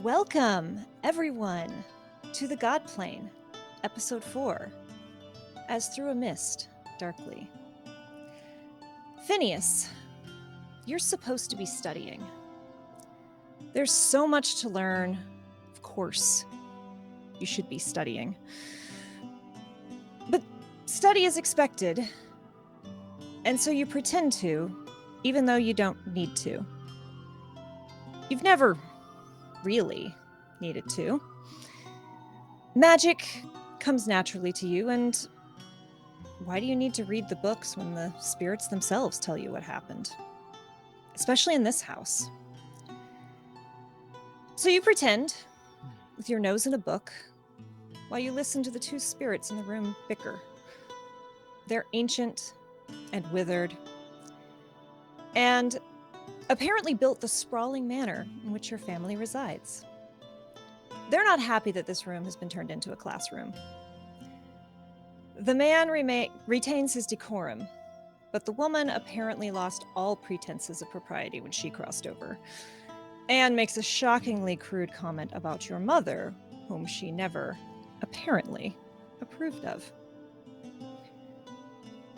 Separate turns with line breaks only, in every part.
Welcome, everyone, to the Godplane, Episode 4, As Through a Mist, Darkly. Phineas, you're supposed to be studying. There's so much to learn. Of course, you should be studying. But study is expected, and so you pretend to, even though you don't need to. You've never really needed to. Magic comes naturally to you, and why do you need to read the books when the spirits themselves tell you what happened? Especially in this house. So you pretend, with your nose in a book, while you listen to the two spirits in the room bicker. They're ancient and withered, and apparently built the sprawling manor in which your family resides. They're not happy that this room has been turned into a classroom. The man retains his decorum, but the woman apparently lost all pretenses of propriety when she crossed over, and makes a shockingly crude comment about your mother, whom she never, apparently, approved of.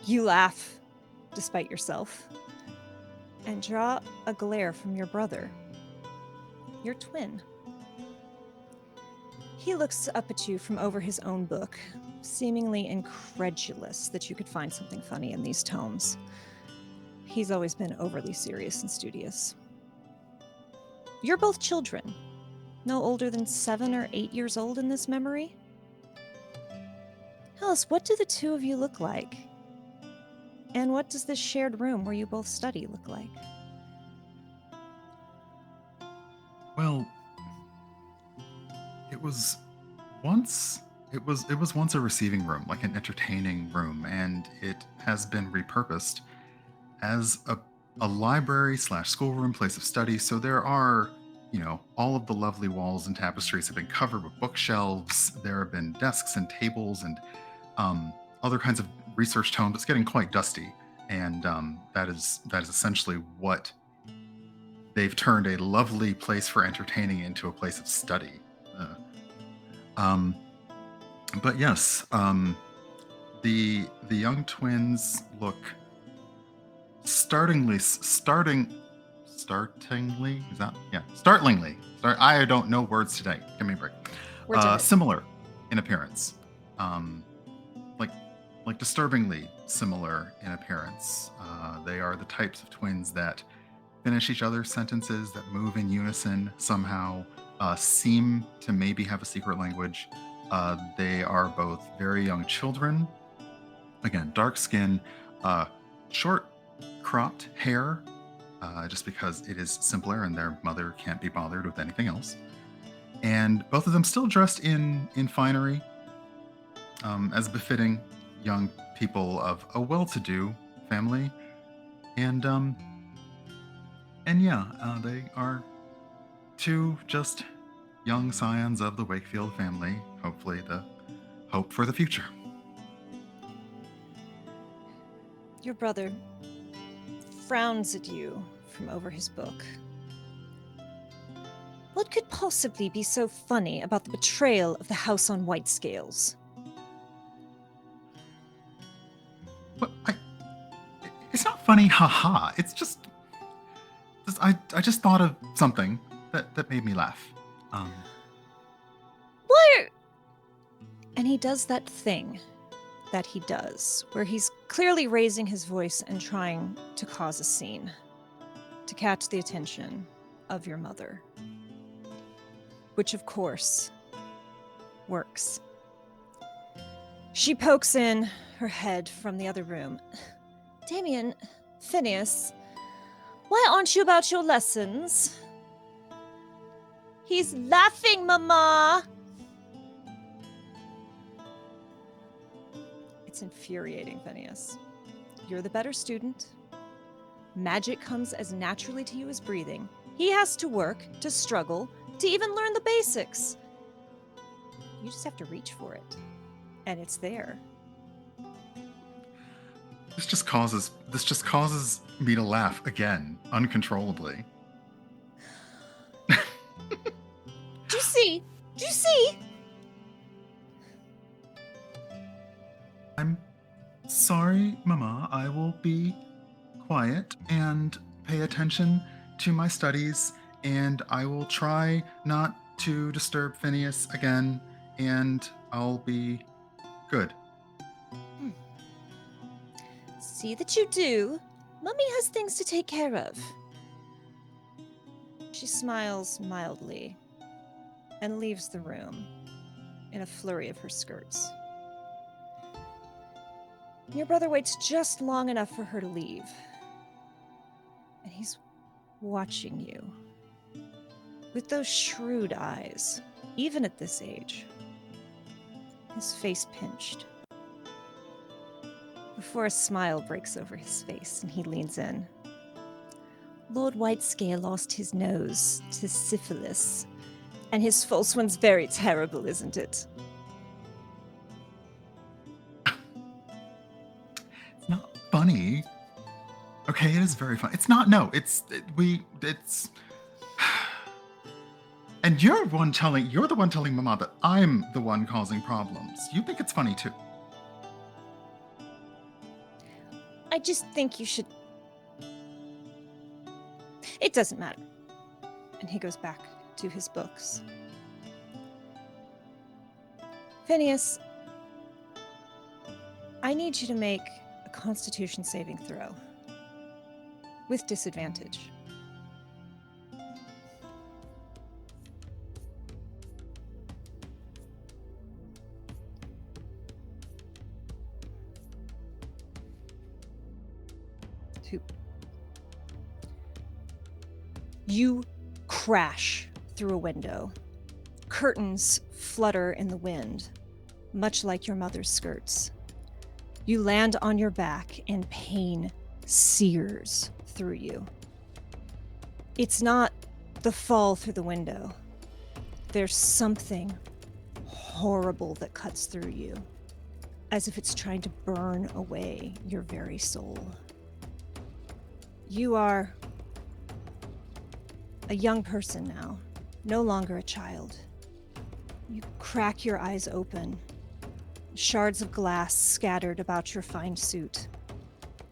You laugh, despite yourself, and draw a glare from your brother, your twin. He looks up at you from over his own book, seemingly incredulous that you could find something funny in these tomes. He's always been overly serious and studious. You're both children, no older than 7 or 8 years old in this memory. Tell us, what do the two of you look like? And what does this shared room where you both study look like?
Well, it was once a receiving room, like an entertaining room, and it has been repurposed as a library / schoolroom, place of study. So there are, all of the lovely walls and tapestries have been covered with bookshelves. There have been desks and tables and other kinds of research tomes. It's getting quite dusty, and that is essentially what they've turned a lovely place for entertaining into a place of study. But yes, the young twins look startlingly. I don't know words today. Give me a break. Similar in appearance, like disturbingly similar in appearance. They are the types of twins that finish each other's sentences, that move in unison somehow, seem to maybe have a secret language. They are both very young children. Again, dark skin, short cropped hair, just because it is simpler and their mother can't be bothered with anything else. And both of them still dressed in finery, as befitting young people of a well-to-do family. And they are two just young scions of the Wakefield family, hopefully the hope for the future.
Your brother frowns at you from over his book. What could possibly be so funny about the betrayal of the house on White Scales?
What? It's not funny, haha. It's just I just thought of something that made me laugh.
What? And he does that thing that he does, where he's clearly raising his voice and trying to cause a scene, to catch the attention of your mother. Which, of course, works. She pokes in her head from the other room. Damien, Phineas, why aren't you about your lessons? He's laughing, Mama! It's infuriating, Phineas. You're the better student. Magic comes as naturally to you as breathing. He has to work, to struggle, to even learn the basics. You just have to reach for it. And it's there.
This just causes me to laugh again, uncontrollably.
Do you see? Do you see?
I'm sorry, Mama. I will be quiet and pay attention to my studies, and I will try not to disturb Phineas again, and I'll be good.
See that you do. Mummy has things to take care of. She smiles mildly and leaves the room in a flurry of her skirts. Your brother waits just long enough for her to leave. And he's watching you with those shrewd eyes, even at this age. His face pinched. Before a smile breaks over his face and he leans in. Lord Whitescale lost his nose to syphilis, and his false one's very terrible, isn't it?
It's not funny. Okay, it is very funny. It's not. No, it's. And you're the one telling Mama that I'm the one causing problems. You think it's funny too.
I just think you should. It doesn't matter. And he goes back to his books. Phineas, I need you to make a Constitution saving throw. With disadvantage. Two. You crash through a window. Curtains flutter in the wind, much like your mother's skirts. You land on your back and pain sears through you. It's not the fall through the window. There's something horrible that cuts through you, as if it's trying to burn away your very soul. You are a young person now, no longer a child. You crack your eyes open, shards of glass scattered about your fine suit,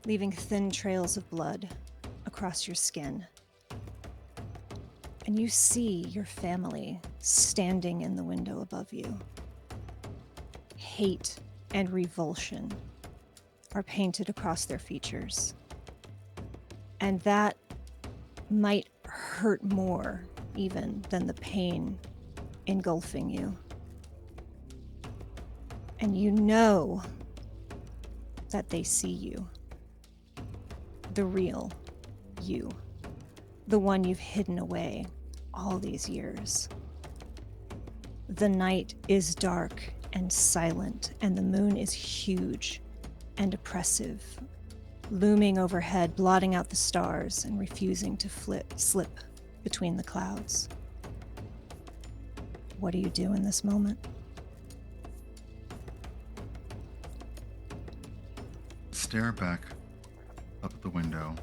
leaving thin trails of blood across your skin. And you see your family standing in the window above you. Hate and revulsion are painted across their features. And that might hurt more even than the pain engulfing you. And you know that they see you. The real you. The one you've hidden away all these years. The night is dark and silent, and the moon is huge and oppressive, looming overhead, blotting out the stars and refusing to slip between the clouds. What do you do in this moment?
Stare back up at the window.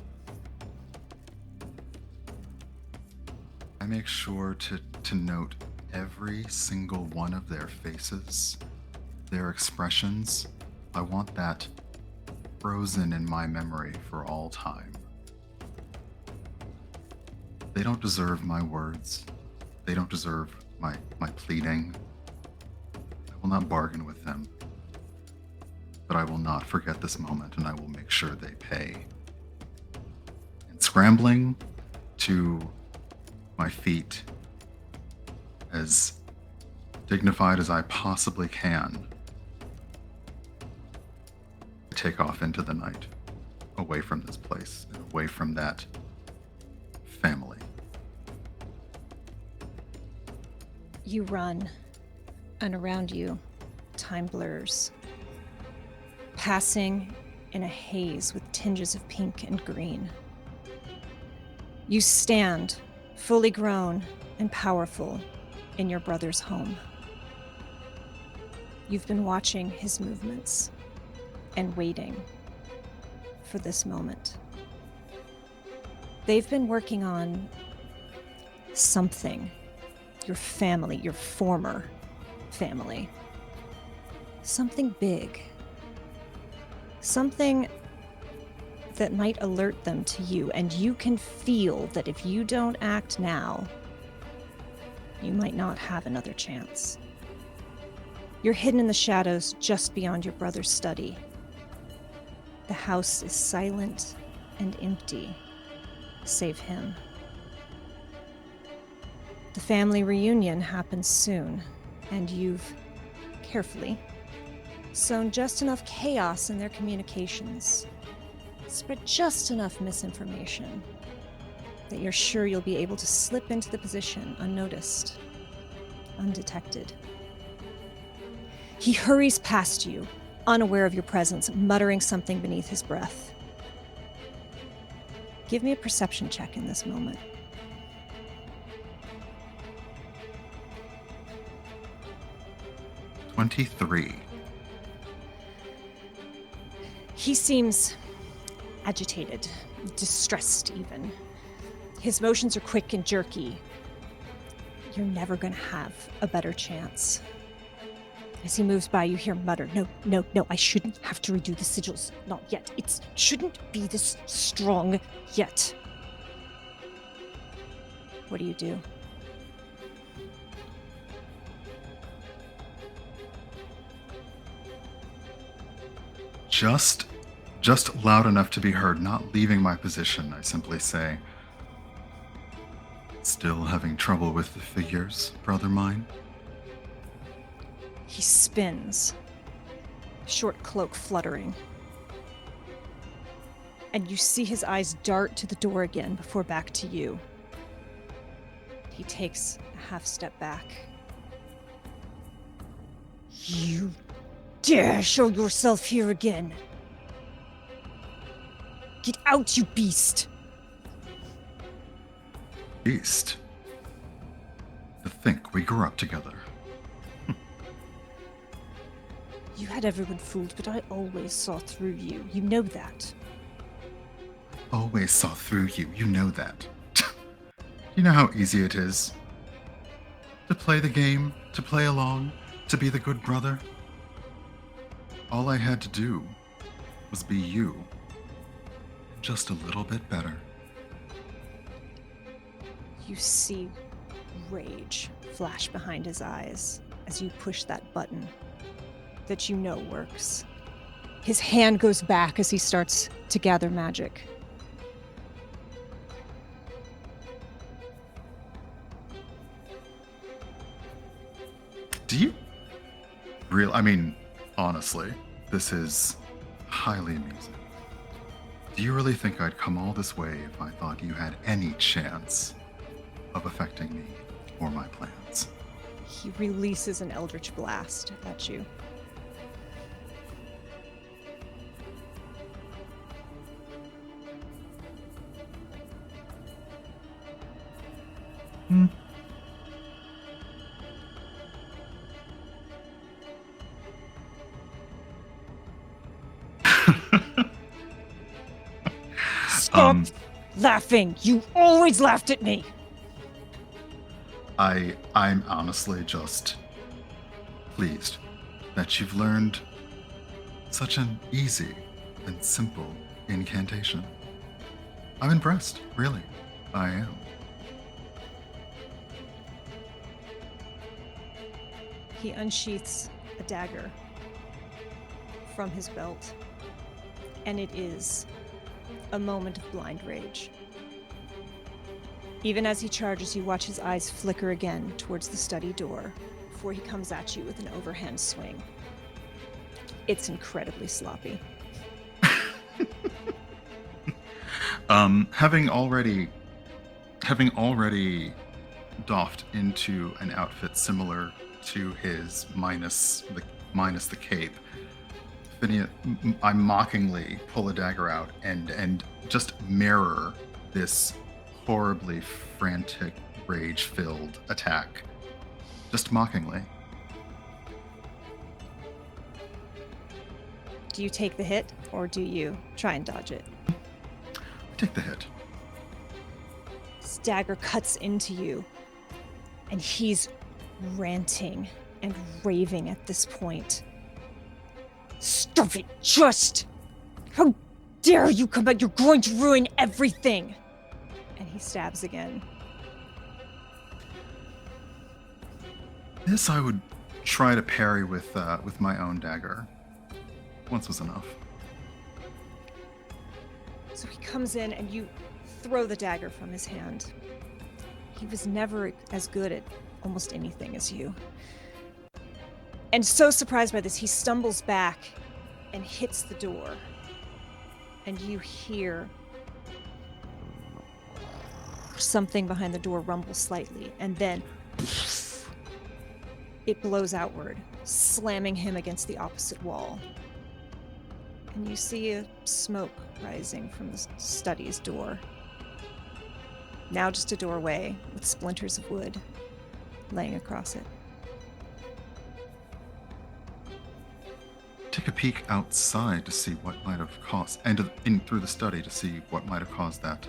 I make sure to note every single one of their faces, their expressions. I want that frozen in my memory for all time. They don't deserve my words. They don't deserve my pleading. I will not bargain with them. But I will not forget this moment, and I will make sure they pay. And scrambling to my feet, as dignified as I possibly can, I take off into the night, away from this place, and away from that family.
You run, and around you, time blurs, passing in a haze with tinges of pink and green. You stand, fully grown and powerful, in your brother's home. You've been watching his movements and waiting for this moment. They've been working on something your family, your former family. Something big. Something that might alert them to you, and you can feel that if you don't act now, you might not have another chance. You're hidden in the shadows just beyond your brother's study. The house is silent and empty, save him. The family reunion happens soon, and you've carefully sown just enough chaos in their communications, spread just enough misinformation that you're sure you'll be able to slip into the position unnoticed, undetected. He hurries past you, unaware of your presence, muttering something beneath his breath. Give me a perception check in this moment.
"23."
He seems agitated, distressed even. His motions are quick and jerky. You're never going to have a better chance. As he moves by, you hear him mutter, No, I shouldn't have to redo the sigils. Not yet. It shouldn't be this strong yet. What do you do?
Just loud enough to be heard, not leaving my position, I simply say, "Still having trouble with the figures, brother mine?"
He spins, short cloak fluttering. And you see his eyes dart to the door again before back to you. He takes a half step back. You dare show yourself here again? Get out, you beast!
"Beast? To think we grew up together."
You had everyone fooled, but I always saw through you. You know that.
"Always saw through you, you know that." You know how easy it is to play the game, to play along, to be the good brother? All I had to do was be you, just a little bit better.
You see rage flash behind his eyes as you push that button that you know works. His hand goes back as he starts to gather magic.
Do you honestly, this is highly amusing. Do you really think I'd come all this way if I thought you had any chance of affecting me or my plans?
He releases an eldritch blast at you. Stop laughing! You always laughed at me!
I'm honestly just pleased that you've learned such an easy and simple incantation. I'm impressed, really. I am.
He unsheaths a dagger from his belt, and it is a moment of blind rage. Even as he charges, you watch his eyes flicker again towards the study door before he comes at you with an overhand swing. It's incredibly sloppy.
Having already doffed into an outfit similar to his minus the cape, Phineas, I mockingly pull a dagger out and just mirror this horribly frantic, rage-filled attack, just mockingly.
Do you take the hit, or do you try and dodge it?
Take the hit.
This dagger cuts into you, And he's ranting and raving at this point. Stop it, just! How dare you come back? You're going to ruin everything! And he stabs again.
This I would try to parry with my own dagger. Once was enough.
So he comes in and you throw the dagger from his hand. He was never as good at almost anything as you. And so surprised by this, he stumbles back and hits the door. And you hear something behind the door rumble slightly, and then it blows outward, slamming him against the opposite wall. And you see a smoke rising from the study's door. Now just a doorway with splinters of wood laying across it.
Take a peek outside to see what might have caused, and in through the study to see what might have caused that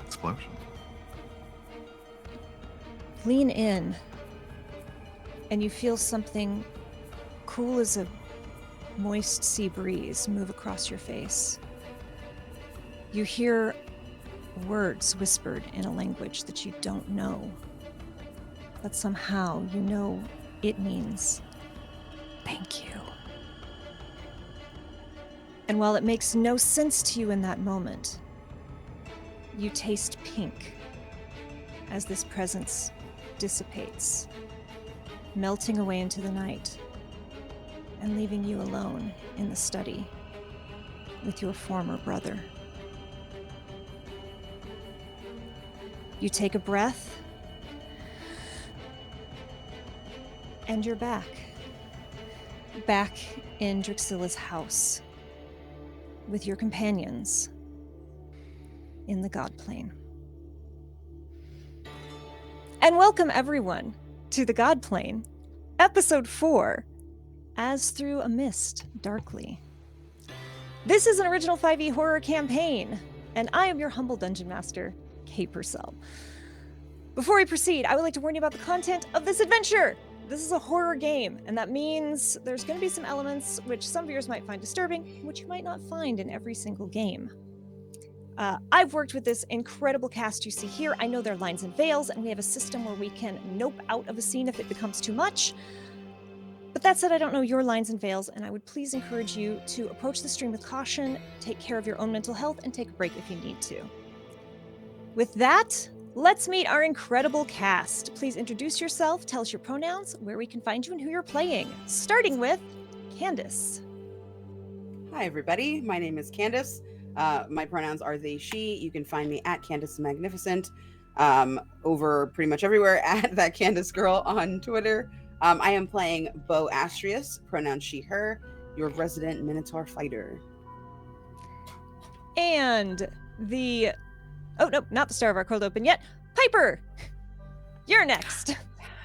explosion.
Lean in, and you feel something cool as a moist sea breeze move across your face. You hear words whispered in a language that you don't know, but somehow you know it means thank you. And while it makes no sense to you in that moment, you taste pink as this presence dissipates, melting away into the night and leaving you alone in the study with your former brother. You take a breath, and you're back. Back in Drixilla's house with your companions in the Godplane. And welcome everyone to the Godplane, episode 4, As Through a Mist Darkly. This is an original 5e horror campaign, and I am your humble dungeon master, Purcell. Before we proceed, I would like to warn you about the content of this adventure. This is a horror game, and that means there's going to be some elements which some viewers might find disturbing, which you might not find in every single game. I've worked with this incredible cast you see here. I know their lines and veils, and we have a system where we can nope out of a scene if it becomes too much. But that said, I don't know your lines and veils, and I would please encourage you to approach the stream with caution, take care of your own mental health, and take a break if you need to. With that, let's meet our incredible cast. Please introduce yourself, tell us your pronouns, where we can find you, and who you're playing. Starting with Candace.
Hi, everybody. My name is Candace. My pronouns are they, she. You can find me at Candace the Magnificent, over pretty much everywhere at that Candace girl on Twitter. I am playing Bo Astrius, pronoun she, her, your resident Minotaur fighter.
And the... Oh, no, not the star of our cold open yet. Piper! You're next.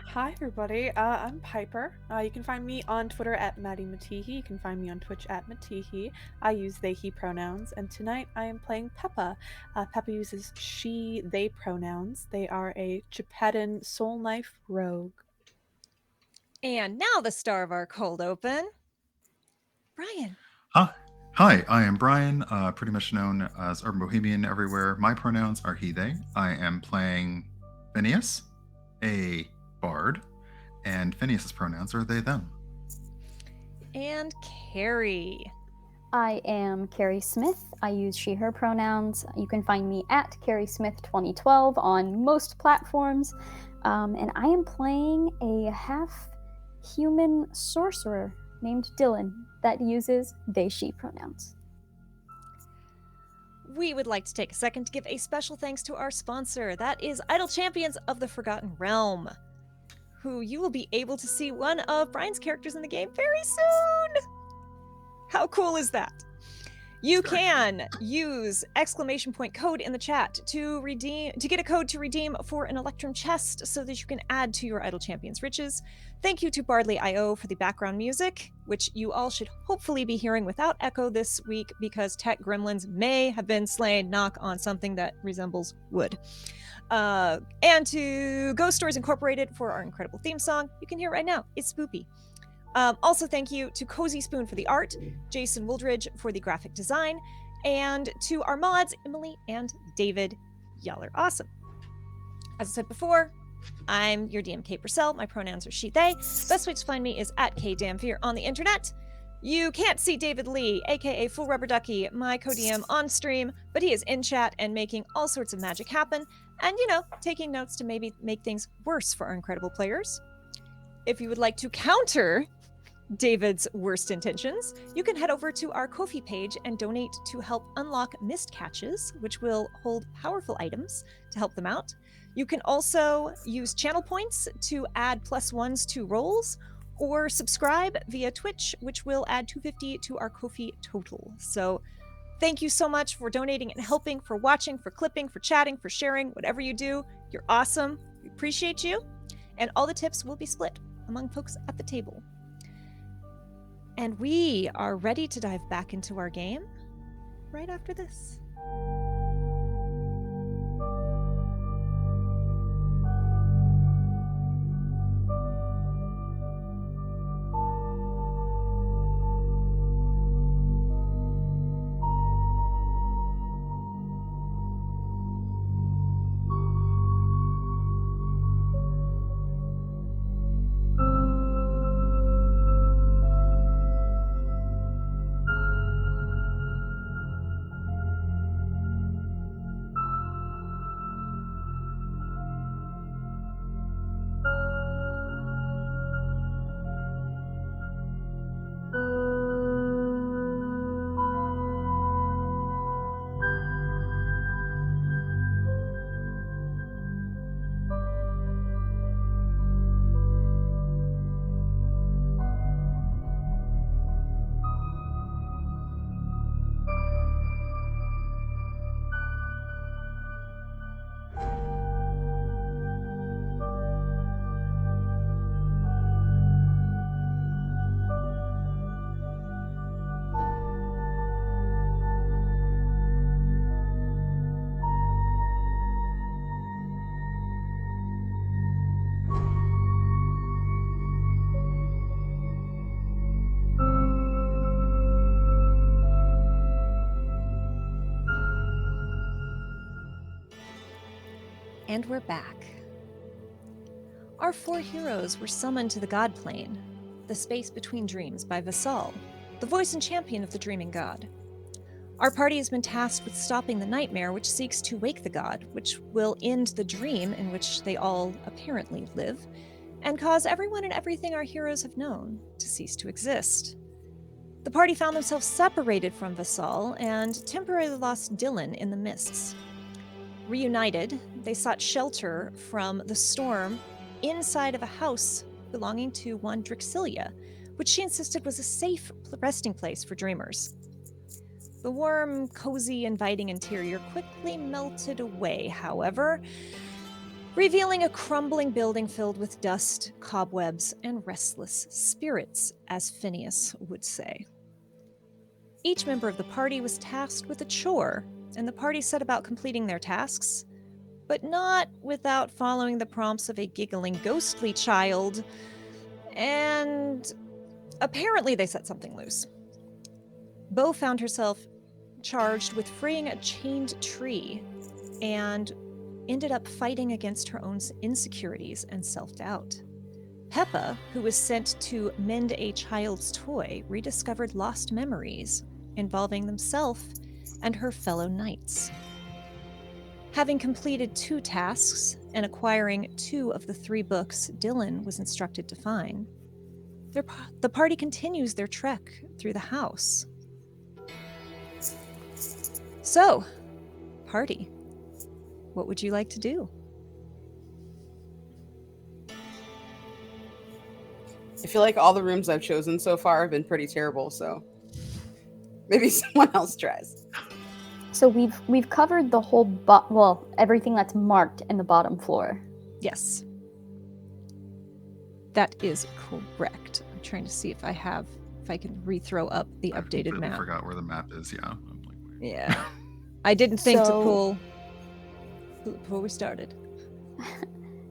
Hi, everybody. I'm Piper. You can find me on Twitter at Maddie Matihi. You can find me on Twitch at Matihi. I use they, he pronouns. And tonight I am playing Pepa. Pepa uses she, they pronouns. They are a Geppettan soul knife rogue.
And now the star of our cold open, Brian.
Hi, I am Brian, pretty much known as Urban Bohemian everywhere. My pronouns are he, they. I am playing Phineas, a bard, and Phineas's pronouns are they, them.
And Kerri.
I am Kerri Smith. I use she, her pronouns. You can find me at Kerri Smith 2012 on most platforms. And I am playing a half-human sorcerer named Dillon that uses they, she pronouns.
We would like to take a second to give a special thanks to our sponsor. That is Idle Champions of the Forgotten Realm, who you will be able to see one of Brian's characters in the game very soon. How cool is that? You can use !code in the chat to get a code to redeem for an Electrum chest so that you can add to your Idle Champions riches. Thank you to Bardley.io for the background music, which you all should hopefully be hearing without echo this week because tech gremlins may have been slain. Knock on something that resembles wood. And to Ghost Stories Incorporated for our incredible theme song. You can hear it right now. It's spoopy. Also, thank you to Cozy Spoon for the art, Jason Wooldridge for the graphic design, and to our mods, Emily and David. Y'all are awesome. As I said before, I'm your DM, Kate Purcell. My pronouns are she, they. Best way to find me is at KDamnFear on the internet. You can't see David Lee, aka Full Rubber Ducky, my co-DM on stream, but he is in chat and making all sorts of magic happen, and, taking notes to maybe make things worse for our incredible players. If you would like to counter David's worst intentions, you can head over to our Ko-fi page and donate to help unlock mist catches, which will hold powerful items to help them out. You can also use channel points to add +1s to rolls, or subscribe via Twitch, which will add 250 to our Ko-fi total. So thank you so much for donating and helping, for watching, for clipping, for chatting, for sharing, whatever you do. You're awesome. We appreciate you. And all the tips will be split among folks at the table. And we are ready to dive back into our game right after this. And we're back. Our 4 heroes were summoned to the Godplane, the space between dreams, by Purcell, the voice and champion of the dreaming god. Our party has been tasked with stopping the nightmare which seeks to wake the god, which will end the dream in which they all apparently live, and cause everyone and everything our heroes have known to cease to exist. The party found themselves separated from Purcell and temporarily lost Dillon in the mists. Reunited, they sought shelter from the storm inside of a house belonging to one Drixilia, which she insisted was a safe resting place for dreamers. The warm, cozy, inviting interior quickly melted away, however, revealing a crumbling building filled with dust, cobwebs, and restless spirits, as Phineas would say. Each member of the party was tasked with a chore, and the party set about completing their tasks, but not without following the prompts of a giggling, ghostly child, and apparently they set something loose. Bo found herself charged with freeing a chained tree and ended up fighting against her own insecurities and self-doubt. Pepa, who was sent to mend a child's toy, rediscovered lost memories involving themselves and her fellow knights. Having completed 2 tasks and acquiring 2 of the 3 books Dillon was instructed to find, the party continues their trek through the house. So, party, what would you like to do?
I feel like all the rooms I've chosen so far have been pretty terrible, so Maybe someone else tries.
So we've covered the whole everything that's marked in the bottom floor.
Yes. That is correct. I'm trying to see if I can re-throw up the
I
updated
completely
map.
forgot where the map is. Yeah. I'm like, wait.
Yeah. I didn't think to
So-
pull before we started.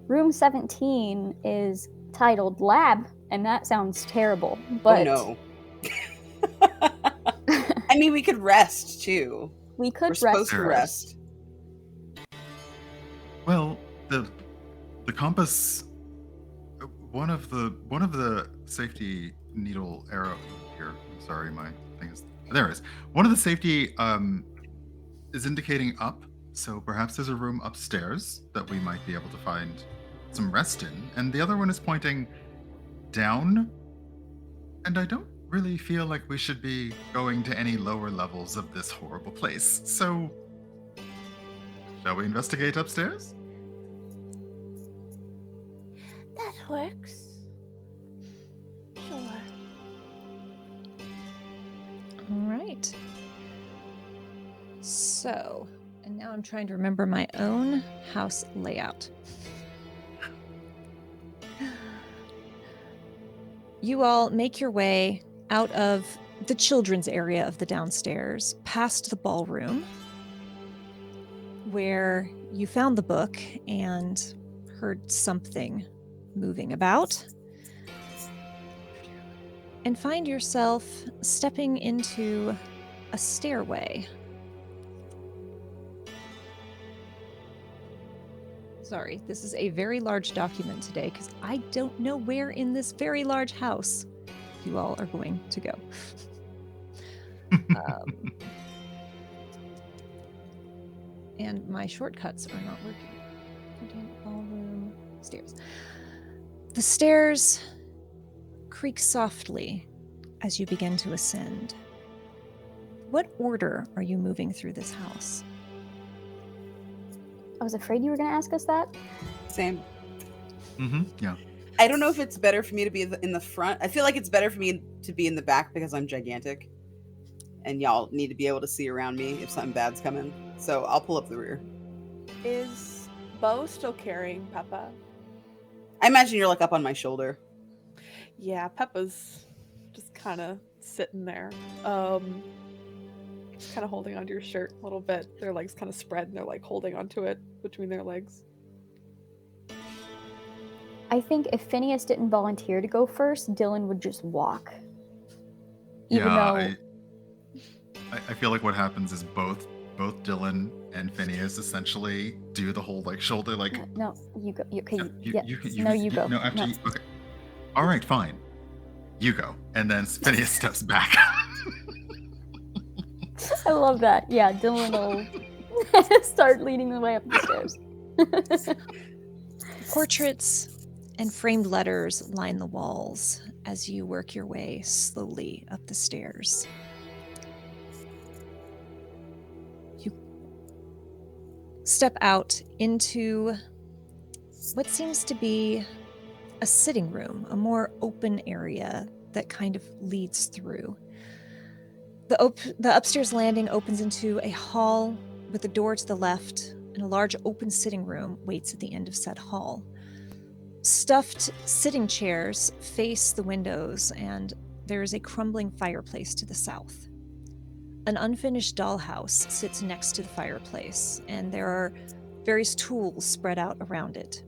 Room 17 is titled Lab, and that sounds terrible. But
Oh no. I mean, we could rest too.
we could
We're
rest
supposed to
There
rest.
Well, the compass. One of the safety needle arrow here. I'm sorry, my thing is there. It is one of the safety is indicating up. So perhaps there's a room upstairs that we might be able to find some rest in, and the other one is pointing down. And I don't really feel like we should be going to any lower levels of this horrible place. So, shall we investigate upstairs?
That works. Sure.
All right. So, and now I'm trying to remember my own house layout. You all make your way out of the children's area of the downstairs, past the ballroom, where you found the book and heard something moving about, and find yourself stepping into a stairway. Sorry, this is a very large document today because I don't know where in this very large house you all are going to go. And my shortcuts are not working. Ballroom, stairs. The stairs creak softly as you begin to ascend. What order are you moving through this house?
I was afraid you were going to ask us that.
Same.
Yeah.
I don't know if it's better for me to be in the front. I feel like it's better for me to be in the back because I'm gigantic. And y'all need to be able to see around me if something bad's coming. So I'll pull up the rear.
Is Bo still carrying Pepa?
I imagine you're like up on my shoulder.
Yeah, Peppa's just kind of sitting there. Just kind of holding onto your shirt a little bit. Their legs kind of spread and they're like holding onto it between their legs.
I think if Phineas didn't volunteer to go first, Dillon would just walk. Even though...
I feel like what happens is both Dillon and Phineas essentially do the whole like shoulder like.
No, you go. You go.
No, after you. Okay. All right, fine. You go, and then Phineas steps back.
I love that. Yeah, Dillon will start leading the way up the stairs.
Portraits and framed letters line the walls as you work your way slowly up the stairs. You step out into what seems to be a sitting room, a more open area that kind of leads through. The upstairs landing opens into a hall with a door to the left, and a large open sitting room waits at the end of said hall. Stuffed sitting chairs face the windows, and there is a crumbling fireplace to the south. An unfinished dollhouse sits next to the fireplace, and there are various tools spread out around it.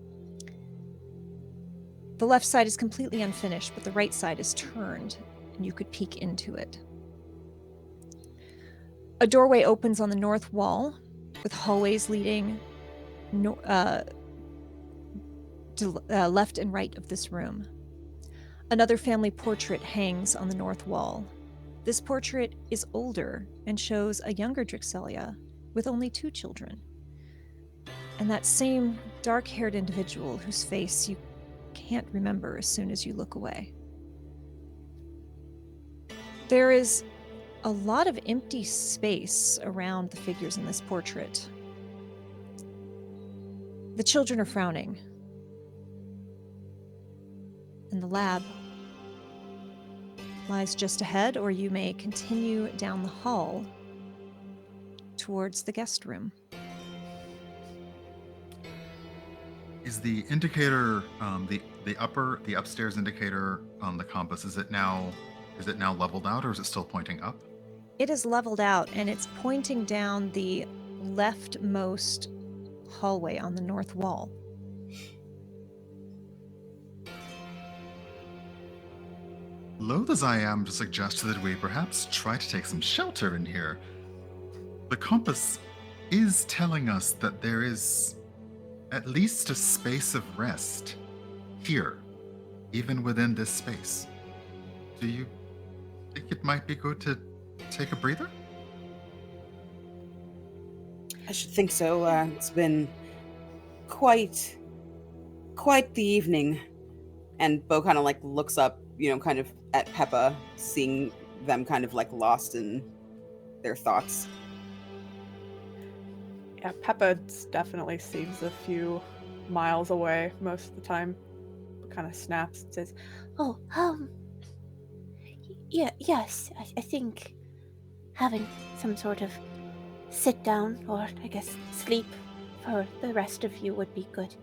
The left side is completely unfinished, but the right side is turned, and you could peek into it. A doorway opens on the north wall, with hallways leading to left and right of this room. Another family portrait hangs on the north wall. This portrait is older and shows a younger Drixelia with only 2 children. And that same dark-haired individual whose face you can't remember as soon as you look away. There is a lot of empty space around the figures in this portrait. The children are frowning. And the lab lies just ahead, or you may continue down the hall towards the guest room.
Is the indicator, the upstairs indicator on the compass, is it now leveled out, or is it still pointing up?
It is leveled out, and it's pointing down the leftmost hallway on the north wall.
Loath as I am to suggest that we perhaps try to take some shelter in here, the compass is telling us that there is at least a space of rest here, even within this space. Do you think it might be good to take a breather?
I should think so. It's been quite the evening. And Bo kind of like looks up, kind of at Pepa, seeing them kind of like lost in their thoughts.
Yeah, Pepa definitely seems a few miles away most of the time. Kind of snaps and says,
Oh, yes, I think having some sort of sit down, or I guess sleep, for the rest of you would be good.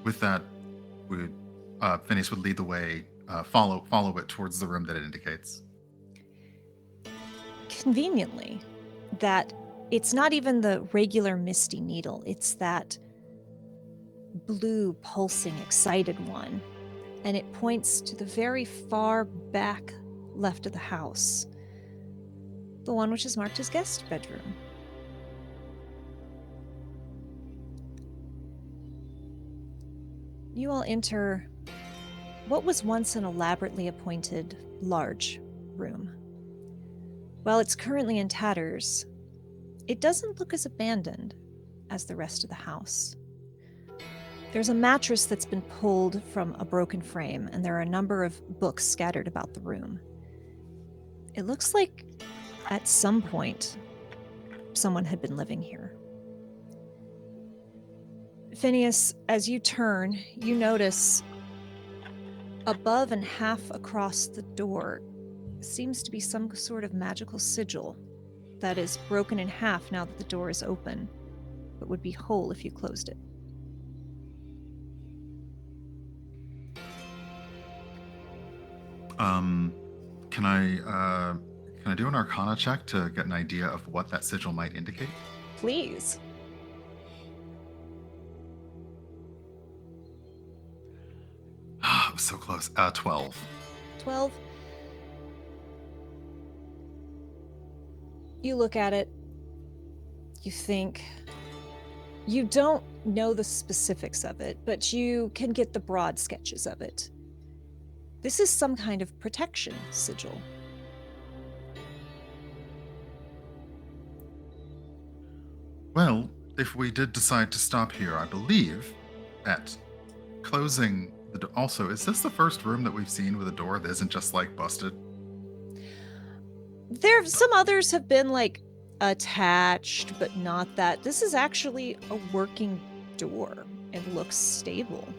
With that, Phineas would lead the way, follow it towards the room that it indicates.
Conveniently, that it's not even the regular misty needle, it's that blue, pulsing, excited one. And it points to the very far back left of the house, the one which is marked as guest bedroom. You all enter what was once an elaborately appointed large room. While it's currently in tatters, it doesn't look as abandoned as the rest of the house. There's a mattress that's been pulled from a broken frame, and there are a number of books scattered about the room. It looks like at some point someone had been living here. Phineas, as you turn, you notice above and half across the door seems to be some sort of magical sigil that is broken in half now that the door is open, but would be whole if you closed it.
Can I do an Arcana check to get an idea of what that sigil might indicate?
Please.
It was so close. 12.
12. You look at it. You think. You don't know the specifics of it, but you can get the broad sketches of it. This is some kind of protection sigil.
Well, if we did decide to stop here, I believe at closing the door. Also, is this the first room that we've seen with a door that isn't just like busted?
Some others have been like attached, but not that. This is actually a working door. It looks stable.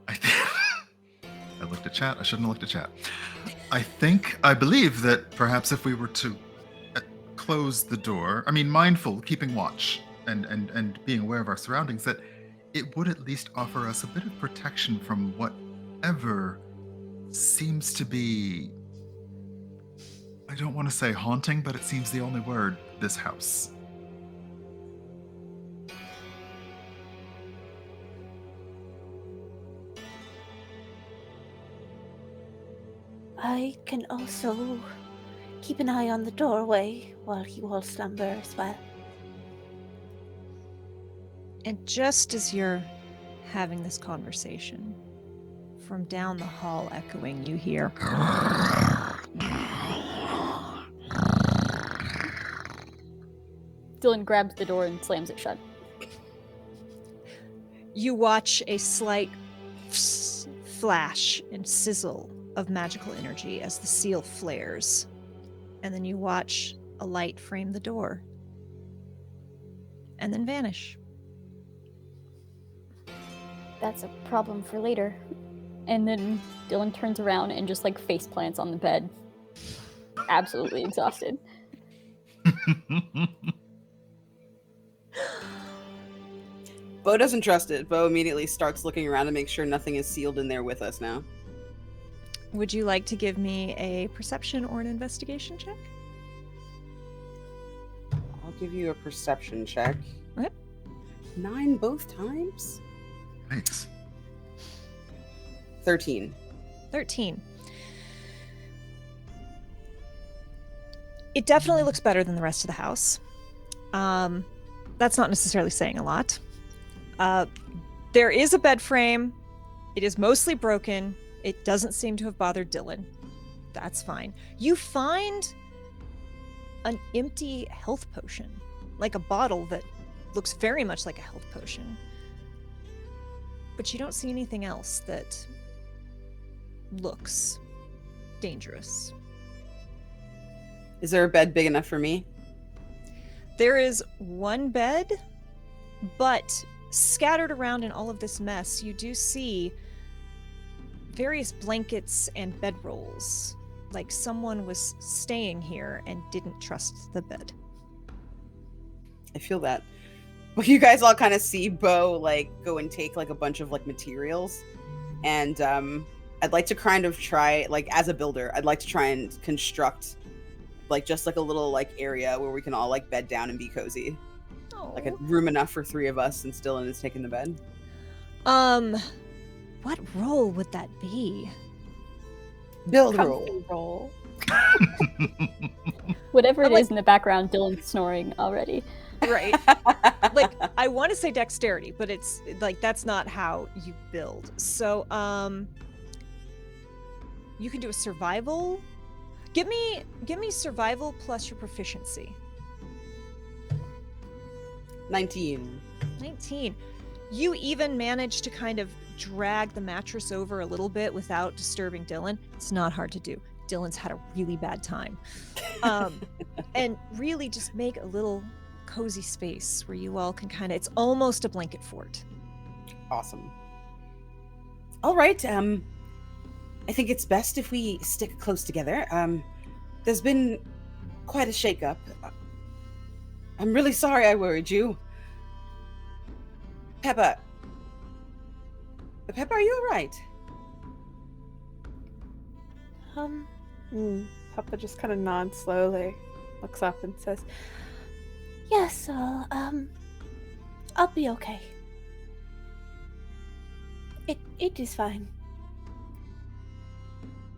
I looked at chat. I shouldn't have looked at chat. I believe that perhaps if we were to close the door, mindful, keeping watch and being aware of our surroundings, that it would at least offer us a bit of protection from whatever seems to be, I don't want to say haunting, but it seems the only word, this house.
I can also keep an eye on the doorway while you all slumber as well.
And just as you're having this conversation, from down the hall echoing, you hear
Dillon grabs the door and slams it shut.
You watch a slight flash and sizzle of magical energy as the seal flares. And then you watch a light frame the door. And then vanish.
That's a problem for later. And then Dillon turns around and just like face plants on the bed. Absolutely exhausted.
Bo doesn't trust it. Bo immediately starts looking around to make sure nothing is sealed in there with us now.
Would you like to give me a perception or an investigation check?
I'll give you a perception check.
What?
9 both times?
Nice.
13.
13. It definitely looks better than the rest of the house. That's not necessarily saying a lot. There is a bed frame. It is mostly broken. It doesn't seem to have bothered Dillon. That's fine. You find an empty health potion, like a bottle that looks very much like a health potion. But you don't see anything else that looks dangerous.
Is there a bed big enough for me?
There is one bed, but scattered around in all of this mess, you do see various blankets and bedrolls, like someone was staying here and didn't trust the bed.
I feel that. Well, you guys all kind of see Bo like go and take like a bunch of like materials, and I'd like to kind of try, like, as a builder, I'd like to try and construct like just like a little like area where we can all like bed down and be cozy.
Oh.
Like a room enough for 3 of us, and Dillon is taking the bed.
What role would that be?
Build
Comfy
roll.
roll.
Whatever it
Like-
is in the background, Dillon's snoring already.
Right. Like, I want to say dexterity, but it's like that's not how you build. So, you can do a survival. Give me survival plus your proficiency.
19.
19. You even managed to kind of drag the mattress over a little bit without disturbing Dillon. It's not hard to do. Dillon's had a really bad time. And really just make a little cozy space where you all can kind of, it's almost a blanket fort.
Awesome. All right. I think it's best if we stick close together. There's been quite a shakeup. I'm really sorry I worried you. Pepa, are you all right?
Papa just kind of nods slowly, looks up and says,
Yes, I'll be okay. It is fine.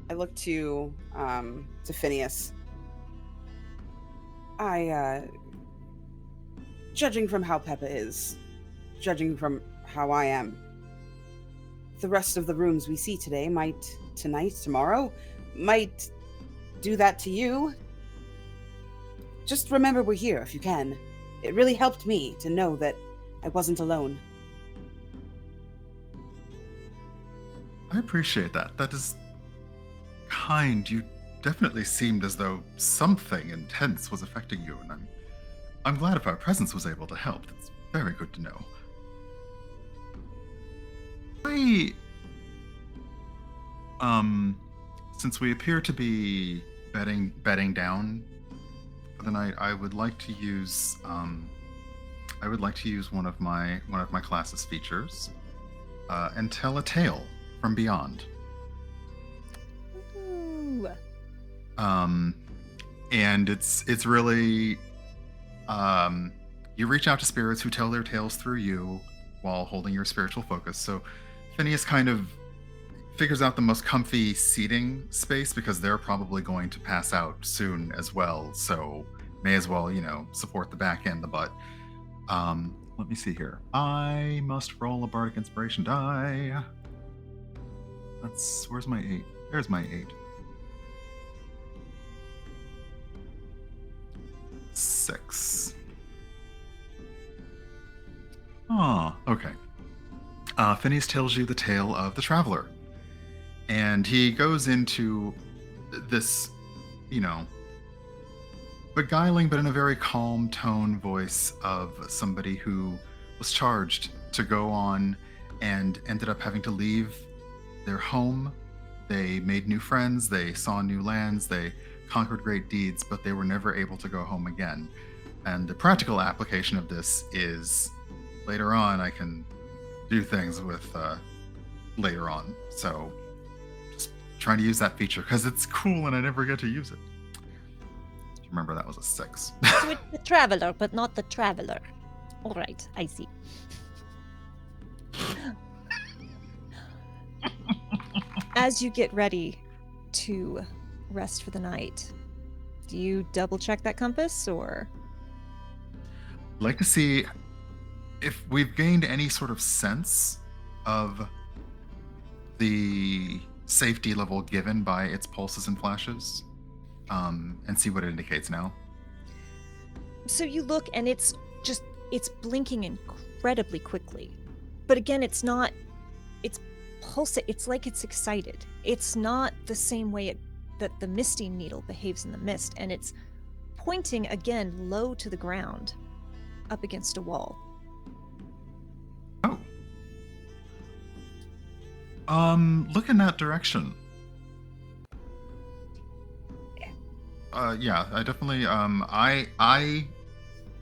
I look to Phineas. Judging from how Pepa is, judging from how I am, the rest of the rooms we see today tomorrow, might do that to you. Just remember we're here if you can. It really helped me to know that I wasn't alone.
I appreciate that. That is kind. You definitely seemed as though something intense was affecting you, and I'm glad if our presence was able to help. That's very good to know. Since we appear to be bedding down for the night, I would like to use one of my class's features and tell a tale from beyond.
Ooh.
And it's really you reach out to spirits who tell their tales through you while holding your spiritual focus. So Phineas kind of figures out the most comfy seating space because they're probably going to pass out soon as well. So may as well, support the back and the butt. Let me see here. I must roll a bardic inspiration die. Where's my 8? There's my 8. 6. Oh, okay. Phineas tells you the tale of the traveler. And he goes into this, beguiling but in a very calm tone voice of somebody who was charged to go on and ended up having to leave their home. They made new friends, they saw new lands, they conquered great deeds, but they were never able to go home again. And the practical application of this is later on I can do things with later on. So just trying to use that feature because it's cool and I never get to use it. Remember, that was a 6.
So it's the traveler, but not the traveler. All right, I see. As you get ready to rest for the night, do you double check that compass or?
I'd like to see if we've gained any sort of sense of the safety level given by its pulses and flashes, and see what it indicates now.
So you look and it's blinking incredibly quickly. But again, it's pulsing. It's like it's excited. It's not the same way that the misting needle behaves in the mist, and it's pointing again low to the ground, up against a wall.
Oh. Look in that direction. Yeah, I definitely, I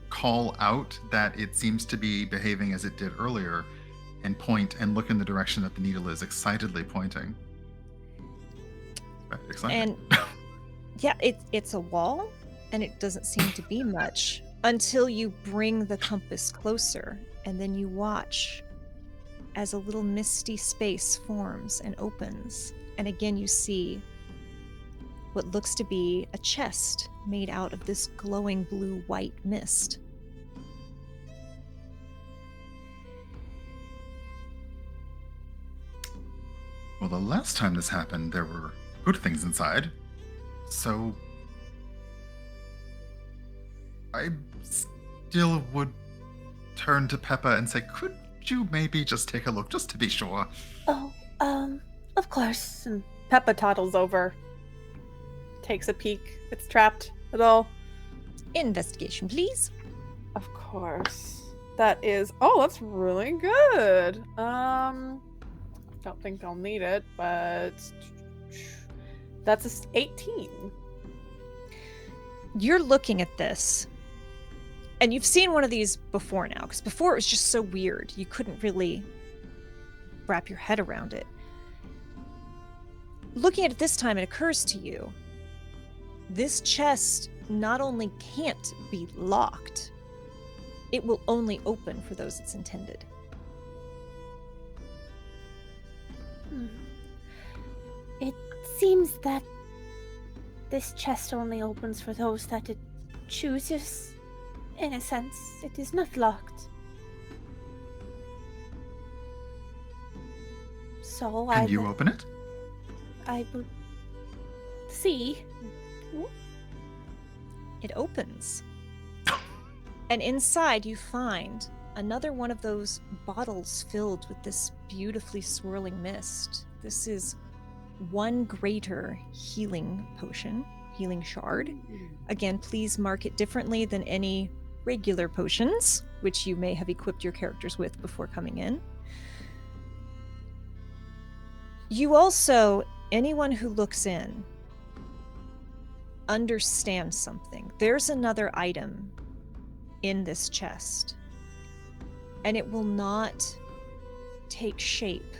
call out that it seems to be behaving as it did earlier and point and look in the direction that the needle is excitedly pointing. Right, exciting.
And yeah, it's a wall, and it doesn't seem to be much until you bring the compass closer, and then you watch as a little misty space forms and opens, and again you see what looks to be a chest made out of this glowing blue-white mist.
Well, the last time this happened, there were good things inside. So I still would turn to Pepa and say, could you maybe just take a look, just to be sure?
Oh, of course.
And Pepa toddles over, takes a peek. It's trapped at all.
Investigation, please.
Of course. That is. Oh, that's really good. Don't think I'll need it, but that's a 18.
You're looking at this, and you've seen one of these before now, because before it was just so weird. You couldn't really wrap your head around it. Looking at it this time, it occurs to you, this chest not only can't be locked, it will only open for those it's intended.
It seems that this chest only opens for those that it chooses. In a sense, it is not locked. So
Can you open it?
I will see.
It opens. And inside you find another one of those bottles filled with this beautifully swirling mist. This is one greater healing potion, healing shard. Again, please mark it differently than any regular potions, which you may have equipped your characters with before coming in. You also, anyone who looks in, understands something. There's another item in this chest, and it will not take shape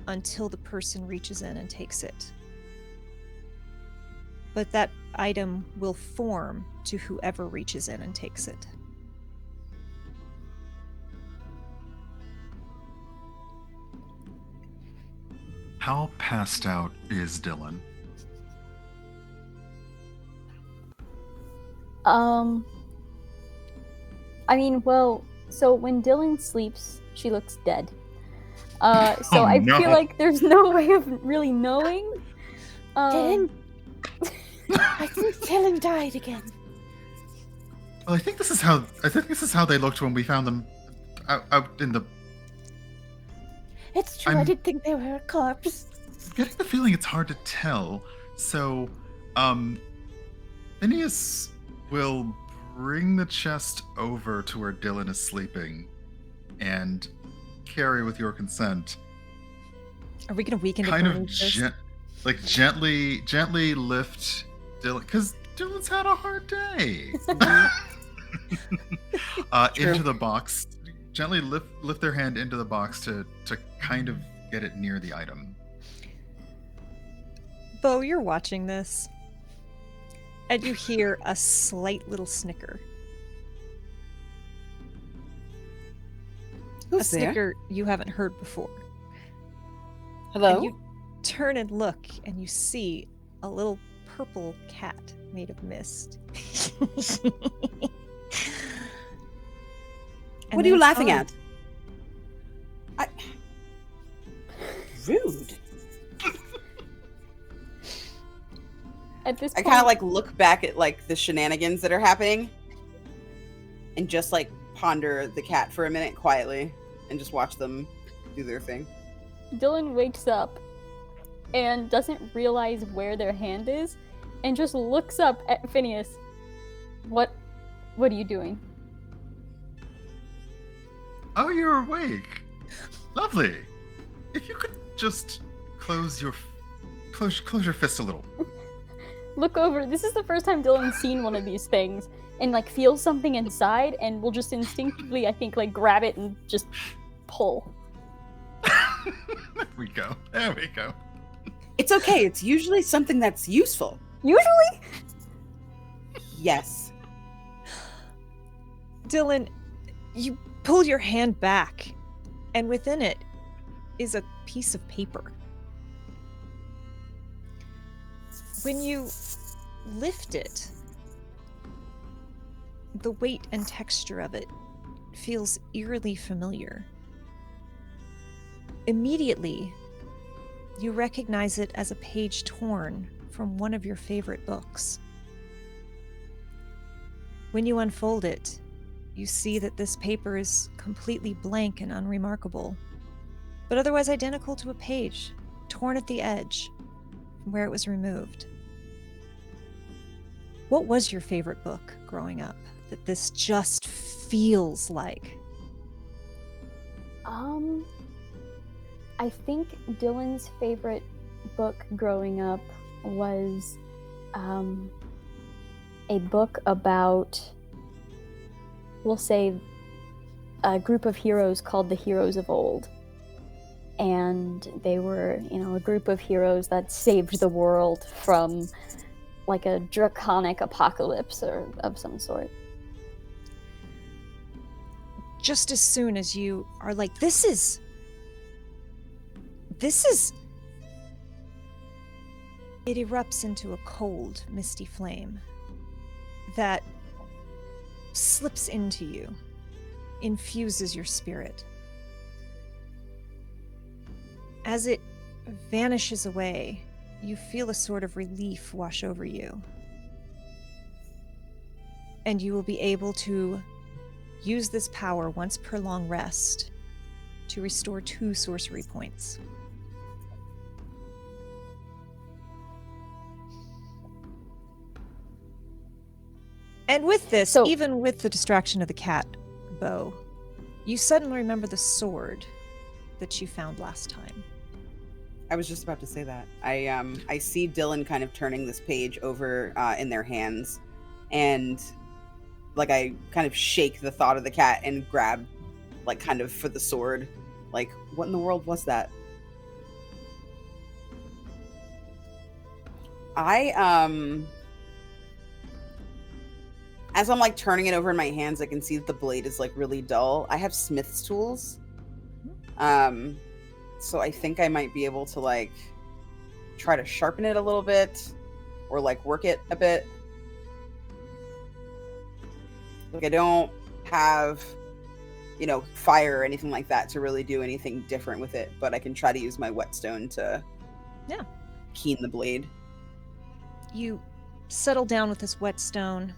until the person reaches in and takes it. But that item will form to whoever reaches in and takes it.
How passed out is Dillon?
I mean, well, so when Dillon sleeps, she looks dead. So
Oh,
I
no.
feel like there's no way of really knowing.
Dillon? I think Dillon died again.
Well, I think this is how they looked when we found them out in the.
It's true, I did think they were a corpse.
I'm getting the feeling it's hard to tell. So, Phineas will bring the chest over to where Dillon is sleeping and Kerri, with your consent,
Are we going to weaken
kind
it?
of gently lift Dillon, because Dillon's had a hard day. Into the box. Gently lift their hand into the box to kind of get it near the item.
Bo, you're watching this, and you hear a slight little snicker.
Who's
a
there?
snicker you haven't heard before.
Hello?
And you turn and look, and you see a little purple cat made of mist.
What are you laughing at? Rude.
At this
I
point,
kind of like look back at like the shenanigans that are happening and just like ponder the cat for a minute quietly and just watch them do their thing.
Dillon wakes up and doesn't realize where their hand is and just looks up at Phineas. What are you doing?
Oh, you're awake. Lovely. If you could just close your fist a little.
Look over. This is the first time Dillon's seen one of these things and like feels something inside and will just instinctively, I think, like grab it and just pull.
There we go.
It's okay. It's usually something that's useful.
Usually?
Yes.
Dillon, you pull your hand back, and within it is a piece of paper. When you lift it, the weight and texture of it feels eerily familiar. Immediately, you recognize it as a page torn from one of your favorite books. When you unfold it, you see that this paper is completely blank and unremarkable, but otherwise identical to a page torn at the edge from where it was removed. What was your favorite book growing up that this just feels like?
I think Dillon's favorite book growing up was a book about, we'll say, a group of heroes called the Heroes of Old. And they were, a group of heroes that saved the world from like a draconic apocalypse or of some sort.
Just as soon as you are like, this is it erupts into a cold, misty flame that slips into you, infuses your spirit. As it vanishes away, you feel a sort of relief wash over you. And you will be able to use this power once per long rest to restore 2 sorcery points. And with this, even with the distraction of the cat, Bo, you suddenly remember the sword that you found last time.
I was just about to say that. I see Dillon kind of turning this page over in their hands, and like I kind of shake the thought of the cat and grab like kind of for the sword. Like, what in the world was that? As I'm like turning it over in my hands, I can see that the blade is like really dull. I have smith's tools. So I think I might be able to like try to sharpen it a little bit or like work it a bit. Like I don't have, fire or anything like that to really do anything different with it, but I can try to use my whetstone to keen the blade.
You settle down with this whetstone.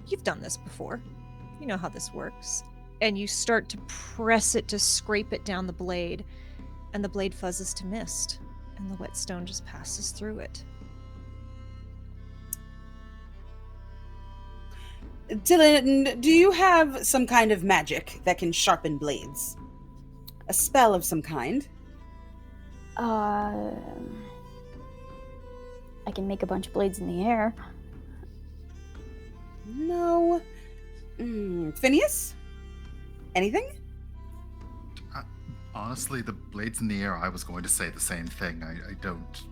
You've done this before. You know how this works. And you start to press it to scrape it down the blade, and the blade fuzzes to mist, and the whetstone just passes through it.
Dillon, do you have some kind of magic that can sharpen blades? A spell of some kind?
I can make a bunch of blades in the air.
No. Phineas? Anything?
Honestly, the blades in the air, I was going to say the same thing. I don't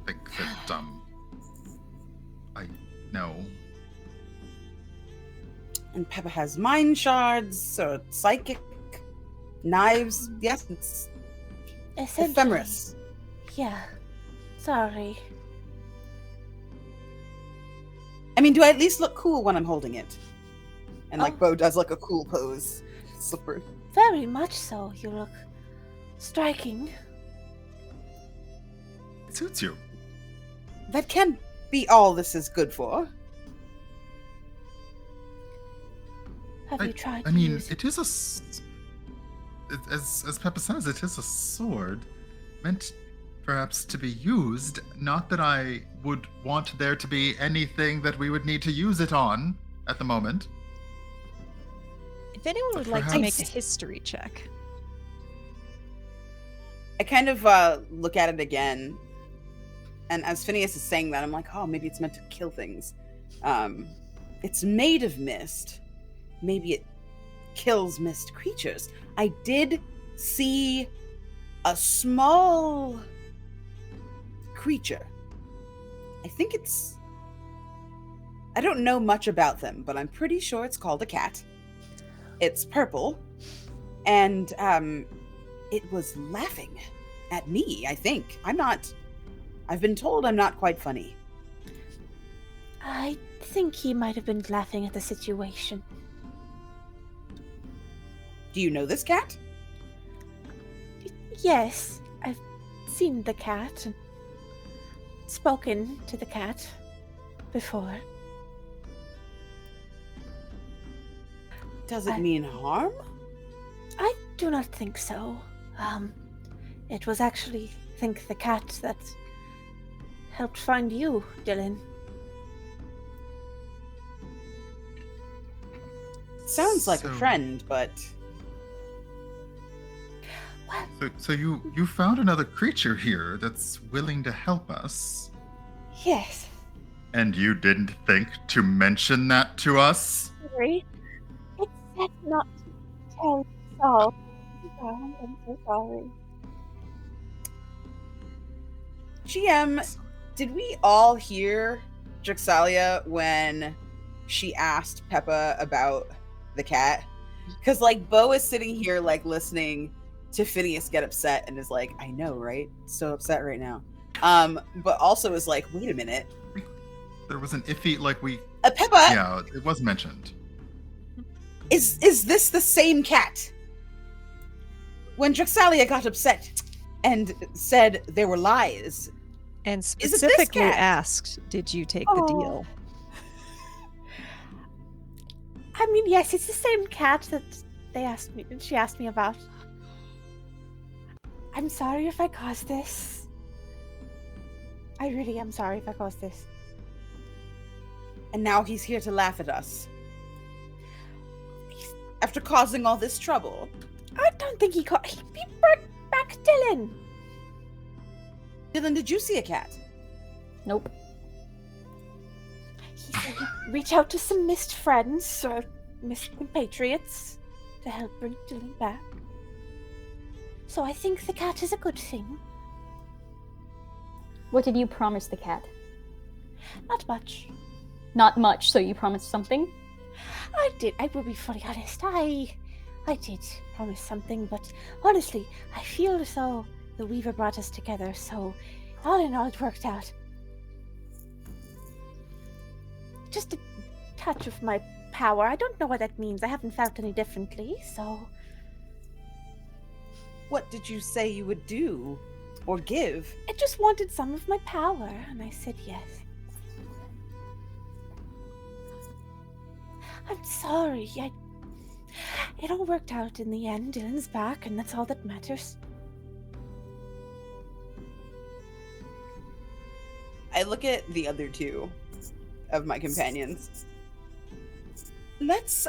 think that, I know.
And Pepa has mind shards, or psychic knives. Yes, it's
Essentially,
ephemeris.
yeah. Sorry.
I mean, do I at least look cool when I'm holding it? And like Bo does like a cool pose. Slippery.
Very much so. You look striking.
It suits you.
That can't be all this is good for.
Have you tried
I
to
mean,
use
it is as Peppa says, it is a sword meant perhaps to be used. Not that I would want there to be anything that we would need to use it on at the moment.
If anyone would like to make a history check.
I kind of look at it again, and as Phineas is saying that, I'm like, oh, maybe it's meant to kill things. It's made of mist. Maybe it kills mist creatures. I did see a small creature. I don't know much about them, but I'm pretty sure it's called a cat. It's purple, and it was laughing at me, I think. I've been told I'm not quite funny.
I think he might have been laughing at the situation.
Do you know this cat?
Yes, I've seen the cat and spoken to the cat before.
Does it mean harm?
I do not think so. It was actually, I think, the cat that helped find you, Dillon.
Sounds like a friend, but...
So you found another creature here that's willing to help us.
Yes.
And you didn't think to mention that to us?
Sorry. It said not to tell so. I'm so sorry.
GM, did we all hear Drixalia when she asked Pepa about the cat? Because, like, Bo is sitting here, like, listening to Phineas get upset and is like, I know, right? So upset right now. But also is like, wait a minute.
There was an iffy, like,
Pepa!
Yeah, it was mentioned.
Is this the same cat? When Drixalia got upset and said there were lies.
And
Is it this
specifically
cat?
asked, did you take the deal?
I mean, yes, it's the same cat that she asked me about. I'm sorry if I caused this. I really am sorry if I caused this.
And now he's here to laugh at us. After causing all this trouble.
I don't think he brought back Dillon.
Dillon, did you see a cat?
Nope.
He said he'd reach out to some missed friends or missed compatriots to help bring Dillon back. So I think the cat is a good thing.
What did you promise the cat?
Not much.
Not much, so you promised something?
I did. I will be fully honest. I did promise something, but honestly, I feel as though the Weaver brought us together, so all in all, it worked out. Just a touch of my power. I don't know what that means. I haven't felt any differently, so...
What did you say you would do? Or give?
I just wanted some of my power, and I said yes. I'm sorry. It all worked out in the end. Dillon's back, and that's all that matters.
I look at the other two of my companions. let's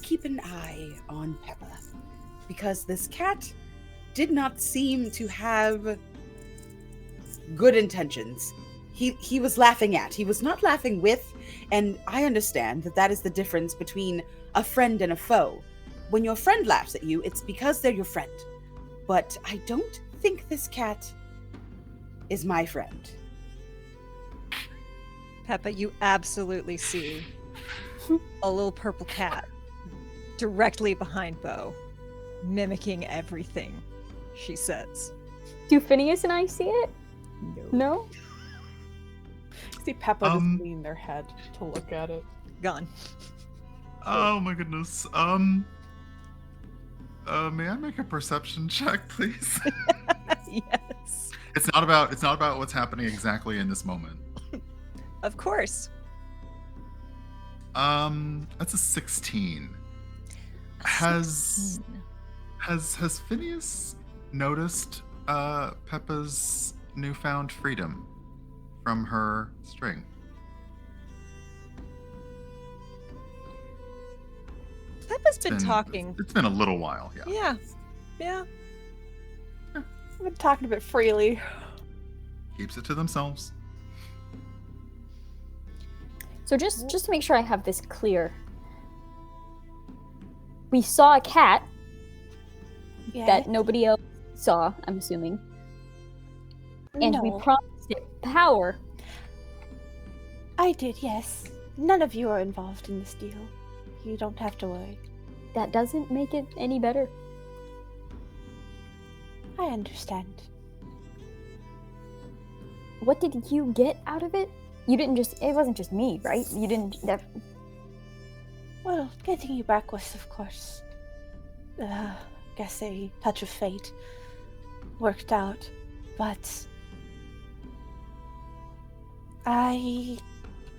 keep an eye on Pepa, because this cat did not seem to have good intentions. He was laughing at. He was not laughing with, and I understand that that is the difference between a friend and a foe. When your friend laughs at you, it's because they're your friend. But I don't think this cat is my friend.
Pepa, you absolutely see a little purple cat directly behind Bo, mimicking everything she says.
Do Phineas and I see it? No?
See Pepa just lean their head to look at it.
Gone.
Oh my goodness. May I make a perception check, please?
Yes.
It's not about what's happening exactly in this moment.
Of course.
That's a 16. Has Phineas noticed Peppa's newfound freedom from her string?
Peppa's been talking.
It's been a little while, yeah.
Yeah.
I've been talking a bit freely.
Keeps it to themselves.
So just to make sure I have this clear. We saw a cat that nobody else saw, I'm assuming. And we promised it power.
I did, yes. None of you are involved in this deal. You don't have to worry.
That doesn't make it any better.
I understand.
What did you get out of it? You didn't just, it wasn't just me, right? You didn't,
Well, getting you back was, of course, guess a touch of fate. Worked out, but I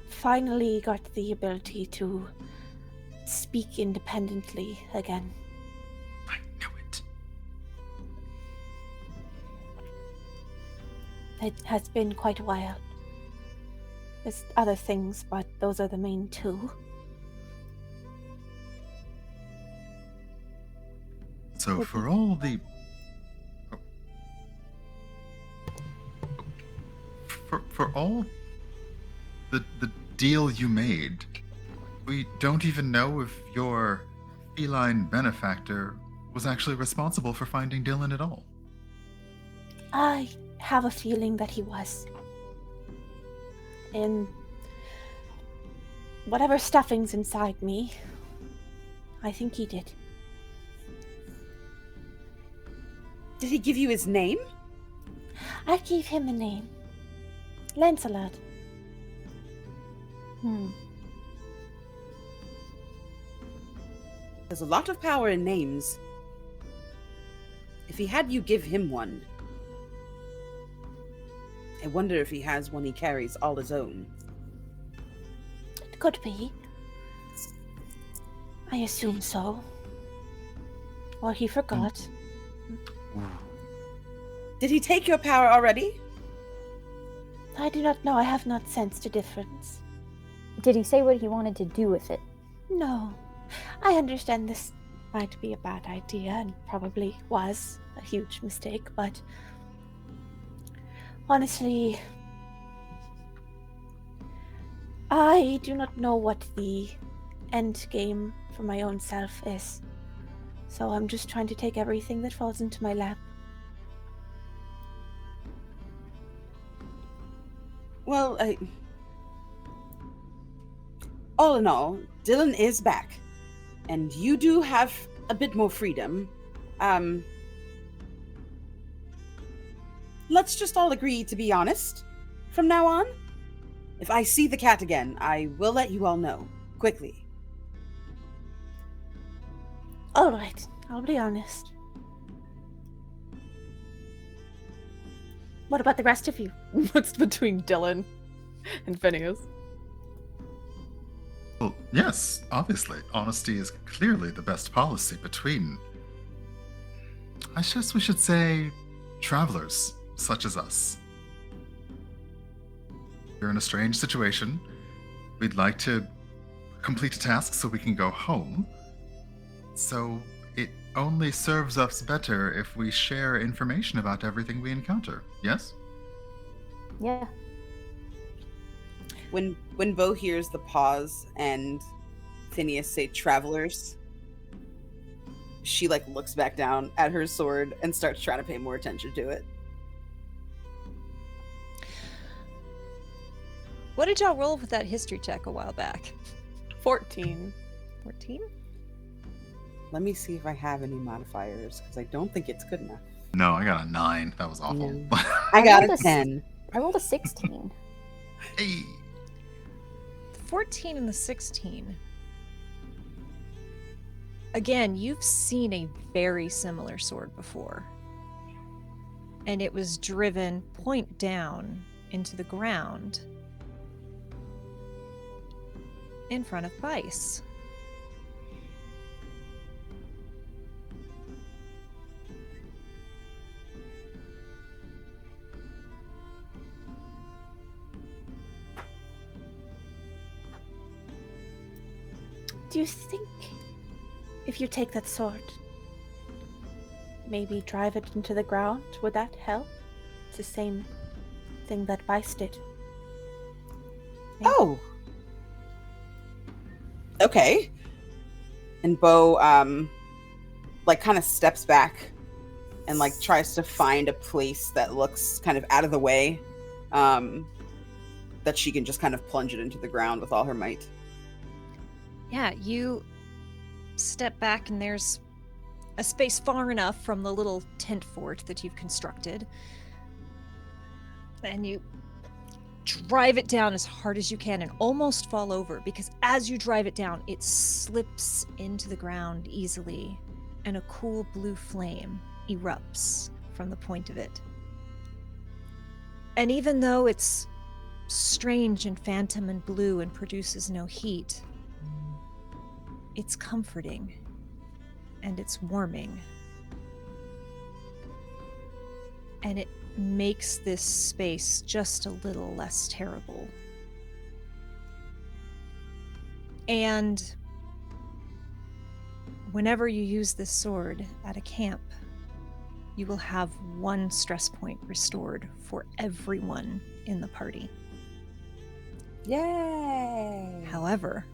finally got the ability to speak independently again.
I knew it.
It has been quite a while. There's other things, but those are the main two.
So for all the for all the deal you made, we don't even know if your feline benefactor was actually responsible for finding Dillon at all.
I have a feeling that he was. And whatever stuffing's inside me, I think he did.
Did he give you his name?
I gave him a name. Lancelot.
There's a lot of power in names. If he had you give him one, I wonder if he has one he carries all his own.
It could be. I assume so. Or he forgot.
Did he take your power already?
I do not know. I have not sensed a difference.
Did he say what he wanted to do with it?
No. I understand this might be a bad idea, and probably was a huge mistake, but honestly, I do not know what the end game for my own self is. So I'm just trying to take everything that falls into my lap.
Well, all in all, Dillon is back. And you do have a bit more freedom. Let's just all agree to be honest from now on. If I see the cat again, I will let you all know. Quickly.
Alright, I'll be honest. What about the rest of you?
What's between Dillon and Phineas?
Well, yes, obviously. Honesty is clearly the best policy between, I guess we should say, travelers such as us. You're in a strange situation. We'd like to complete a task so we can go home. So it only serves us better if we share information about everything we encounter. Yes?
Yeah.
When Bo hears the pause and Phineas say travelers, she like looks back down at her sword and starts trying to pay more attention to it.
What did y'all roll with that history check a while back?
14.
14?
Let me see if I have any modifiers, because I don't think it's good enough.
No, I got a 9. That was awful.
No. I got
rolled
a
a
10.
I rolled a 16.
Hey.
The 14 and the 16. Again, you've seen a very similar sword before. And it was driven point down into the ground in front of Bice.
Do you think if you take that sword,
Maybe drive it into the ground? Would that help? It's the same thing that Vice did.
Oh. Okay. And Bo like kind of steps back and like tries to find a place that looks kind of out of the way, that she can just kind of plunge it into the ground with all her might.
Yeah, you step back and there's a space far enough from the little tent fort that you've constructed. And you drive it down as hard as you can and almost fall over, because as you drive it down, it slips into the ground easily and a cool blue flame erupts from the point of it. And even though it's strange and phantom and blue and produces no heat, it's comforting and it's warming. And it makes this space just a little less terrible. And whenever you use this sword at a camp, you will have 1 stress point restored for everyone in the party.
Yay!
However,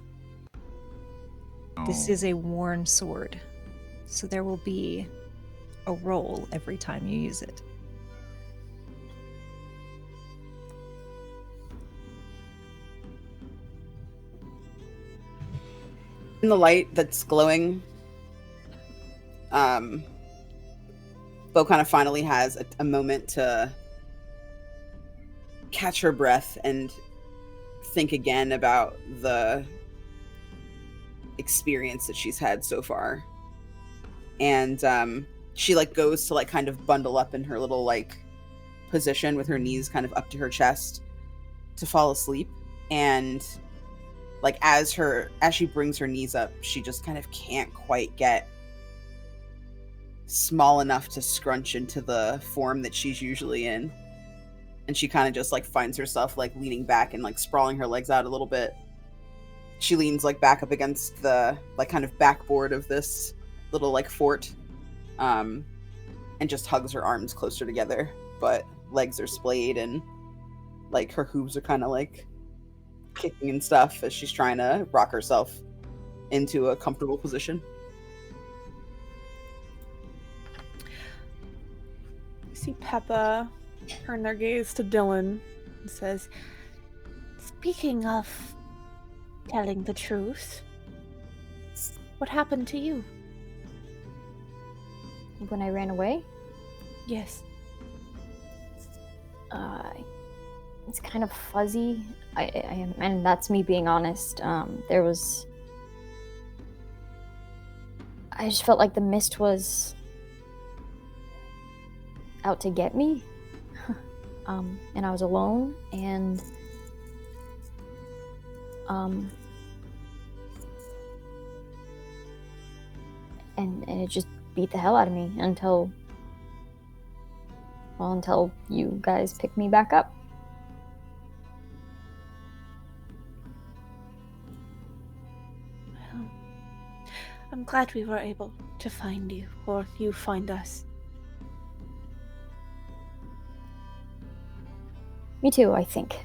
this is a worn sword, so there will be a roll every time you use it.
In the light that's glowing, Bo kind of finally has a moment to catch her breath and think again about the experience that she's had so far. And she like goes to like kind of bundle up in her little like position with her knees kind of up to her chest to fall asleep. And like as she brings her knees up, she just kind of can't quite get small enough to scrunch into the form that she's usually in. And she kind of just like finds herself like leaning back and like sprawling her legs out a little bit. She leans like back up against the like kind of backboard of this little like fort, and just hugs her arms closer together, but legs are splayed and like her hooves are kind of like kicking and stuff as she's trying to rock herself into a comfortable position.
You see Pepa turn their gaze to Dillon and says,
speaking of telling the truth, what happened to you?
When I ran away,
Yes.
it's kind of fuzzy. I and that's me being honest. There was. I just felt like the mist was out to get me. And I was alone, and and it just beat the hell out of me until you guys picked me back up.
I'm glad we were able to find you, or you find us.
Me too, I think.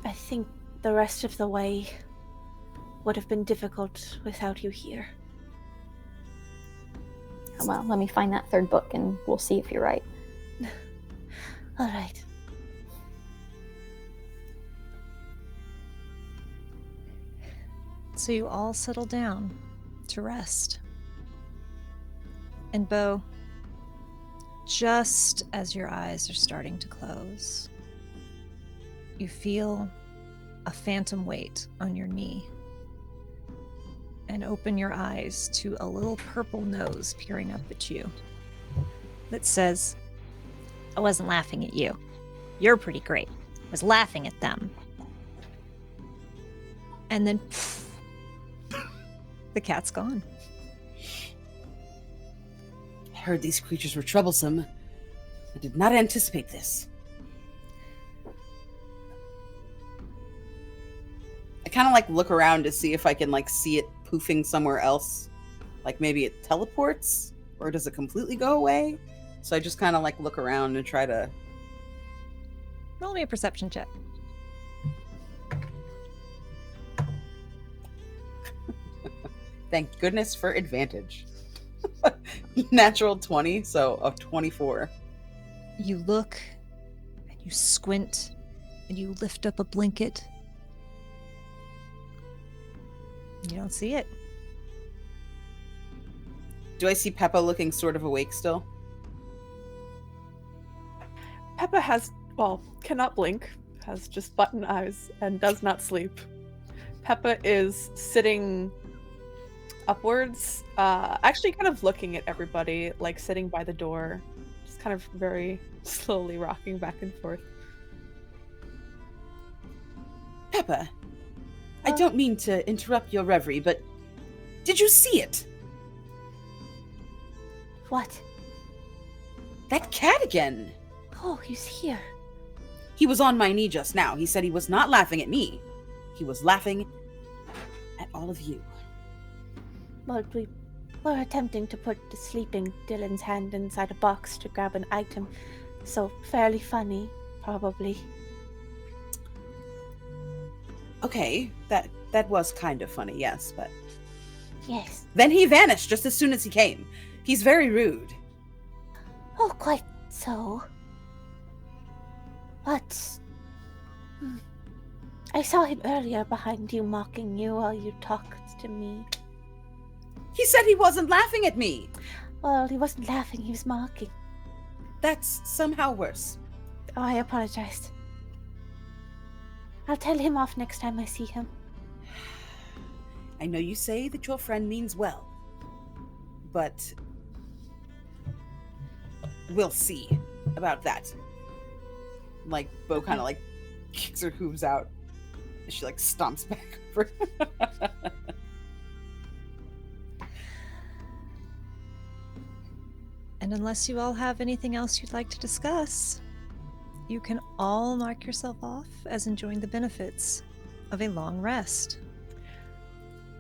I think the rest of the way would have been difficult without you here.
Well, let me find that third book and we'll see if you're right.
All right.
So you all settle down to rest. And Bo, just as your eyes are starting to close, you feel a phantom weight on your knee and open your eyes to a little purple nose peering up at you that says, "I wasn't laughing at you. You're pretty great. I was laughing at them." And then pff, the cat's gone.
I heard these creatures were troublesome. I did not anticipate this. I kind of like look around to see if I can like see it poofing somewhere else. Like maybe it teleports, or does it completely go away? So I just kind of like look around and try to...
Roll me a perception check.
Thank goodness for advantage. Natural 20, so a 24.
You look and you squint and you lift up a blanket. You don't see it.
Do I see Pepa looking sort of awake still?
Pepa cannot blink, has just button eyes, and does not sleep. Pepa is sitting upwards, actually kind of looking at everybody, like sitting by the door, just kind of very slowly rocking back and forth.
Pepa, I don't mean to interrupt your reverie, but did you see it?
What?
That cat again.
Oh, he's here.
He was on my knee just now. He said he was not laughing at me. He was laughing at all of you.
Well, we were attempting to put the sleeping Dillon's hand inside a box to grab an item, so fairly funny, probably.
Okay, that was kind of funny, yes, but...
Yes.
Then he vanished just as soon as he came. He's very rude.
Oh, quite so. But... I saw him earlier behind you, mocking you while you talked to me.
He said he wasn't laughing at me.
Well, he wasn't laughing, he was mocking.
That's somehow worse.
Oh, I apologized. I'll tell him off next time I see him.
I know you say that your friend means well, but we'll see about that. Like, Bo kind of like kicks her hooves out. She like stomps back over.
And unless you all have anything else you'd like to discuss, you can all mark yourself off as enjoying the benefits of a long rest.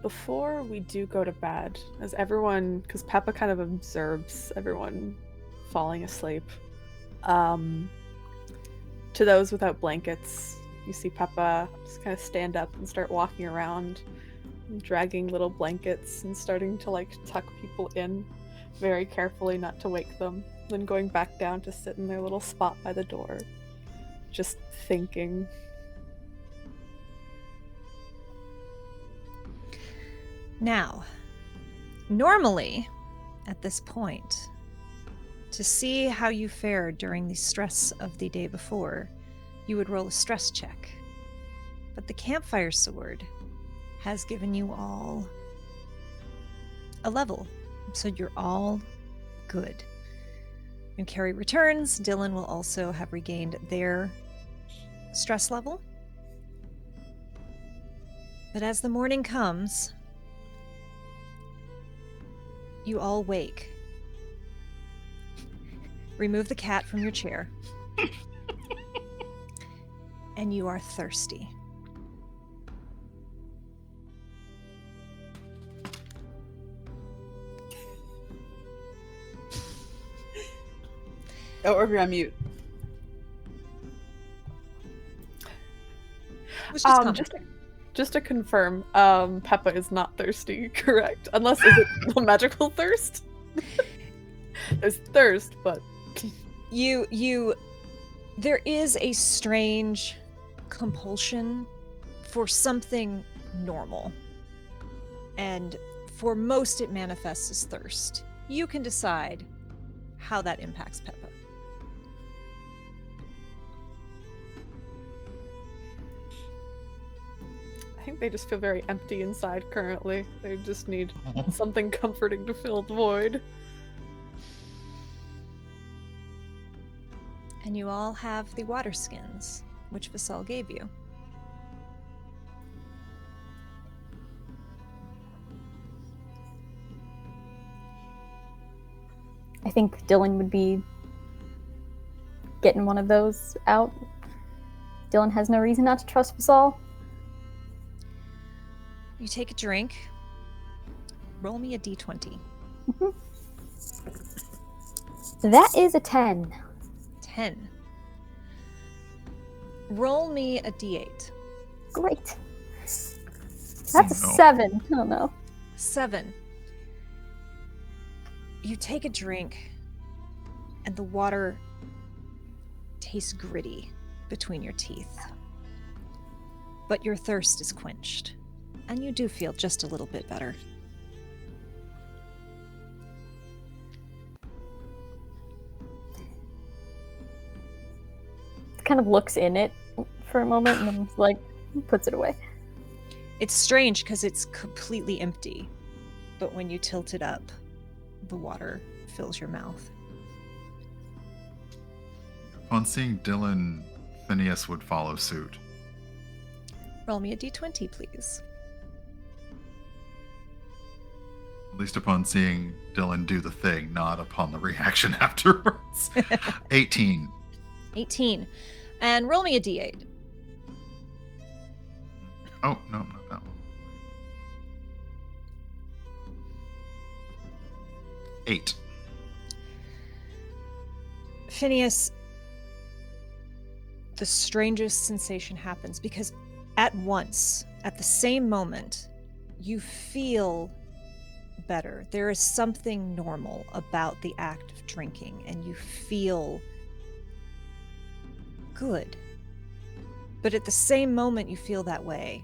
Before we do go to bed, as everyone, because Pepa kind of observes everyone falling asleep, to those without blankets, you see Pepa just kind of stand up and start walking around, and dragging little blankets and starting to like tuck people in very carefully not to wake them, then going back down to sit in their little spot by the door, just thinking.
Now, normally, at this point, to see how you fared during the stress of the day before, you would roll a stress check. But the campfire sword has given you all a level, so you're all good. When Kerri returns, Dillon will also have regained their stress level. But as the morning comes, you all wake. Remove the cat from your chair. And you are thirsty.
Oh, or if you're on mute.
Let's just comment.
Just to confirm, Pepa is not thirsty, correct? Unless is it a magical thirst? There's thirst, but
there is a strange compulsion for something normal. And for most it manifests as thirst. You can decide how that impacts Pepa.
I think they just feel very empty inside currently. They just need something comforting to fill the void.
And you all have the water skins, which Purcell gave you.
I think Dillon would be getting one of those out. Dillon has no reason not to trust Purcell.
You take a drink. Roll me a d20.
That is a 10.
10. Roll me a d8.
Great. That's a
No.
7. Oh no.
7. You take a drink, and the water tastes gritty between your teeth. But your thirst is quenched, and you do feel just a little bit better.
Kind of looks in it for a moment and then like puts it away.
It's strange because it's completely empty, but when you tilt it up, the water fills your mouth.
Upon seeing Dillon, Phineas would follow suit.
Roll me a d20, please.
At least upon seeing Dillon do the thing, not upon the reaction afterwards. 18.
18. And roll me a d8.
Oh, no, not that one. 8.
Phineas, the strangest sensation happens because at once, at the same moment, you feel better. There is something normal about the act of drinking, and you feel good. But at the same moment you feel that way,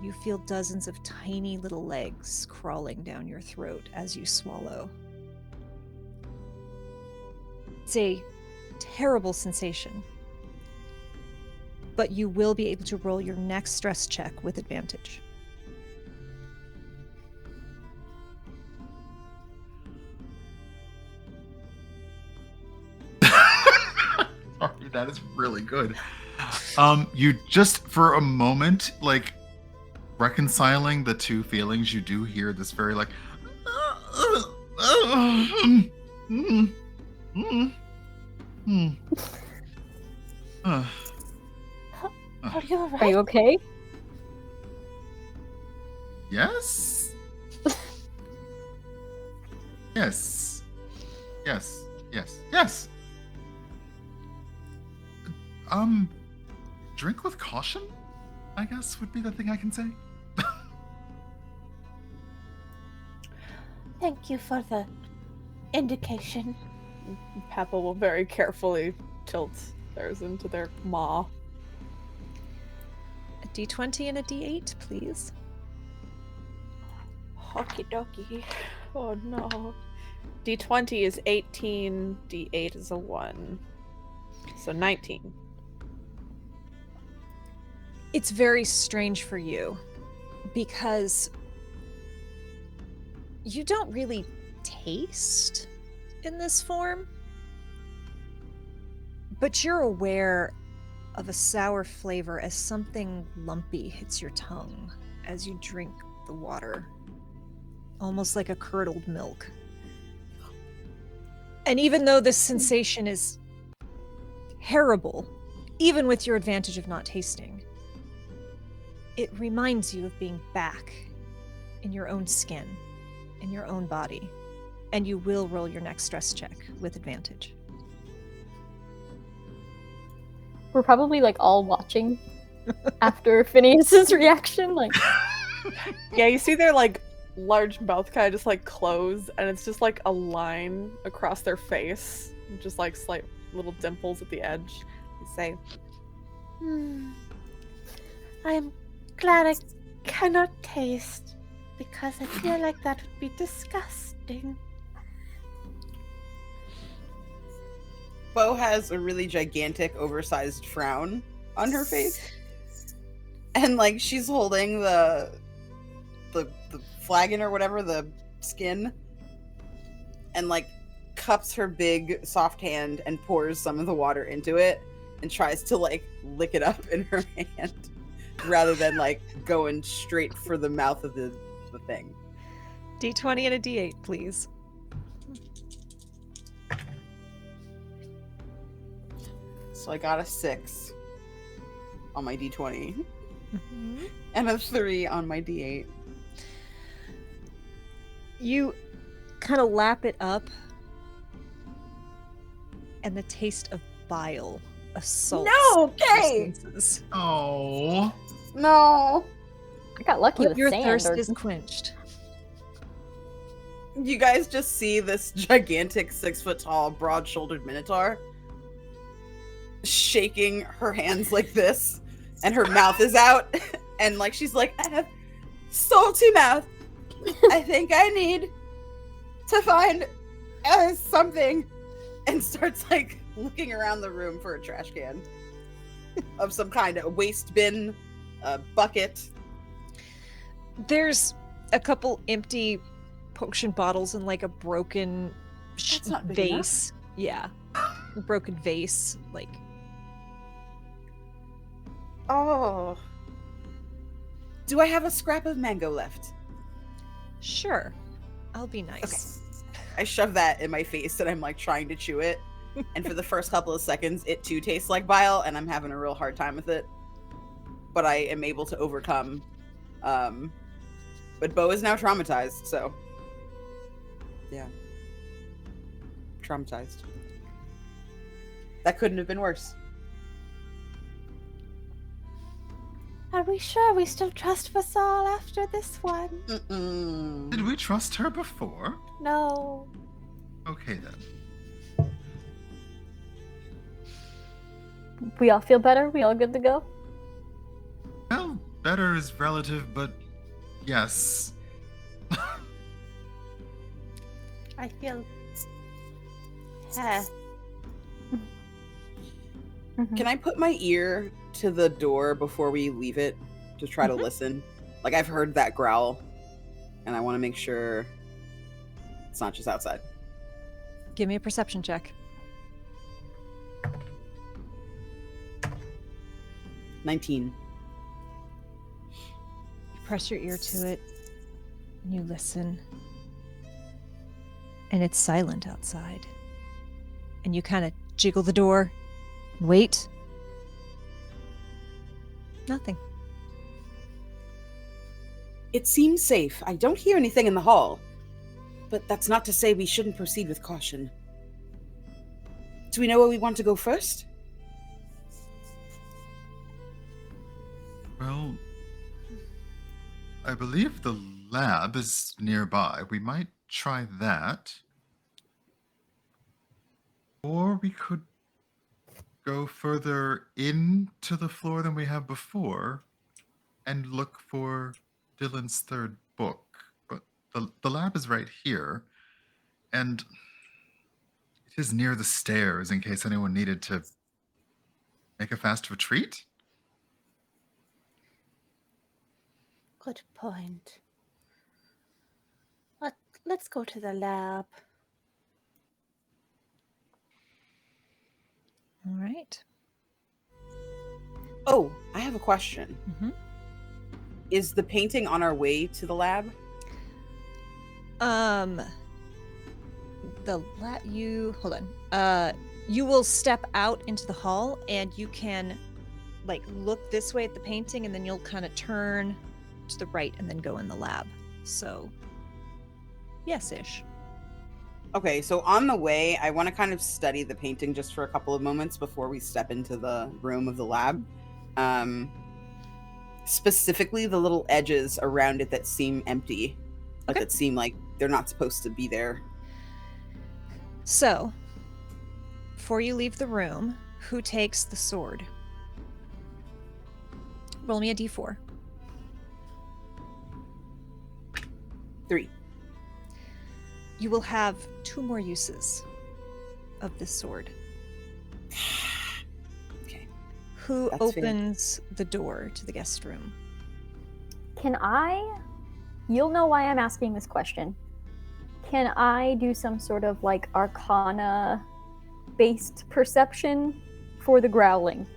you feel dozens of tiny little legs crawling down your throat as you swallow. It's a terrible sensation, but you will be able to roll your next stress check with advantage.
Sorry, that is really good. You just for a moment, like reconciling the two feelings, you do hear this very like
Are you alright?
Are you okay?
Yes. Yes. Yes. Yes. Yes. Drink with caution, I guess would be the thing I can say.
Thank you for the indication.
Pepa will very carefully tilt theirs into their maw.
A d20 and a d8, please.
Okie dokie.
Oh no. D20 is 18, D8 is a 1. So 19.
It's very strange for you because you don't really taste in this form, but you're aware of a sour flavor as something lumpy hits your tongue as you drink the water, almost like a curdled milk. And even though this sensation is terrible, even with your advantage of not tasting, it reminds you of being back in your own skin, in your own body, and you will roll your next stress check with advantage.
We're probably like all watching after Phineas's reaction. Like,
Yeah, you see their like large mouth kind of just like close, and it's just like a line across their face, just like slight little dimples at the edge. You say,
I am glad I cannot taste, because I feel like that would be disgusting.
Bo has a really gigantic, oversized frown on her face. And, like, she's holding the flagon or whatever, the skin, and, like, cups her big, soft hand and pours some of the water into it and tries to, like, lick it up in her hand rather than, like, going straight for the mouth of the thing.
D20 and a D8, please.
So I got a 6 on my D20 and a 3 on my D8.
You kind of lap it up, and the taste of bile assaults.
No,
your
okay.
senses.
Oh.
No.
I got lucky
But
with
your
sand.
thirst
Or...
is quenched.
You guys just see this gigantic 6-foot-tall, broad-shouldered minotaur shaking her hands like this, and her mouth is out, and like she's like, I have salty mouth. I think I need to find something, and starts like looking around the room for a trash can of some kind, a waste bin, a bucket.
There's a couple empty potion bottles and like a broken
That's not big
vase. Yeah. A broken vase. Like,
Oh. Do I have a scrap of mango left?
sure. I'll be nice.
I shove that in my face and I'm like trying to chew it. And for the first couple of seconds, it too tastes like bile and I'm having a real hard time with it. But I am able to overcome. But Bo is now traumatized, so. Yeah. Traumatized. That couldn't have been worse.
Are we sure we still trust Purcell after this one?
Mm-mm.
Did we trust her before?
No.
Okay then.
We all feel better? We all good to go?
Well, better is relative, but yes.
I feel...
Mhm.
Can I put my ear to the door before we leave it to try to listen? Like, I've heard that growl, and I want to make sure it's not just outside.
Give me a perception check.
19.
You press your ear to it, and you listen. And it's silent outside. And you kind of jiggle the door, and wait. Nothing.
It seems safe. I don't hear anything in the hall. But that's not to say we shouldn't proceed with caution. Do we know where we want to go first?
Well, I believe the lab is nearby. We might try that. Or we could go further into the floor than we have before and look for Dillon's third book. But the lab is right here, and it is near the stairs in case anyone needed to make a fast retreat.
Good point. Let's go to the lab.
All right.
Oh, I have a question.
Mm-hmm.
Is the painting on our way to the lab?
Hold on. You will step out into the hall, and you can like look this way at the painting, and then you'll kind of turn to the right and then go in the lab. So yes-ish.
Okay, so on the way, I want to kind of study the painting just for a couple of moments before we step into the room of the lab. Specifically, the little edges around it that seem empty, like
Okay.
that seem like they're not supposed to be there.
So, before you leave the room, who takes the sword? Roll me a d4.
3.
You will have 2 more uses of this sword.
Okay.
Who
That's fair.
opens the door to the guest room?
Can I? You'll know why I'm asking this question. Can I do some sort of like arcana-based perception for the growling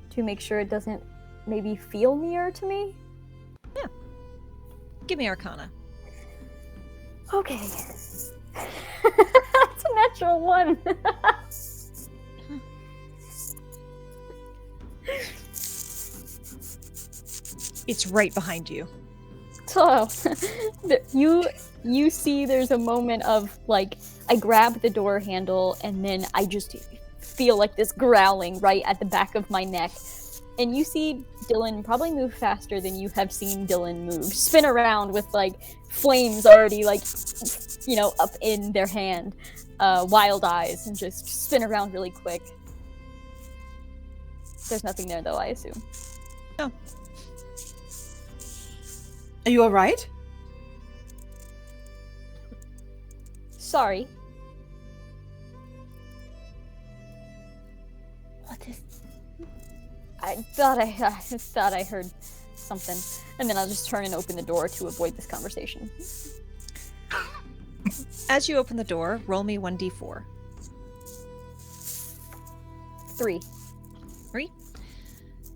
to make sure it doesn't maybe feel near to me?
Yeah. Give me Arcana.
Okay. It's a natural 1.
It's right behind you.
So, you see there's a moment of, like, I grab the door handle and then I just feel like this growling right at the back of my neck. And you see Dillon probably move faster than you have seen Dillon move. Spin around with, like, flames already, like, you know, up in their hand. Wild eyes, and just spin around really quick. There's nothing there, though, I assume.
No.
Are you all right?
Sorry.
What is...
I thought I heard something. And then I'll just turn and open the door to avoid this conversation.
As you open the door, roll me 1d4.
3.
3.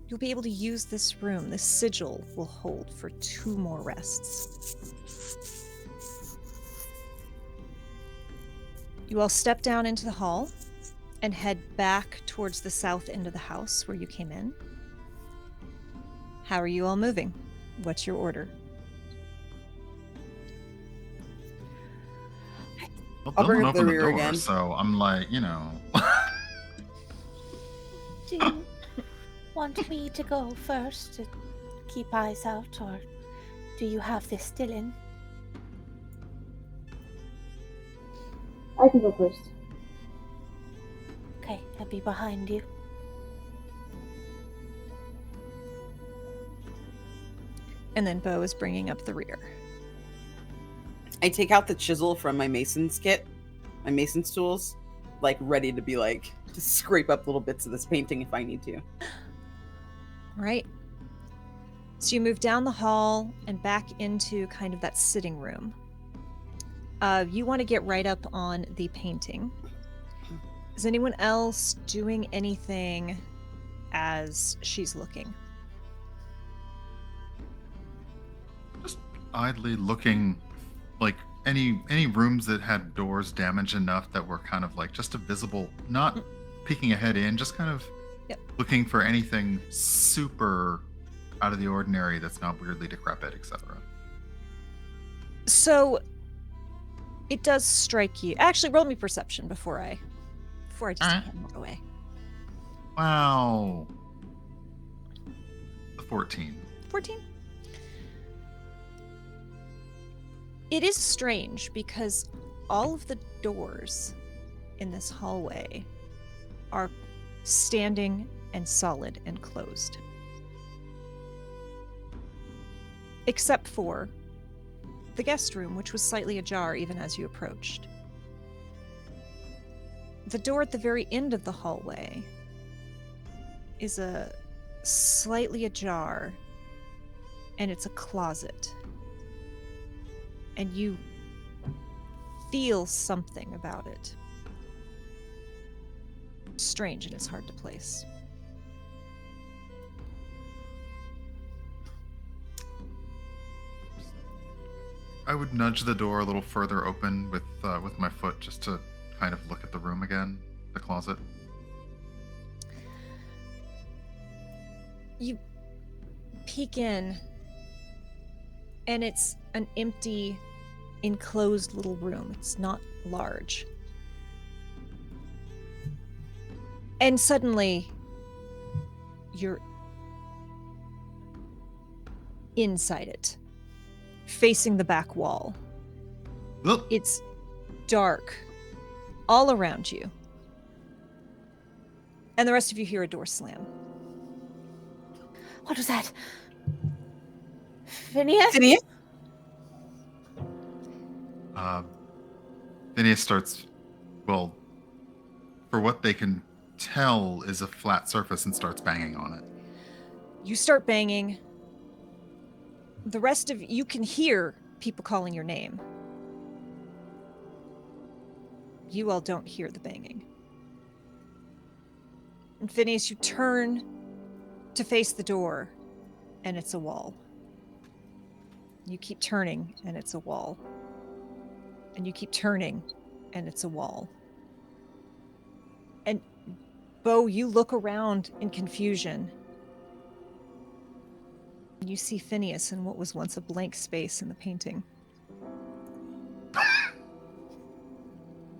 You'll be able to use this room. This sigil will hold for 2 more rests. You all step down into the hall and head back towards the south end of the house where you came in. How are you all moving? What's your order?
Well,
I'll bring
Dillon
up the
opened the
rear
door,
again.
so I'm like, you know.
Do you want me to go first to keep eyes out, or do you have this Dillon?
I can go first.
Okay, I'll be behind you.
And then Bo is bringing up the rear.
I take out the chisel from my mason's kit, my mason's tools, like ready to be like to scrape up little bits of this painting if I need to.
All right. So you move down the hall and back into kind of that sitting room. You want to get right up on the painting. Is anyone else doing anything as she's looking?
Just idly looking, like any rooms that had doors damaged enough that were kind of like just a visible, not peeking ahead in, just kind of looking for anything super out of the ordinary that's not weirdly decrepit, etc.
So it does strike you. Actually, roll me perception before I just walk away.
Wow. The 14.
14. It is strange because all of the doors in this hallway are standing and solid and closed. Except for the guest room, which was slightly ajar even as you approached. The door at the very end of the hallway is a slightly ajar, and it's a closet. And you feel something about it. Strange, and it's hard to place.
I would nudge the door a little further open with my foot just to kind of look at the room again, the closet.
You peek in, and it's an empty, enclosed little room. It's not large. And suddenly, you're inside it, facing the back wall.
Ugh.
It's dark all around you. And the rest of you hear a door slam.
What was that? Phineas?
Phineas?
Phineas starts, well, for what they can tell is a flat surface, and starts banging on it.
You start banging. The rest of you can hear people calling your name. You all don't hear the banging. And Phineas, you turn to face the door, and it's a wall. You keep turning, and it's a wall. And you keep turning, and it's a wall. And Bo, you look around in confusion. You see Phineas in what was once a blank space in the painting.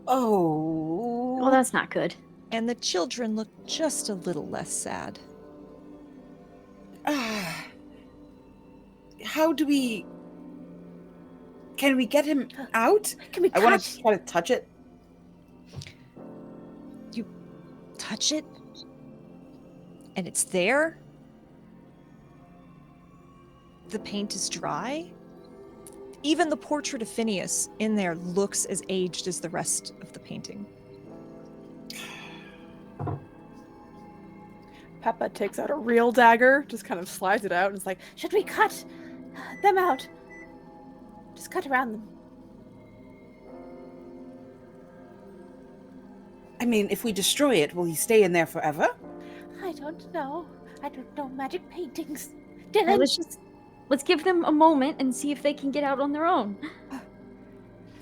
Oh.
Well, that's not good.
And the children look just a little less sad.
How do we... Can we get him out?
Can we
I want
touch?
to try to touch it.
You touch it, and it's there. The paint is dry. Even the portrait of Phineas in there looks as aged as the rest of the painting.
Pepa takes out a real dagger, just kind of slides it out, and is like,
Should we cut them out? Just cut around them.
I mean, if we destroy it, will he stay in there forever?
I don't know. I don't know magic paintings.
All
Dillon,
right, let's give them a moment and see if they can get out on their own.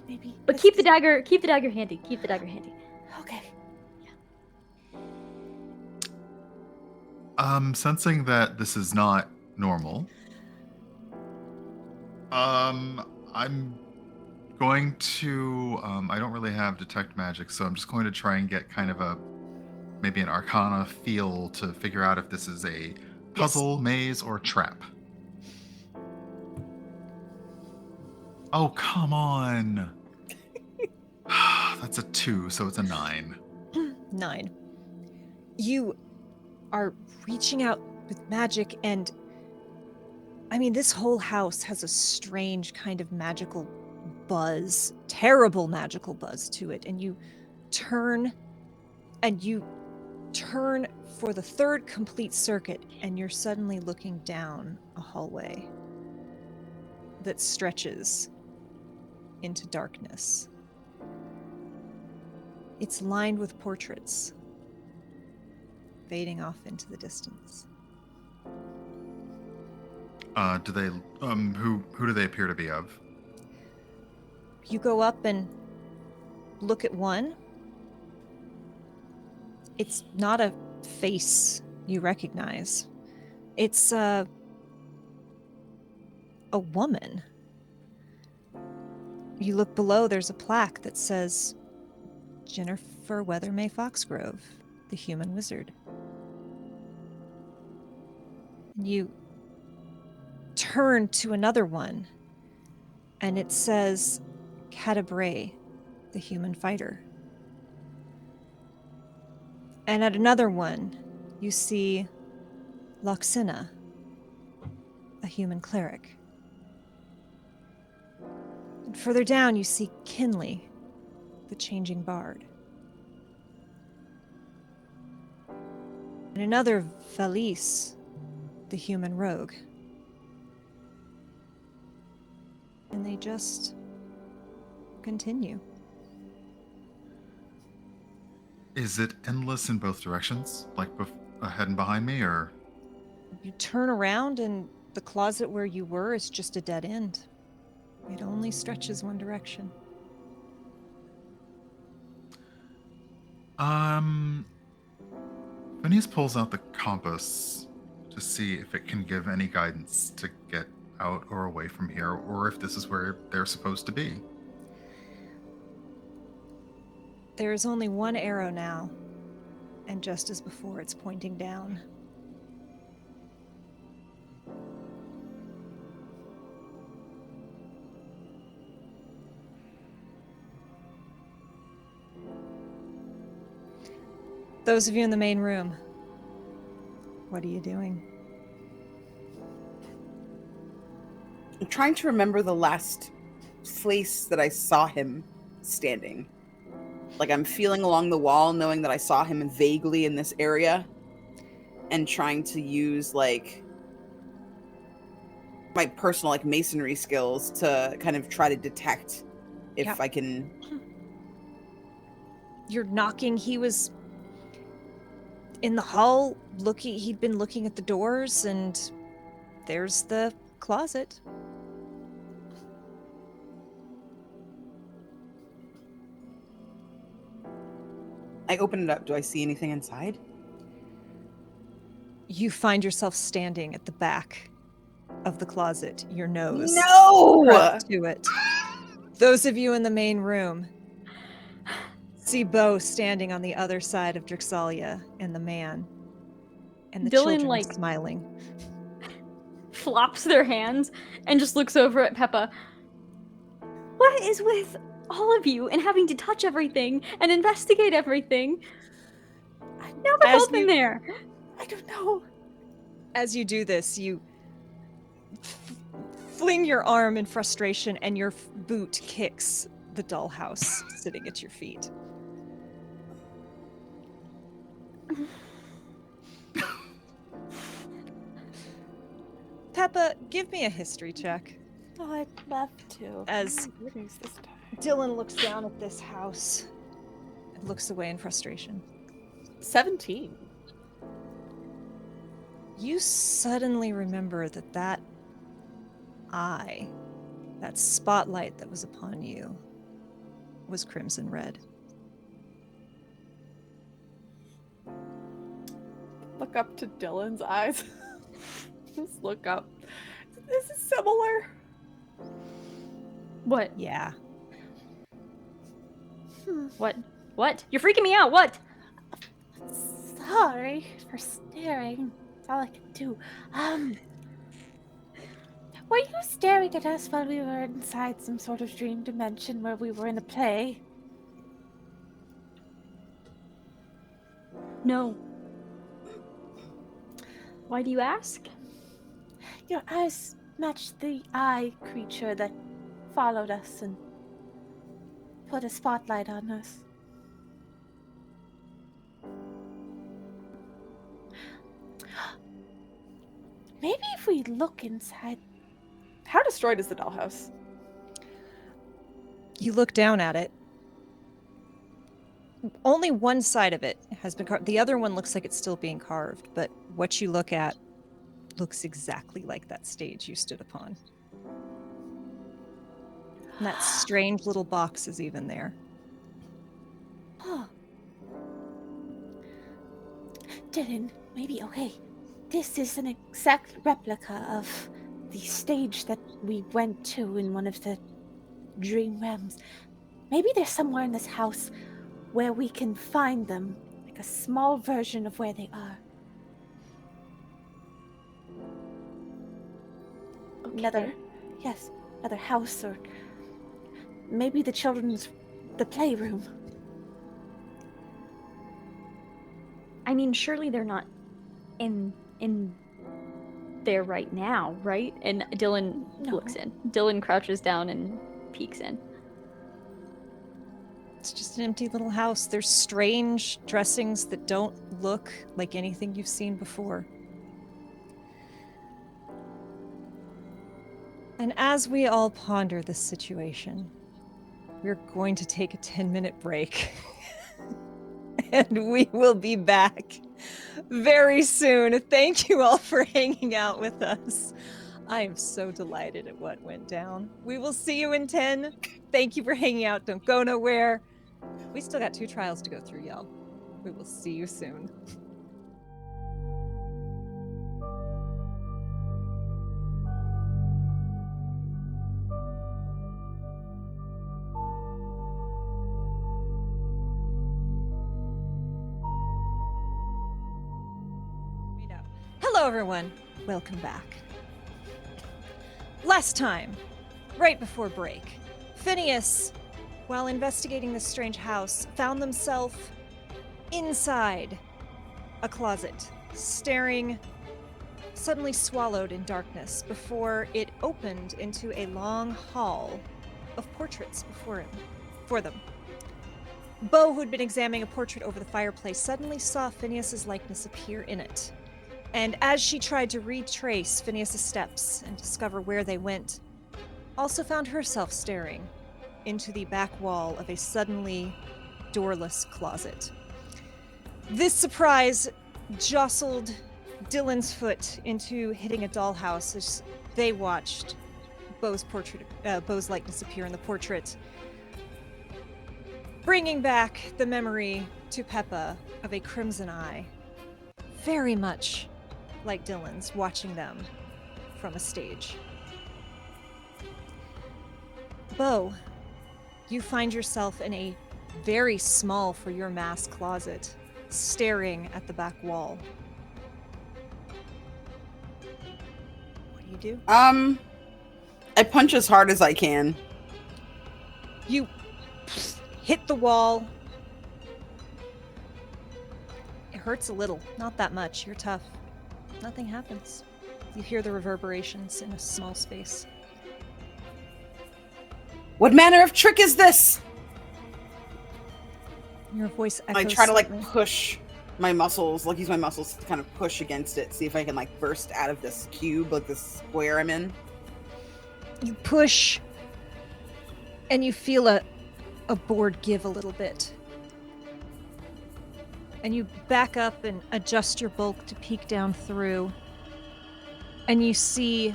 maybe.
But
let's
keep the
just-
dagger handy. Keep the dagger handy.
Okay.
Sensing that this is not normal, I'm going to, I don't really have detect magic, so I'm just going to try and get kind of maybe an arcana feel to figure out if this is a puzzle, maze, or trap. Oh, come on. That's a 2, so it's a 9.
9. You are reaching out with magic, and I mean, this whole house has a strange kind of magical buzz, terrible magical buzz to it. And you turn for the third complete circuit, and you're suddenly looking down a hallway that stretches into darkness. It's lined with portraits, fading off into the distance.
Do they, who do they appear to be of?
You go up and look at one. It's not a face you recognize. It's a woman. You look below, there's a plaque that says Jennifer Weathermay Foxgrove, the human wizard. You turn to another one, and it says Cadabray, the human fighter. And at another one, you see Loxina, a human cleric. And further down, you see Kinley, the changing bard. And another Valise, the human rogue. And they just continue.
Is it endless in both directions? Like ahead and behind me, or?
You turn around and the closet where you were is just a dead end. It only stretches one direction.
Phineas pulls out the compass to see if it can give any guidance to get out or away from here, or if this is where they're supposed to be.
There is only one arrow now, and just as before, it's pointing down. Those of you in the main room, what are you doing?
I'm trying to remember the last place that I saw him standing. Like, I'm feeling along the wall, knowing that I saw him vaguely in this area, and trying to use, like, my personal, like, masonry skills to kind of try to detect if
Yep.
I can...
You're knocking. He was in the hall looking. He'd been looking at the doors, and there's the closet.
I open it up. Do I see anything inside?
You find yourself standing at the back of the closet, your nose
No!
pressed to it. Those of you in the main room see Bo standing on the other side of Drixalia and the man, and the
Dillon,
children
like,
smiling.
flops their hands and just looks over at Pepa. What is with all of you and having to touch everything and investigate everything? Now we're
As
both in
you-
there.
I don't know.
As you do this, you fling your arm in frustration, and your boot kicks the dollhouse sitting at your feet. Pepa, give me a history check.
Oh, I'd love to.
As
What is this time?
Dillon looks down at this house and looks away in frustration.
17.
You suddenly remember that eye, that spotlight that was upon you, was crimson red.
Look up to Dillon's eyes. Just look up. This is similar.
What?
Yeah.
What? You're freaking me out. What?
Sorry for staring. That's all I could do. Were you staring at us while we were inside some sort of dream dimension where we were in a play?
No. Why do you ask?
Your eyes matched the eye creature that followed us and put a spotlight on us. Maybe if we look inside.
How destroyed is the dollhouse?
You look down at it. Only one side of it has been carved. The other one looks like it's still being carved, but what you look at looks exactly like that stage you stood upon. And that strange little box is even there.
Oh. Dillon, maybe, okay. This is an exact replica of the stage that we went to in one of the dream realms. Maybe there's somewhere in this house where we can find them, like a small version of where they are. Another house, or maybe the playroom.
I mean, surely they're not in there right now, right? And Dillon looks in. Dillon crouches down and peeks in.
It's just an empty little house. There's strange dressings that don't look like anything you've seen before. And as we all ponder this situation, we're going to take a 10-minute break. And we will be back very soon. Thank you all for hanging out with us. I am so delighted at what went down. We will see you in 10. Thank you for hanging out. Don't go nowhere. We still got 2 trials to go through, y'all. We will see you soon. Hello, everyone. Welcome back. Last time, right before break, Phineas, while investigating this strange house, found themselves inside a closet, staring, suddenly swallowed in darkness before it opened into a long hall of portraits for them. Bo, who'd been examining a portrait over the fireplace, suddenly saw Phineas's likeness appear in it. And as she tried to retrace Phineas's steps and discover where they went, also found herself staring into the back wall of a suddenly doorless closet. This surprise jostled Dillon's foot into hitting a dollhouse as they watched Bo's likeness appear in the portrait, bringing back the memory to Pepa of a crimson eye, very much like Dillon's, watching them from a stage. Bo, you find yourself in a very small for your mass closet, staring at the back wall. What do you do?
I punch as hard as I can.
You hit the wall. It hurts a little, not that much. You're tough. Nothing happens. You hear the reverberations in a small space.
What manner of trick is this?
Your voice echoes.
I try to
slightly.
push my muscles, use my muscles to kind of push against it, see if I can burst out of this cube, this square I'm in.
You push, and you feel a board give a little bit. And you back up and adjust your bulk to peek down through. And you see,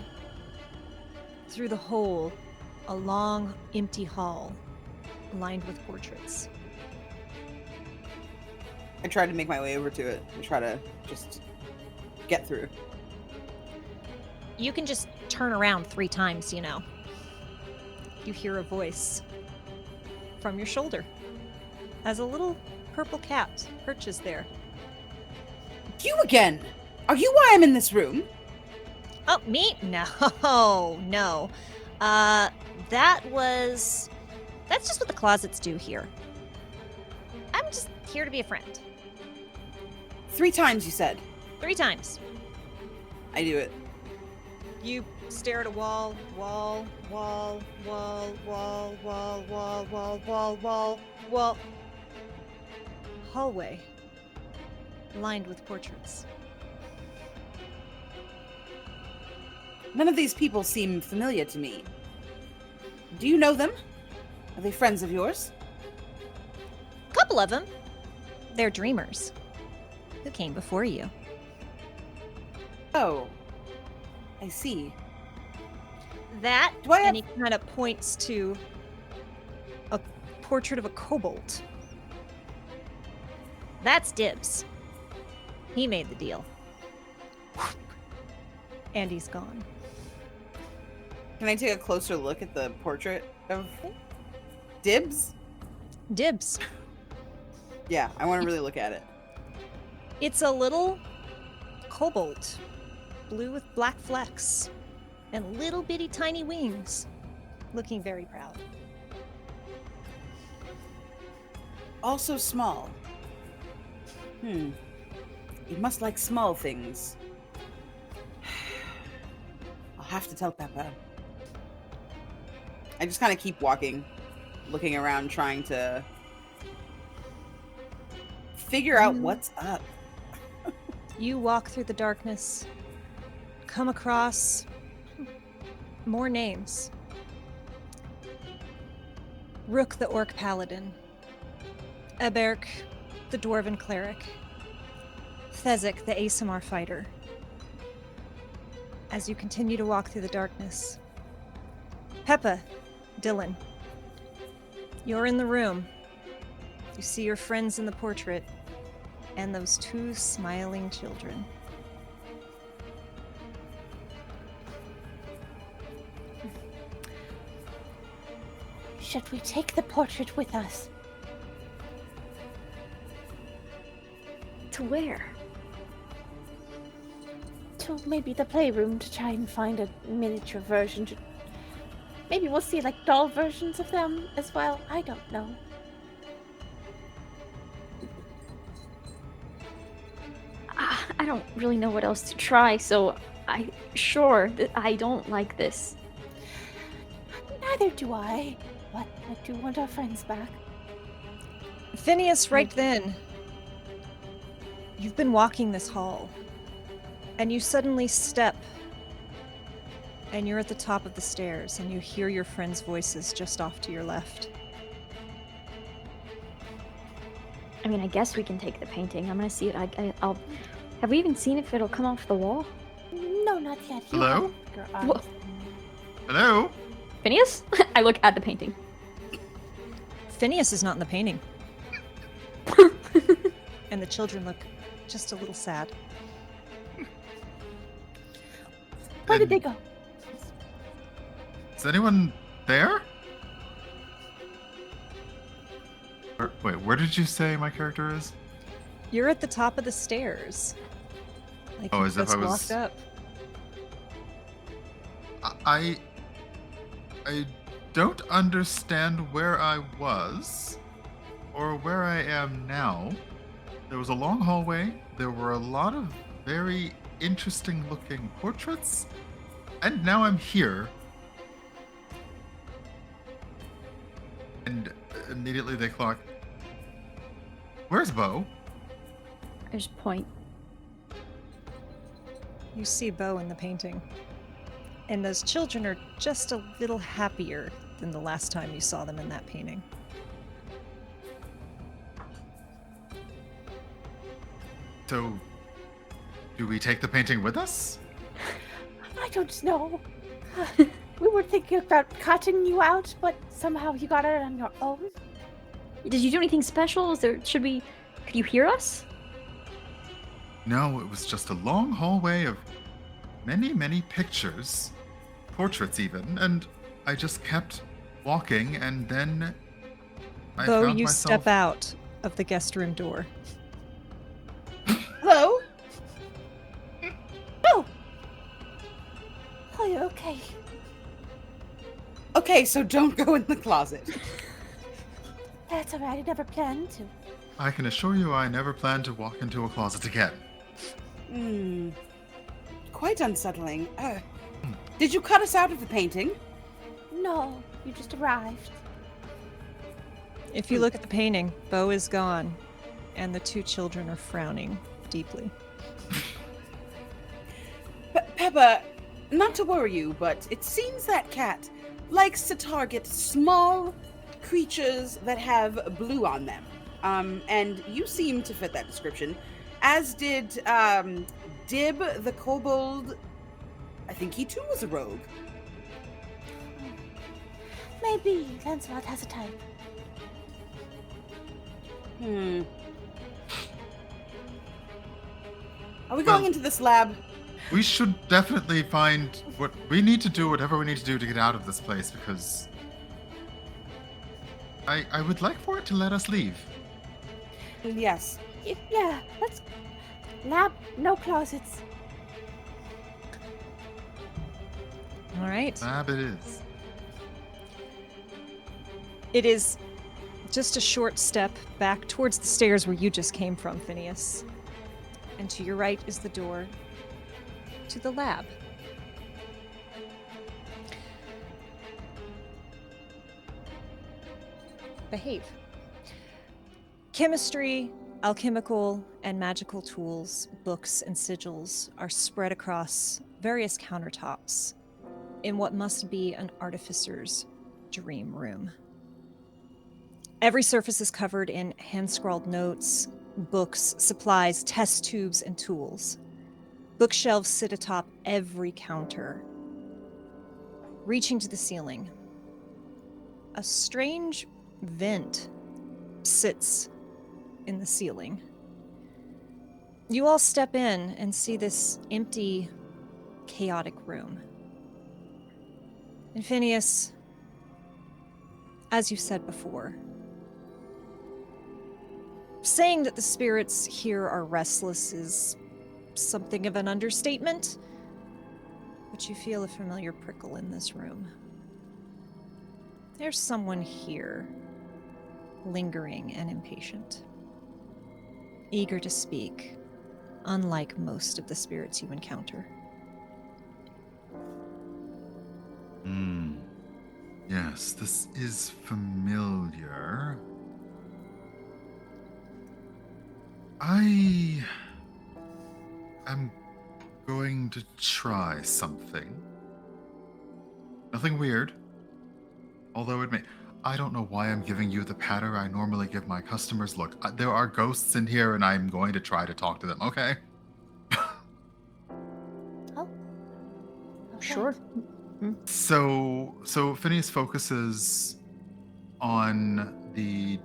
through the hole, a long, empty hall lined with portraits.
I try to make my way over to it and try to just get through.
You can just turn around 3 times, you know.
You hear a voice from your shoulder as a little purple cat perches there.
You again! Are you why I'm in this room?
Oh, me? No. That's just what the closets do here. I'm just here to be a friend.
3 times, you said.
3 times.
I do it.
You stare at a wall, hallway lined with portraits.
None of these people seem familiar to me. Do you know them? Are they friends of yours?
Couple of them. They're dreamers who came before you.
Oh, I see.
That,
Do I have-
And he kind of points to a portrait of a kobold.
that's Dibs. He made the deal.
And he's gone.
Can I take a closer look at the portrait of Dibs?
Dibs.
Yeah, I want to really look at it.
It's a little kobold, blue with black flecks and little bitty tiny wings, looking very proud.
Also small. It must like small things. I'll have to tell Pepa. I just kind of keep walking, looking around, trying to figure out what's up.
You walk through the darkness, come across more names. Rook the Orc Paladin, Eberk the Dwarven Cleric, Thezek the ASMR Fighter. As you continue to walk through the darkness, Pepa, Dillon, you're in the room. You see your friends in the portrait and those 2 smiling children.
Should we take the portrait with us?
To where?
To to maybe the playroom to try and find a miniature version. Maybe we'll see like doll versions of them as well. I don't know.
I don't really know what else to try, so I don't like this.
Neither do I. But I do want our friends back.
Phineas, right then, you've been walking this hall, and you suddenly step, and you're at the top of the stairs, and you hear your friends' voices just off to your left.
I mean, I guess we can take the painting. I'm gonna see it. I'll. Have we even seen if it'll come off the wall?
No, not yet. You
Hello?
have your eyes.
Wha-
Hello?
Phineas? I look at the painting.
Phineas is not in the painting. And the children look just a little sad.
Where did they go?
Is anyone there? Wait, where did you say my character is?
You're at the top of the stairs. Like
Oh,
you
as if
just
I was-
walked up.
I don't understand where I was or where I am now. There was a long hallway. There were a lot of very interesting looking portraits. And now I'm here. And immediately they clock. Where's Bo?
I just point.
You see Bo in the painting. And those children are just a little happier than the last time you saw them in that painting.
So, do we take the painting with us?
I don't know. We were thinking about cutting you out, but somehow you got it on your own.
Did you do anything special? Could you hear us?
No, it was just a long hallway of many, many pictures, portraits even, and I just kept walking, and then I
Bo,
found
you
myself...
step out of the guest room door.
Hello?
Oh! Oh, you're okay.
Okay, so don't go in the closet.
That's alright, I never planned to.
I can assure you I never plan to walk into a closet again.
Quite unsettling. Did you cut us out of the painting?
No, you just arrived.
If you look at the painting, Bo is gone, and the two children are frowning deeply.
Pepa, not to worry you, but it seems that cat likes to target small creatures that have blue on them. And you seem to fit that description, as did Dib the kobold. I think he too was a rogue.
Maybe Lancelot has a type.
Are we going into this lab?
We should definitely find what we need to do, whatever we need to do to get out of this place, because I would like for it to let us leave.
Yes.
Yeah, let's... Lab, no closets.
All right.
Lab it is.
It is just a short step back towards the stairs where you just came from, Phineas. And to your right is the door to the lab. Behave. Chemistry, alchemical, and magical tools, books, and sigils are spread across various countertops in what must be an artificer's dream room. Every surface is covered in hand-scrawled notes, books, supplies, test tubes, and tools. Bookshelves sit atop every counter, reaching to the ceiling. A strange vent sits in the ceiling. You all step in and see this empty, chaotic room. And Phineas, as you said before, saying that the spirits here are restless is perhaps something of an understatement, but you feel a familiar prickle in this room. There's someone here, lingering and impatient, eager to speak, unlike most of the spirits you encounter.
Yes, this is familiar. I am going to try something. Nothing weird. Although I don't know why I'm giving you the patter I normally give my customers. Look, there are ghosts in here and I'm going to try to talk to them, okay?
Oh. Okay.
Sure.
So Phineas focuses on the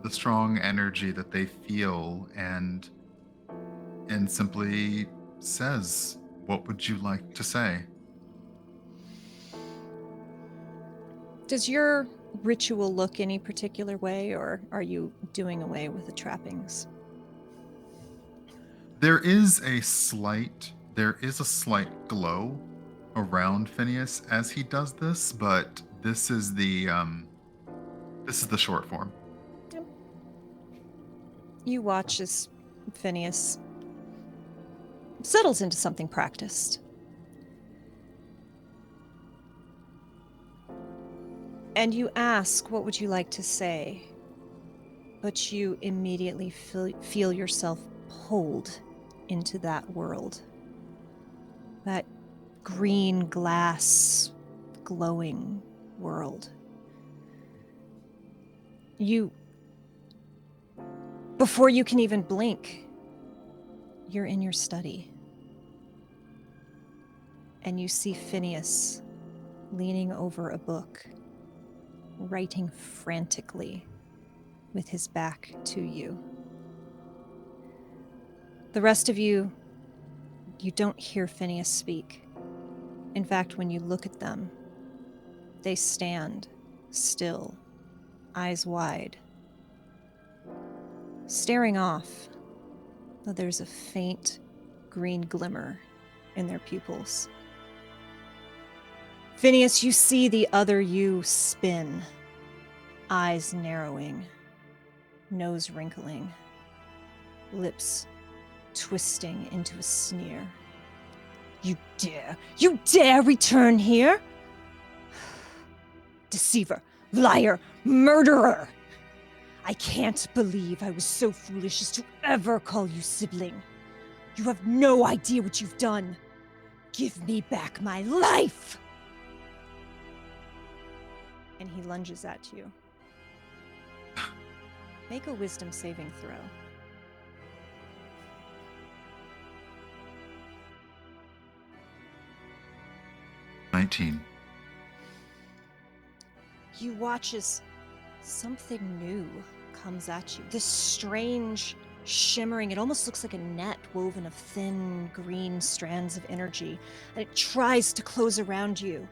strong energy that they feel and simply says, "What would you like to say?"
Does your ritual look any particular way, or are you doing away with the trappings?
There is a slight glow around Phineas as he does this, but this is the short form.
You watch as Phineas settles into something practiced. And you ask, what would you like to say? But you immediately feel yourself pulled into that world. That green glass glowing world. Before you can even blink, you're in your study. And you see Phineas leaning over a book, writing frantically with his back to you. The rest of you don't hear Phineas speak. In fact, when you look at them, they stand still, eyes wide, staring off, though there's a faint green glimmer in their pupils. Phineas, you see the other you spin, eyes narrowing, nose wrinkling, lips twisting into a sneer. You dare return here? Deceiver, liar, murderer! I can't believe I was so foolish as to ever call you sibling. You have no idea what you've done. Give me back my life! And he lunges at you. Make a wisdom saving throw.
19.
You watch as something new comes at you. This strange shimmering, it almost looks like a net woven of thin green strands of energy, and it tries to close around you.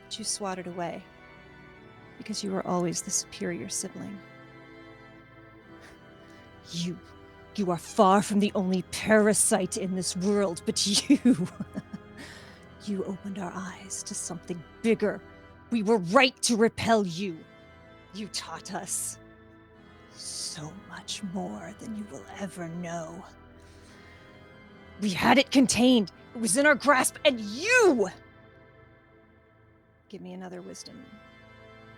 But you swat it away, because you were always the superior sibling. You are far from the only parasite in this world, but you opened our eyes to something bigger. We were right to repel you. You taught us so much more than you will ever know. We had it contained. It was in our grasp, and you! Give me another wisdom.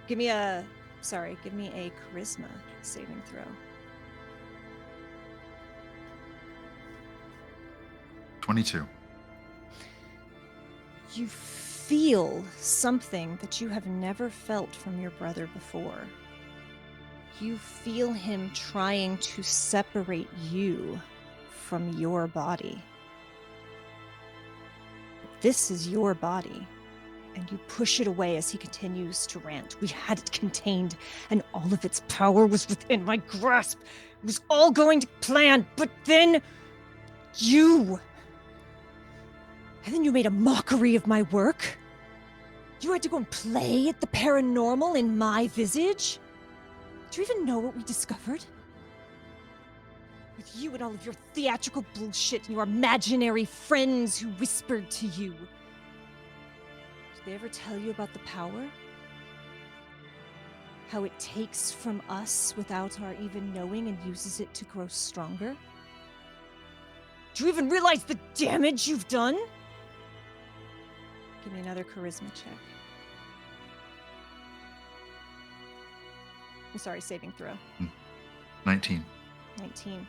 Give me a charisma saving throw.
22.
You feel something that you have never felt from your brother before. You feel him trying to separate you from your body. This is your body, and you push it away as he continues to rant. We had it contained, and all of its power was within my grasp. It was all going to plan, but then you... And then you made a mockery of my work. You had to go and play at the paranormal in my visage. Do you even know what we discovered? With you and all of your theatrical bullshit and your imaginary friends who whispered to you. Did they ever tell you about the power? How it takes from us without our even knowing and uses it to grow stronger? Do you even realize the damage you've done? Give me another charisma check. I'm sorry, saving throw.
19.
19.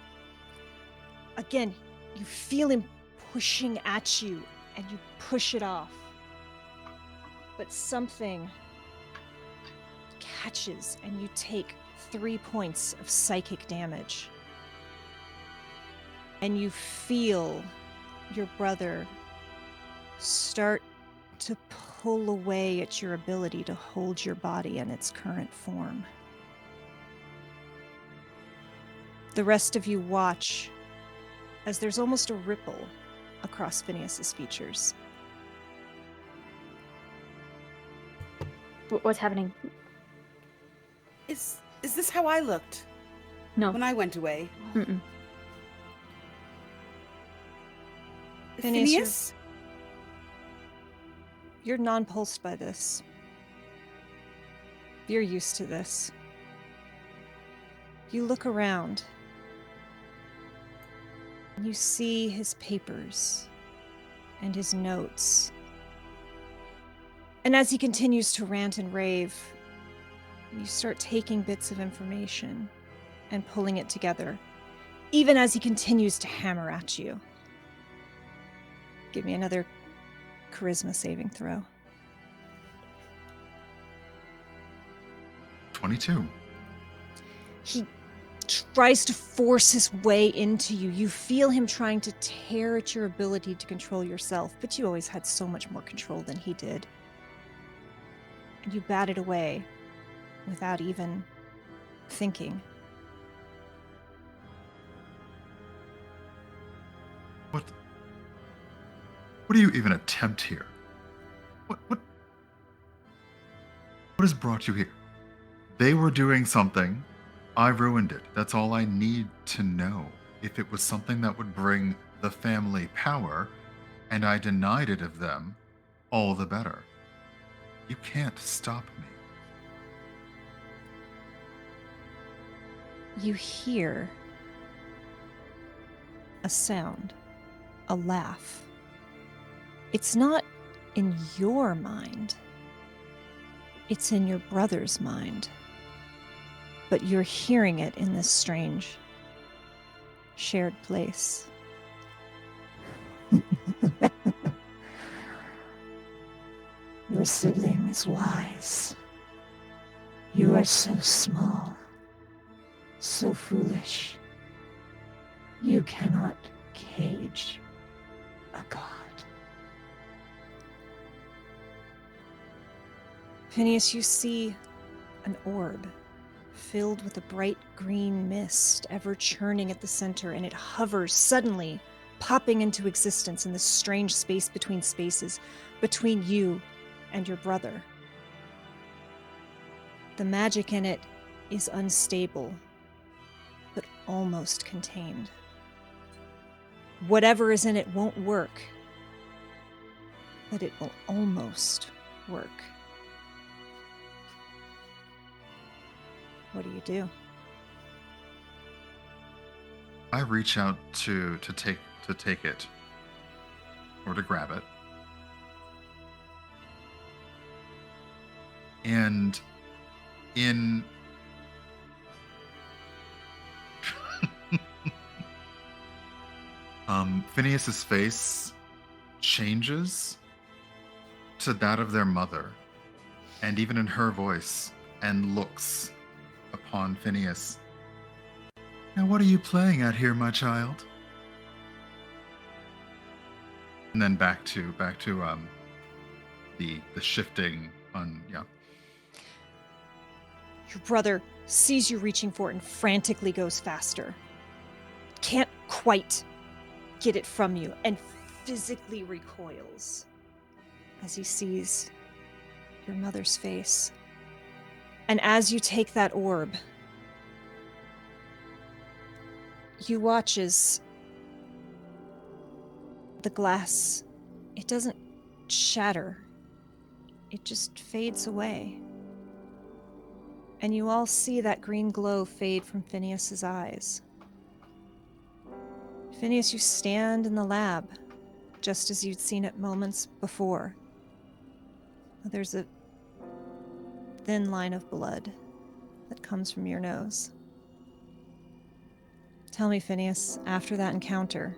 Again, you feel him pushing at you, and you push it off. But something catches, and you take 3 points of psychic damage. And you feel your brother start to pull away at your ability to hold your body in its current form. The rest of you watch as there's almost a ripple across Phineas's features.
What's happening?
Is this how I looked
No.
when I went away?
Mm-mm.
Phineas?
You're nonplussed by this. You're used to this. You look around. You see his papers and his notes. And as he continues to rant and rave, you start taking bits of information and pulling it together, even as he continues to hammer at you. Give me another charisma saving throw.
22.
He tries to force his way into you. You feel him trying to tear at your ability to control yourself, but you always had so much more control than he did. And you bat it away without even thinking.
What do you even attempt here? What has brought you here? They were doing something. I ruined it. That's all I need to know. If it was something that would bring the family power, and I denied it of them, all the better. You can't stop me.
You hear a sound, a laugh. It's not in your mind. It's in your brother's mind. But you're hearing it in this strange, shared place.
Your sibling is wise. You are so small, so foolish. You cannot cage a god.
Phineas, you see an orb filled with a bright green mist, ever churning at the center, and it hovers suddenly, popping into existence in this strange space between spaces, between you and your brother. The magic in it is unstable, but almost contained. Whatever is in it won't work, but it will almost work. What do?
I reach out to take it or to grab it. And in Phineas's face changes to that of their mother, and even in her voice, and looks upon Phineas. Now, what are you playing at here, my child? And then back to the shifting on.
Your brother sees you reaching for it and frantically goes faster. Can't quite get it from you and physically recoils as he sees your mother's face. And as you take that orb, You watch as the glass, it doesn't shatter. It just fades away. And you all see that green glow fade from Phineas's eyes. Phineas, you stand in the lab, just as you'd seen it moments before. There's a thin line of blood that comes from your nose. Tell me, Phineas, after that encounter,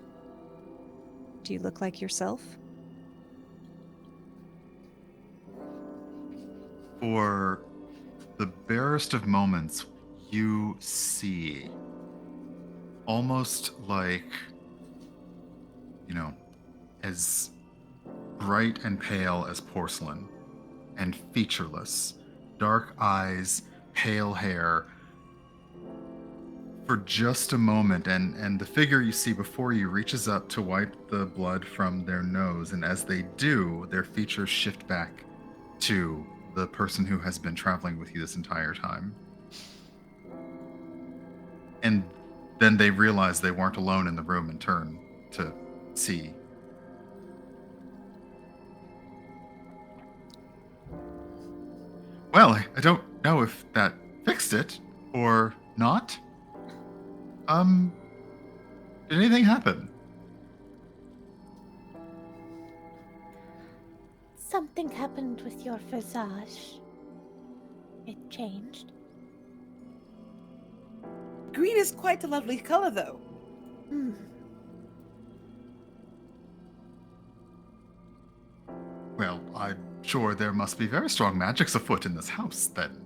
do you look like yourself?
For the barest of moments, you see almost like, as bright and pale as porcelain and featureless, dark eyes, pale hair, for just a moment, and the figure you see before you reaches up to wipe the blood from their nose, and as they do, their features shift back to the person who has been traveling with you this entire time. And then they realize they weren't alone in the room and turn to see. Well, I don't know if that fixed it or not. Did anything happen?
Something happened with your visage. It changed.
Green is quite a lovely color, though.
Well, I'm sure there must be very strong magics afoot in this house, then.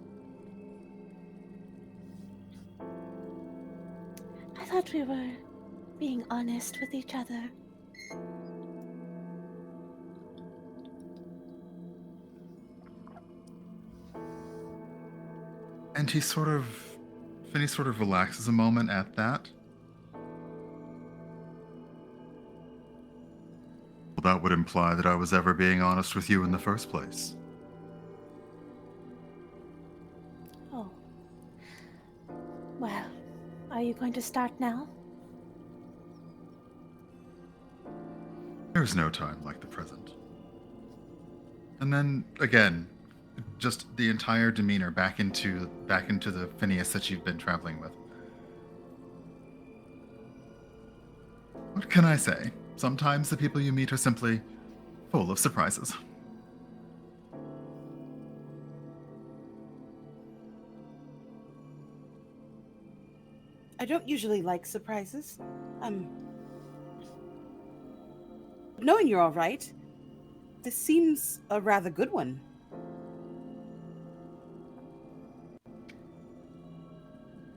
I thought we were being honest with each other.
And Phineas sort of relaxes a moment at that. Well, that would imply that I was ever being honest with you in the first place.
Oh. Well, are you going to start now?
There's no time like the present. And then, again, just the entire demeanor back into the Phineas that you've been traveling with. What can I say? Sometimes the people you meet are simply full of surprises.
I don't usually like surprises. Knowing you're all right, this seems a rather good one.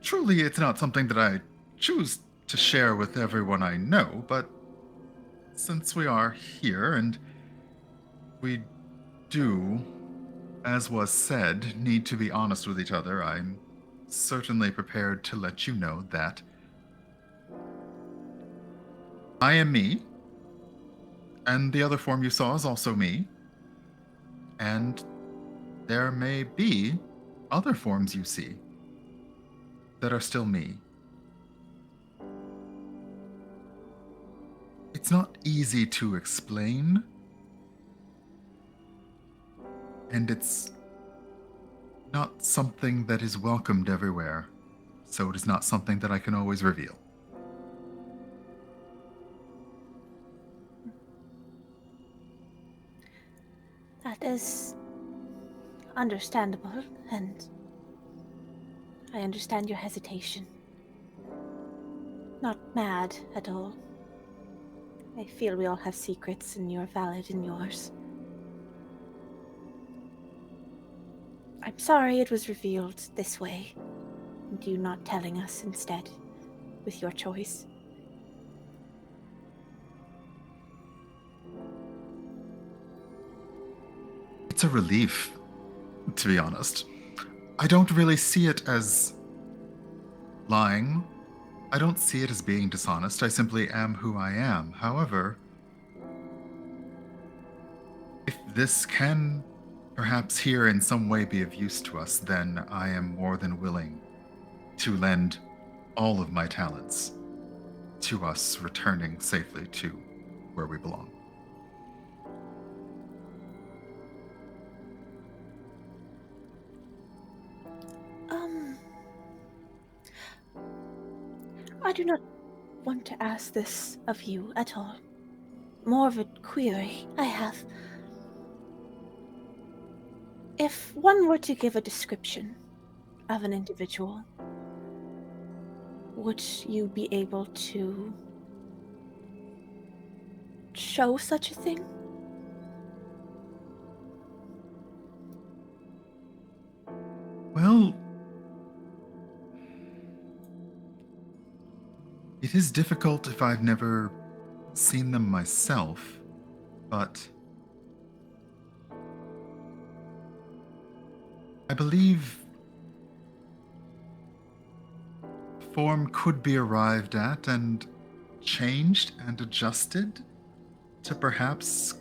Truly, it's not something that I choose to share with everyone I know, but since we are here and we do, as was said, need to be honest with each other, I'm certainly prepared to let you know that I am me, and the other form you saw is also me, and there may be other forms you see that are still me. It's not easy to explain, and it's not something that is welcomed everywhere, so it is not something that I can always reveal.
That is understandable, and I understand your hesitation. Not mad at all. I feel we all have secrets, and you're valid in yours. I'm sorry it was revealed this way, and you not telling us instead, with your choice.
It's a relief, to be honest. I don't really see it as lying. I don't see it as being dishonest. I simply am who I am. However, if this can perhaps here in some way be of use to us, then I am more than willing to lend all of my talents to us returning safely to where we belong.
I do not want to ask this of you at all. More of a query I have. If one were to give a description of an individual, would you be able to show such a thing?
Well, it is difficult if I've never seen them myself, but I believe form could be arrived at and changed and adjusted to perhaps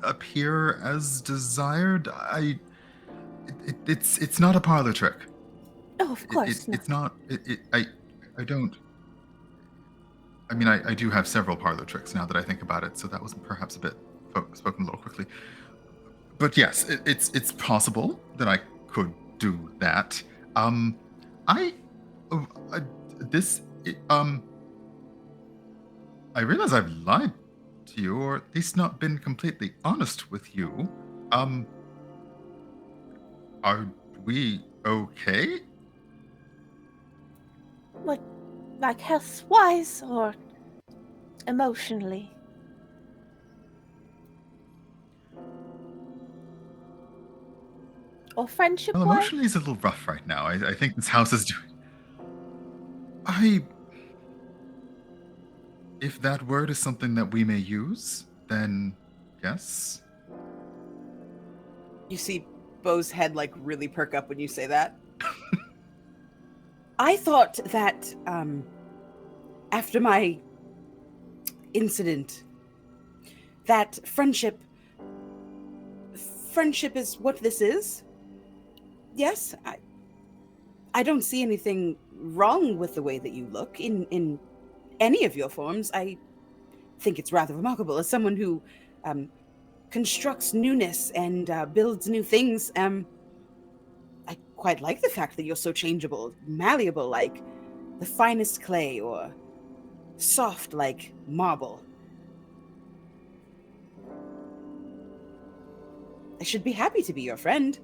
appear as desired. It's not a parlor trick.
Oh, of course not.
It's not. I don't. I mean, I do have several parlor tricks now that I think about it, so that was perhaps a bit spoken a little quickly. But yes, it's possible that I could do that. I realize I've lied to you, or at least not been completely honest with you. Are we okay?
What, like health-wise or emotionally? Or friendship-wise?
Well, emotionally is a little rough right now. I think this house is doing. If that word is something that we may use, then yes.
You see Bo's head like really perk up when you say that. I thought that after my incident, that friendship is what this is. Yes, I don't see anything wrong with the way that you look in any of your forms. I think it's rather remarkable. As someone who constructs newness and builds new things, I quite like the fact that you're so changeable, malleable like the finest clay, or soft like marble. I should be happy to be your friend.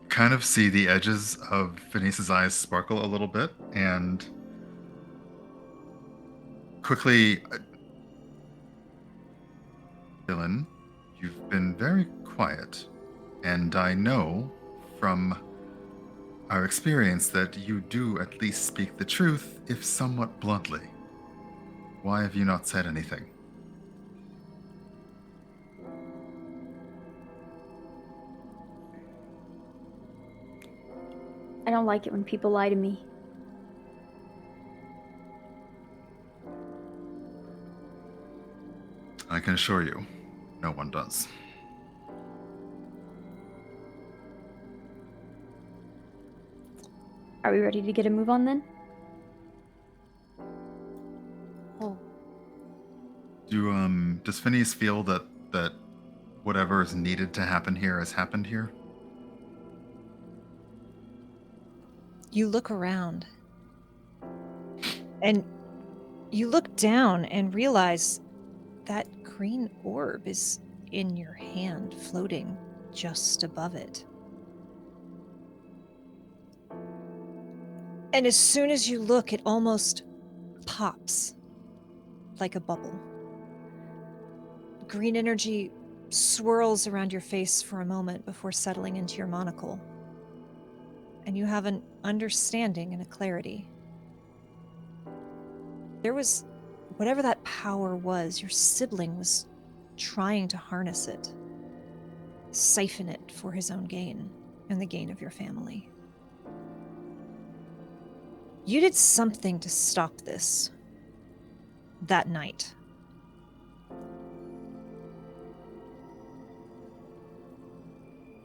Kind of see the edges of Phineas's eyes sparkle a little bit, and quickly, Dillon, you've been very quiet, and I know from our experience that you do at least speak the truth, if somewhat bluntly. Why have you not said anything?
I don't like it when people lie to me.
I can assure you, no one does.
Are we ready to get a move on then?
Oh.
Does Phineas feel that whatever is needed to happen here has happened here?
You look around. And you look down and realize that green orb is in your hand, floating just above it. And as soon as you look, it almost pops like a bubble. Green energy swirls around your face for a moment before settling into your monocle. And you have an understanding and a clarity. There was, whatever that power was, your sibling was trying to harness it, siphon it for his own gain and the gain of your family. You did something to stop this that night.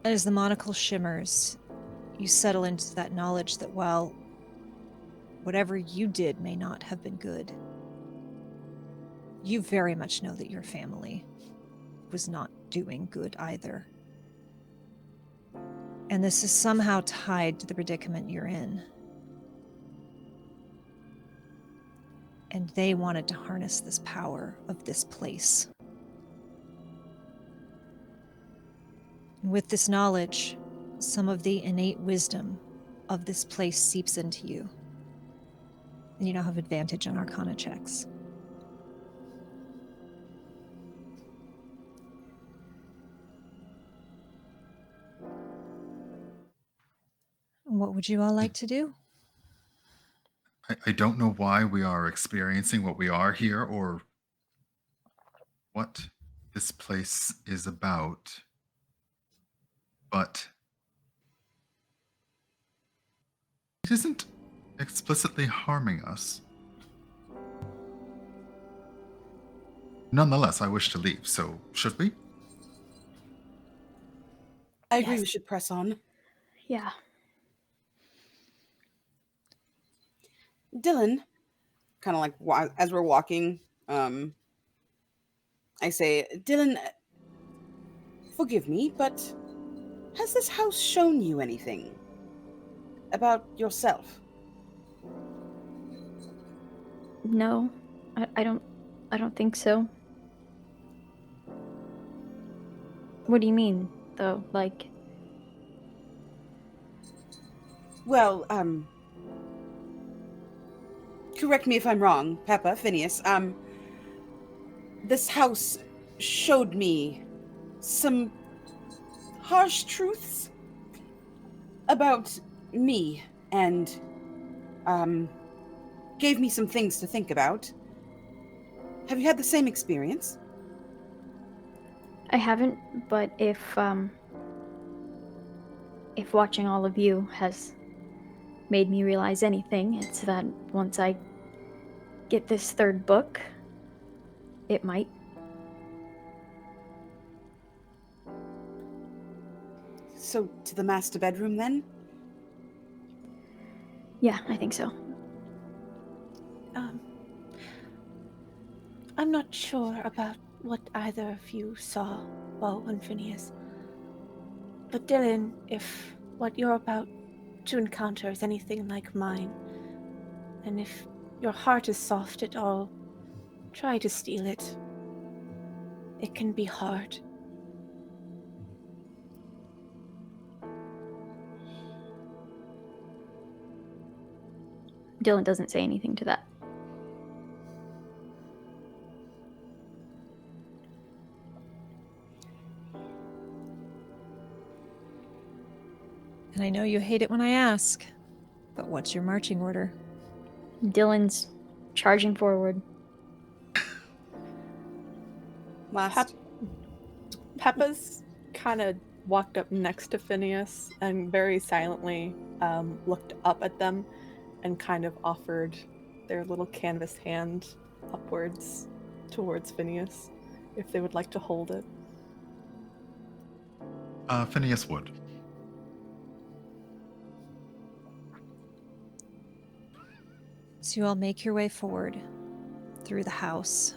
And as the monocle shimmers, you settle into that knowledge that while whatever you did may not have been good, you very much know that your family was not doing good either. And this is somehow tied to the predicament you're in. And they wanted to harness this power of this place. And with this knowledge, some of the innate wisdom of this place seeps into you. And you now have advantage on Arcana checks. What would you all like to do?
I don't know why we are experiencing what we are here or what this place is about, but it isn't explicitly harming us. Nonetheless, I wish to leave, so should we?
I agree.
Yes.
We should press on.
Yeah.
Dillon, kind of like as we're walking, I say, Dillon, forgive me, but has this house shown you anything about yourself?
No, I don't think so. What do you mean, though? Like,
Well, correct me if I'm wrong, Pepa, Phineas. This house showed me some harsh truths about me and gave me some things to think about. Have you had the same experience?
I haven't, but if watching all of you has made me realize anything, it's that once I get this third book, it might.
So, to the master bedroom then?
Yeah, I think so.
I'm not sure about what either of you saw, Bo and Phineas. But Dillon, if what you're about to encounter is anything like mine, and if your heart is soft at all, try to steal it. It can be hard.
Dillon doesn't say anything to that.
And I know you hate it when I ask, but what's your marching order?
Dillon's charging forward.
Last.
Pepa's kind of walked up next to Phineas and very silently looked up at them and kind of offered their little canvas hand upwards towards Phineas if they would like to hold it.
Phineas would.
So you all make your way forward through the house,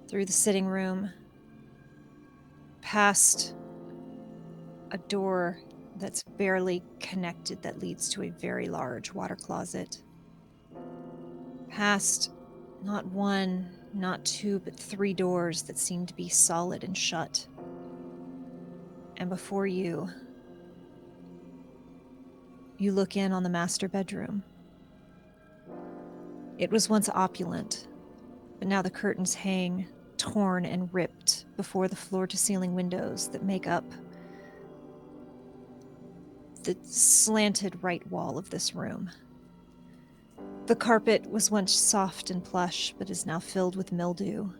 through the sitting room, past a door that's barely connected that leads to a very large water closet, past not one, not two, but 3 doors that seem to be solid and shut. And before you, you look in on the master bedroom. It was once opulent, but now the curtains hang torn and ripped before the floor-to-ceiling windows that make up the slanted right wall of this room. The carpet was once soft and plush, but is now filled with mildew.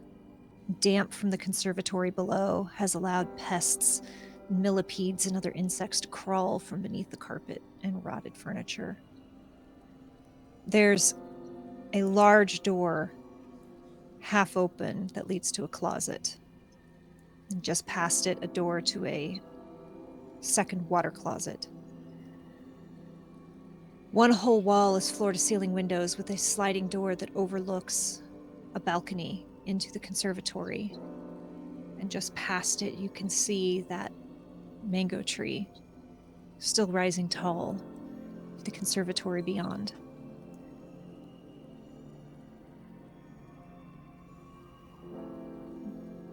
Damp from the conservatory below has allowed pests, millipedes, and other insects to crawl from beneath the carpet and rotted furniture. There's a large door, half open, that leads to a closet. And just past it, a door to a second water closet. One whole wall is floor-to-ceiling windows with a sliding door that overlooks a balcony into the conservatory. And just past it, you can see that mango tree still rising tall, with the conservatory beyond.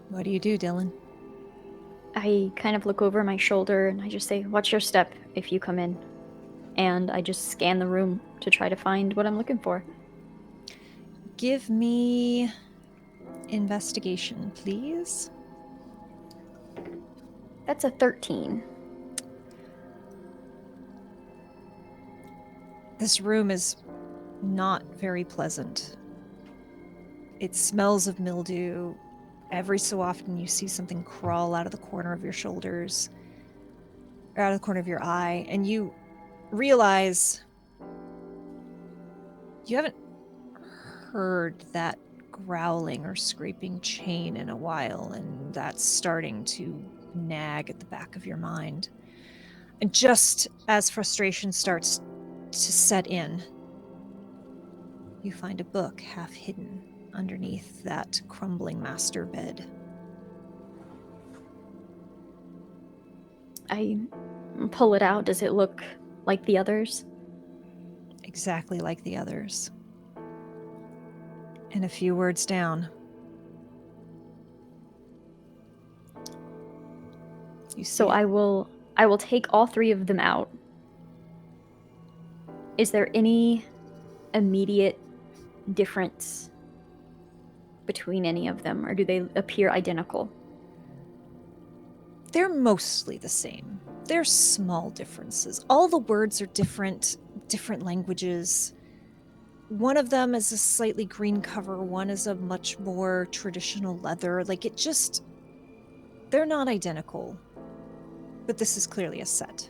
What do you do, Dillon?
I kind of look over my shoulder and I just say, "Watch your step if you come in." And I just scan the room to try to find what I'm looking for.
Give me investigation, please.
That's a 13.
This room is not very pleasant. It smells of mildew. Every so often you see something crawl out of the corner of your shoulders, or out of the corner of your eye, and you realize you haven't heard that growling or scraping chain in a while, and that's starting to nag at the back of your mind. And just as frustration starts to set in, you find a book half hidden underneath that crumbling master bed.
I pull it out. Does it look like the others?
Exactly like the others. And a few words down, you see
So I will take all 3 of them out. Is there any immediate difference between any of them, or do they appear identical?
They're mostly the same. There's small differences. All the words are different languages. One of them is a slightly green cover, one is a much more traditional leather. They're not identical. But this is clearly a set.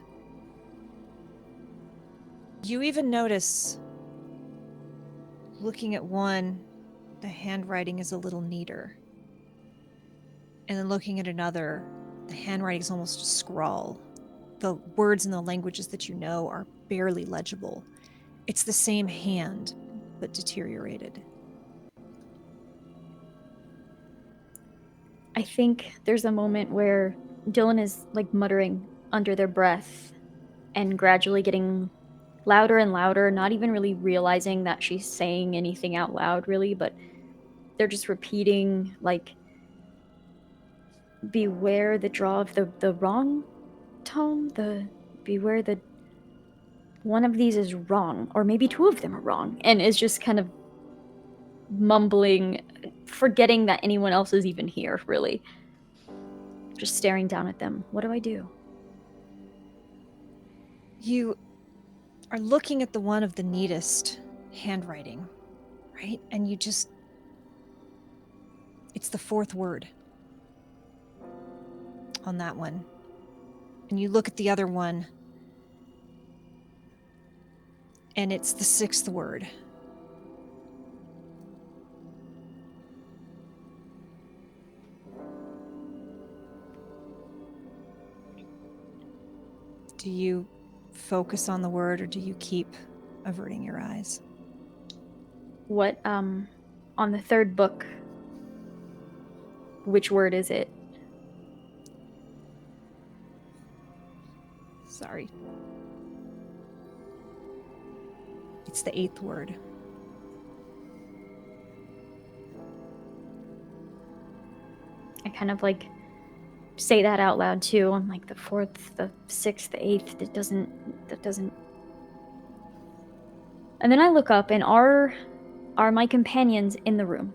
You even notice, looking at one, the handwriting is a little neater. And then looking at another, the handwriting is almost a scrawl. The words in the languages that you know are barely legible. It's the same hand, but deteriorated.
I think there's a moment where Dillon is like muttering under their breath and gradually getting louder and louder, not even really realizing that she's saying anything out loud, really, but they're just repeating, like, beware the draw of the wrong tone, beware the one of these is wrong, or maybe 2 of them are wrong, and is just kind of mumbling, forgetting that anyone else is even here, really. Just staring down at them. What do I do?
You are looking at the one of the neatest handwriting, right? And it's the 4th word on that one. And you look at the other one, and it's the 6th word. Do you focus on the word, or do you keep averting your eyes?
What, on the 3rd book, which word is it?
Sorry. It's the 8th word.
I kind of like say that out loud too. I'm like, the 4th, the 6th, the 8th, that doesn't. And then I look up, and are my companions in the room?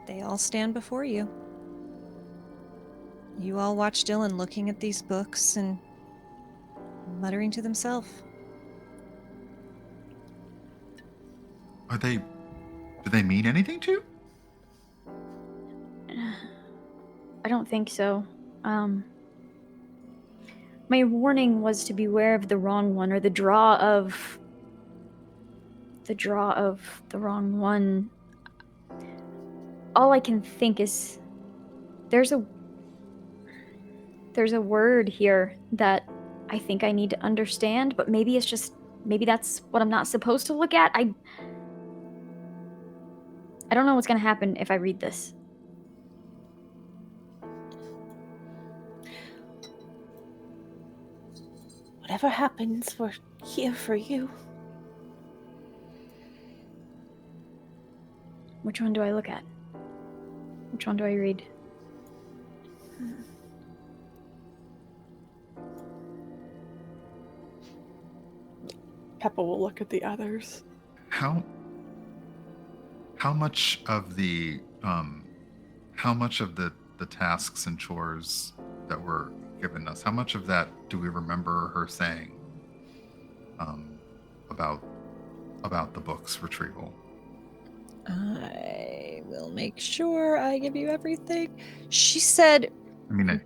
They all stand before you. You all watch Dillon looking at these books and muttering to themselves.
Do they mean anything to you?
I don't think so. My warning was to beware of the wrong one, or the draw of the wrong one. All I can think is there's there's a word here that I think I need to understand, but maybe that's what I'm not supposed to look at. I don't know what's going to happen if I read this.
Whatever happens, we're here for you.
Which one do I look at? Which one do I read?
Pepa will look at the others.
How much of the tasks and chores that were given us, how much of that do we remember her saying about the book's retrieval?
I will make sure I give you everything. She said,
I mean,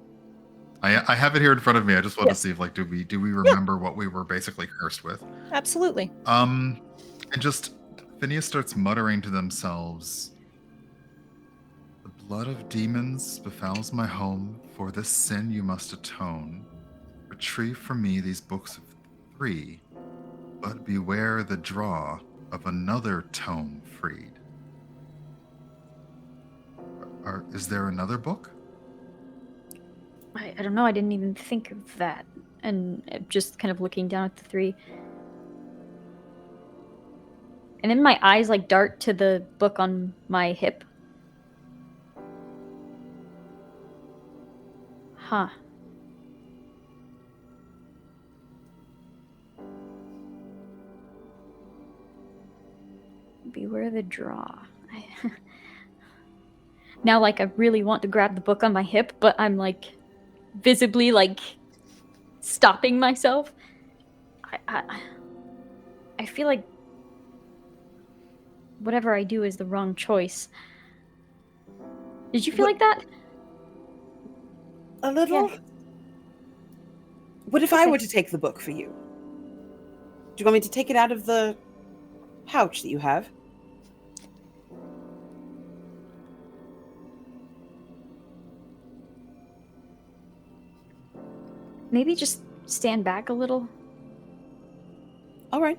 I have it here in front of me. I just want
Yes.
to see if do we remember what we were basically cursed with?
absolutely.
And just Phineas starts muttering to themselves, "The blood of demons befouls my home. For this sin you must atone. Retrieve from me these books of 3, but beware the draw of another tome freed." Is there another book?
I don't know. I didn't even think of that. And just kind of looking down at the 3. And then my eyes like dart to the book on my hip. Huh. Beware the draw. Now, like, I really want to grab the book on my hip, but I'm like visibly like stopping myself. I feel like whatever I do is the wrong choice. Did you feel like that?
A little?
Yeah.
What if I were to take the book for you? Do you want me to take it out of the pouch that you have?
Maybe just stand back a little.
All right.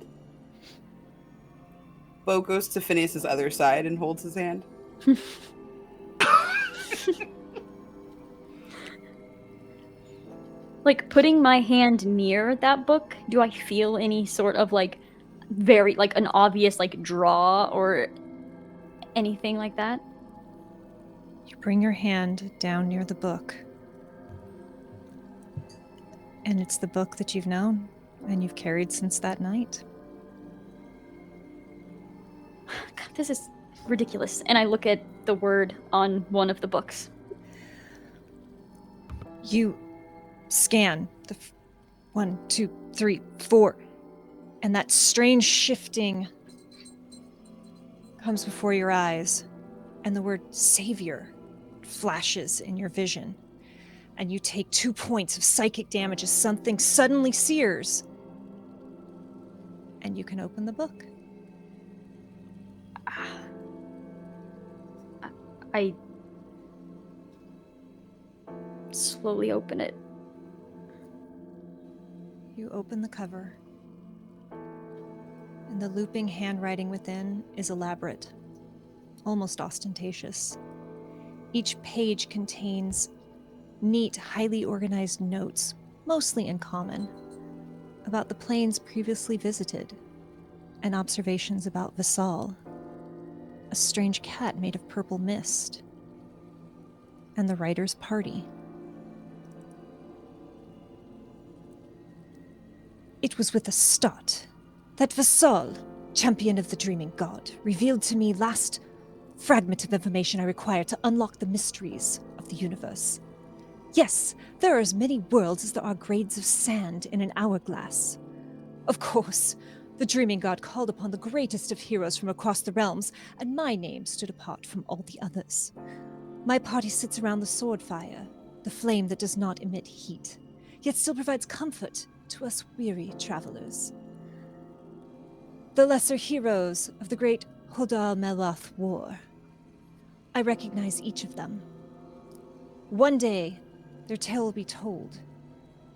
Bo goes to Phineas's other side and holds his hand.
Like, putting my hand near that book, do I feel any sort of like very like an obvious like draw or anything like that?
You bring your hand down near the book. And it's the book that you've known and you've carried since that night.
God, this is ridiculous. And I look at the word on one of the books.
You scan the 1, 2, 3, 4, and that strange shifting comes before your eyes, and the word savior flashes in your vision, and you take 2 points of psychic damage as something suddenly sears, and you can open the book.
I slowly open it.
You open the cover, and the looping handwriting within is elaborate, almost ostentatious. Each page contains neat, highly organized notes, mostly in common, about the planes previously visited, and observations about Vassal, a strange cat made of purple mist, and the writer's party. It was with a start that Vassal, champion of the dreaming god, revealed to me last fragment of information I require to unlock the mysteries of the universe. Yes, there are as many worlds as there are grains of sand in an hourglass. Of course, the dreaming god called upon the greatest of heroes from across the realms, and my name stood apart from all the others. My party sits around the sword fire, the flame that does not emit heat, yet still provides comfort to us weary travelers. The lesser heroes of the great Hodal Meloth War. I recognize each of them. One day, Their tale will be told,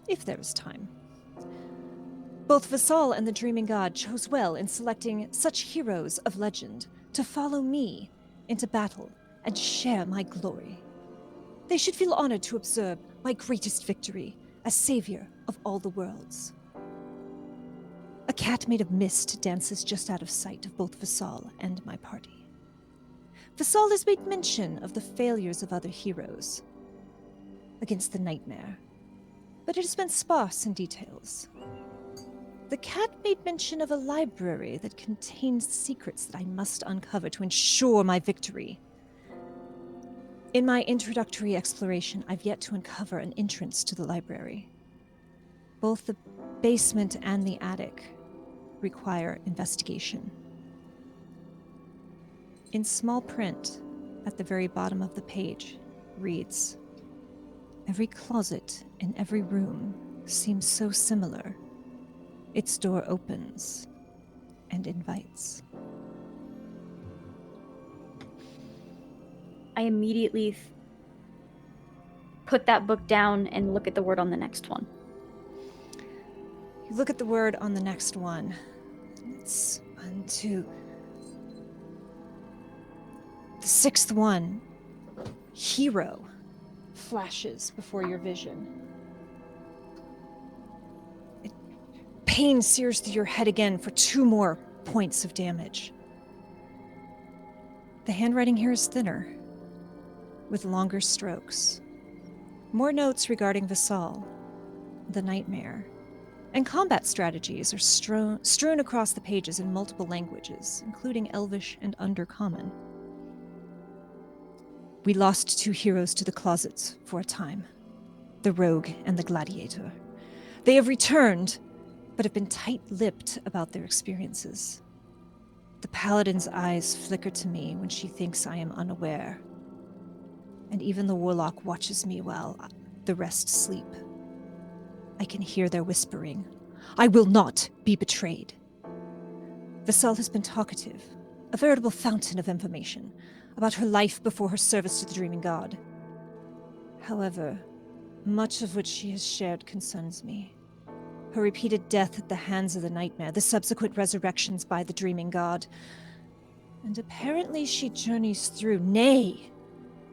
if there is time. Both Vassal and the Dreaming God chose well in selecting such heroes of legend to follow me into battle and share my glory. They should feel honored to observe my greatest victory as savior of all the worlds. A cat made of mist dances just out of sight of both Vassal and my party. Vassal has made mention of the failures of other heroes against the nightmare, but it has been sparse in details. The cat made mention of a library that contains secrets that I must uncover to ensure my victory. In my introductory exploration, I've yet to uncover an entrance to the library. Both the basement and the attic require investigation. In small print, at the very bottom of the page, reads, "Every closet in every room seems so similar. Its door opens and invites."
I immediately put that book down and look at the word on the next one.
You look at the word on the next one. It's 1, 2. The sixth one, hero, flashes before your vision. Pain sears through your head again for 2 more points of damage. The handwriting here is thinner, with longer strokes. More notes regarding Vassal, the nightmare, and combat strategies are strewn across the pages in multiple languages, including Elvish and Undercommon. We lost 2 heroes to the closets for a time, the rogue and the gladiator. They have returned, but have been tight-lipped about their experiences. The paladin's eyes flicker to me when she thinks I am unaware, and even the warlock watches me while the rest sleep. I can hear their whispering. I will not be betrayed. Vassal has been talkative, a veritable fountain of information about her life before her service to the Dreaming God. However, much of what she has shared concerns me. Her repeated death at the hands of the nightmare, the subsequent resurrections by the Dreaming God, and apparently she journeys through, nay,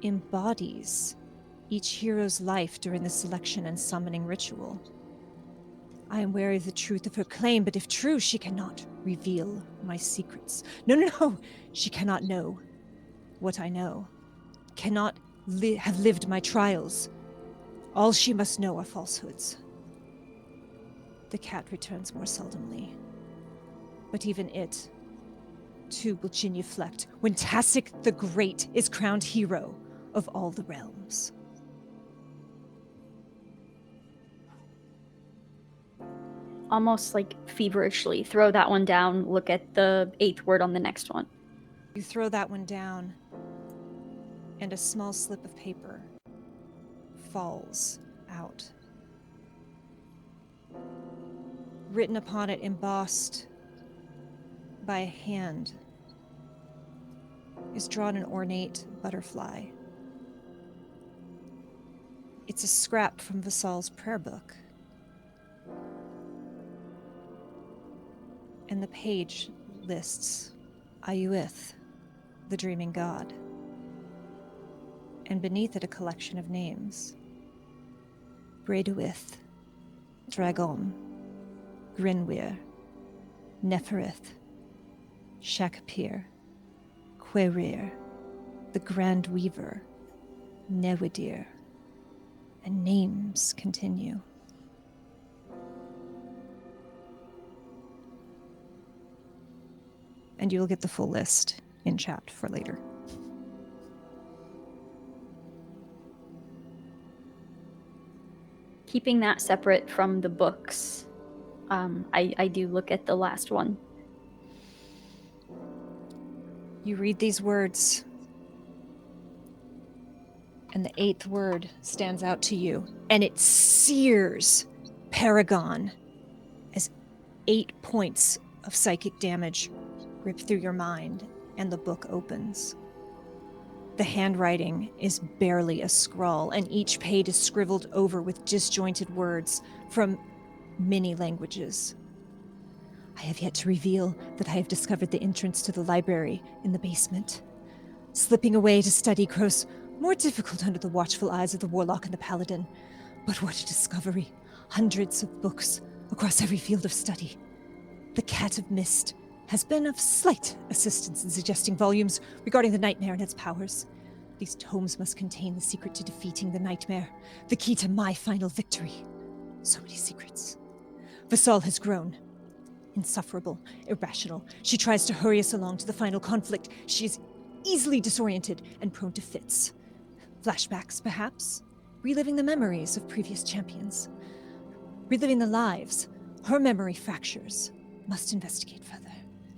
embodies each hero's life during the selection and summoning ritual. I am wary of the truth of her claim, but if true, she cannot reveal my secrets. No. She cannot know what I know. Cannot have lived my trials. All she must know are falsehoods. The cat returns more seldomly, but even it, too, will genuflect when Tasik the Great is crowned hero of all the realms.
Almost like feverishly, throw that one down, look at the 8th word on the next one.
You throw that one down, and a small slip of paper falls out. Written upon it, embossed by a hand, is drawn an ornate butterfly. It's a scrap from Vassal's prayer book. And the page lists Ayuith, the Dreaming God. And beneath it, a collection of names. Breduith, Dragon, Grinweir, Neferith, Shakapir, Querir, the Grand Weaver, Newidir, and names continue. And you'll get the full list in chat for later.
Keeping that separate from the books, I do look at the last one.
You read these words, and the 8th word stands out to you, and it sears Paragon as 8 points of psychic damage rip through your mind, and the book opens. The handwriting is barely a scrawl, and each page is scribbled over with disjointed words from many languages. I have yet to reveal that I have discovered the entrance to the library in the basement. Slipping away to study grows more difficult under the watchful eyes of the warlock and the paladin. But what a discovery! Hundreds of books across every field of study. The Cat of Mist has been of slight assistance in suggesting volumes regarding the nightmare and its powers. These tomes must contain the secret to defeating the nightmare, the key to my final victory. So many secrets. Purcell has grown. Insufferable, irrational. She tries to hurry us along to the final conflict. She is easily disoriented and prone to fits. Flashbacks, perhaps? Reliving the memories of previous champions. Reliving the lives. Her memory fractures. Must investigate further.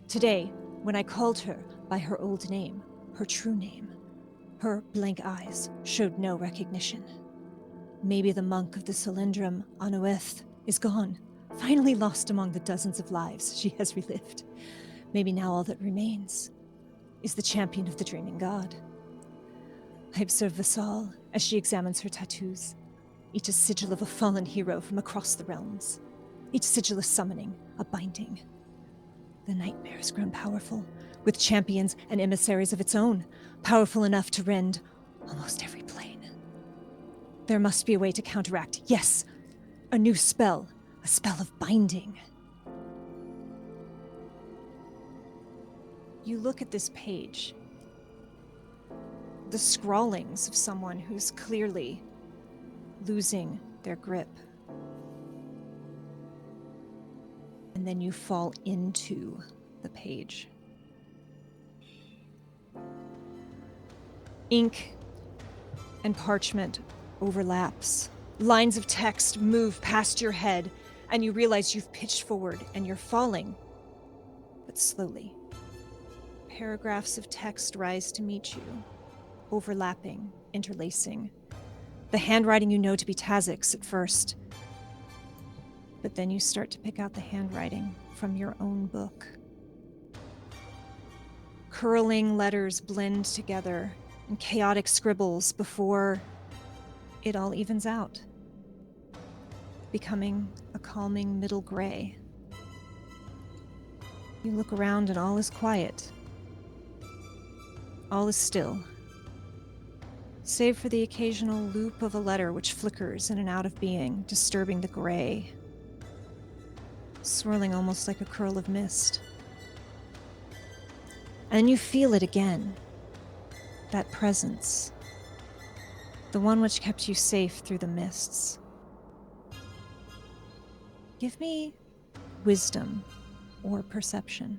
Today, when I called her by her old name, her true name, her blank eyes showed no recognition. Maybe the monk of the Cylindrum, Anueth, is gone, finally lost among the dozens of lives she has relived. Maybe now all that remains is the champion of the Dreaming God. I observe Vassal as she examines her tattoos, each a sigil of a fallen hero from across the realms, each sigil a summoning, a binding. The nightmare has grown powerful, with champions and emissaries of its own, powerful enough to rend almost every plane. There must be a way to counteract, yes, a new spell, a spell of binding. You look at this page, the scrawlings of someone who's clearly losing their grip. And then you fall into the page. Ink and parchment overlaps. Lines of text move past your head, and you realize you've pitched forward and you're falling, but slowly. Paragraphs of text rise to meet you, overlapping, interlacing. The handwriting you know to be Tazik's at first, but then you start to pick out the handwriting from your own book. Curling letters blend together in chaotic scribbles before it all evens out, becoming a calming middle gray. You look around and all is quiet. All is still, save for the occasional loop of a letter which flickers in and out of being, disturbing the gray, swirling almost like a curl of mist. And you feel it again, that presence, the one which kept you safe through the mists. Give me wisdom or perception.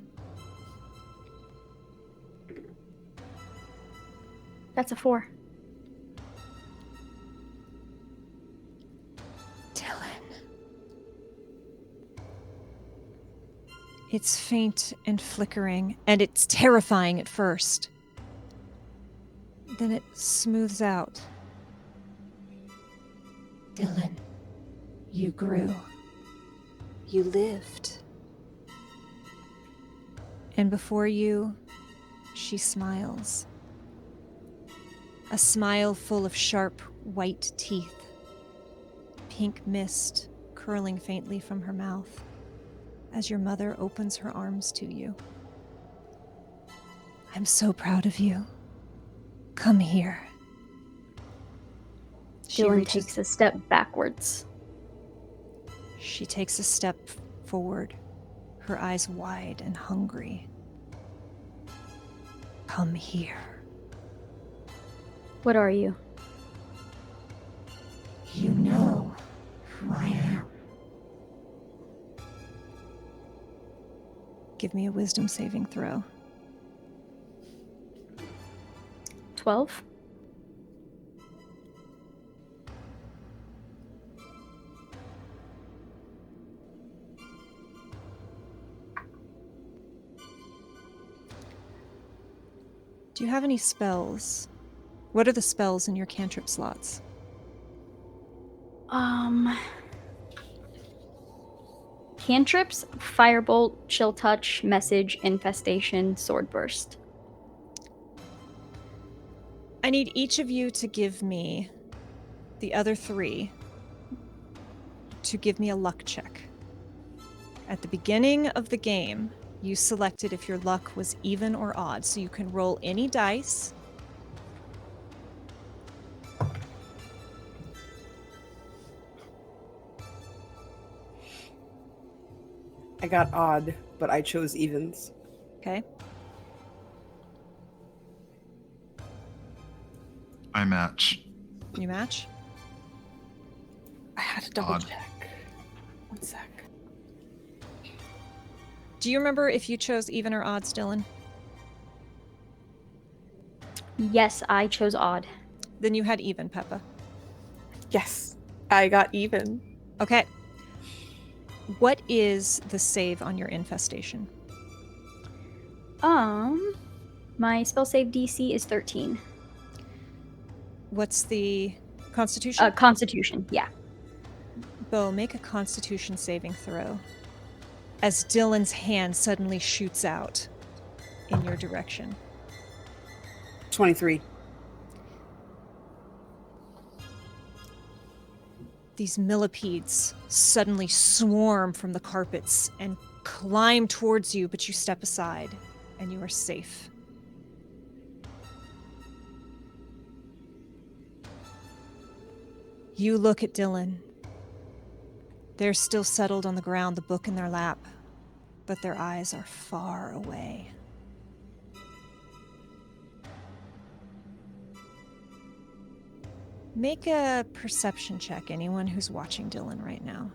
That's a 4.
Dillon.
It's faint and flickering, and it's terrifying at first. Then it smooths out.
Dillon, you grew.
You lived. And before you, she smiles. A smile full of sharp, white teeth. Pink mist curling faintly from her mouth as your mother opens her arms to you. I'm so proud of you. Come here.
Dillon takes a step backwards.
She takes a step forward, her eyes wide and hungry. Come here.
What are you?
You know who I am.
Give me a wisdom saving throw.
12.
Do you have any spells? What are the spells in your cantrip slots?
Cantrips, Firebolt, Chill Touch, Message, Infestation, Sword Burst.
I need each of you to give me, the other 3, to give me a luck check. At the beginning of the game, you selected if your luck was even or odd, so you can roll any dice.
I got odd, but I chose evens.
Okay.
I match.
You match?
I had to double
Odd.
check. One sec.
Do you remember if you chose even or odds, Dillon?
Yes, I chose odd.
Then you had even, Pepa.
Yes, I got even.
Okay. What is the save on your infestation?
My spell save DC is 13.
What's the constitution?
Constitution, yeah.
Bo, make a constitution saving throw. As Dillon's hand suddenly shoots out in your direction.
23.
These millipedes suddenly swarm from the carpets and climb towards you, but you step aside and you are safe. You look at Dillon. They're still settled on the ground, the book in their lap, but their eyes are far away. Make a perception check, anyone who's watching Dillon right now.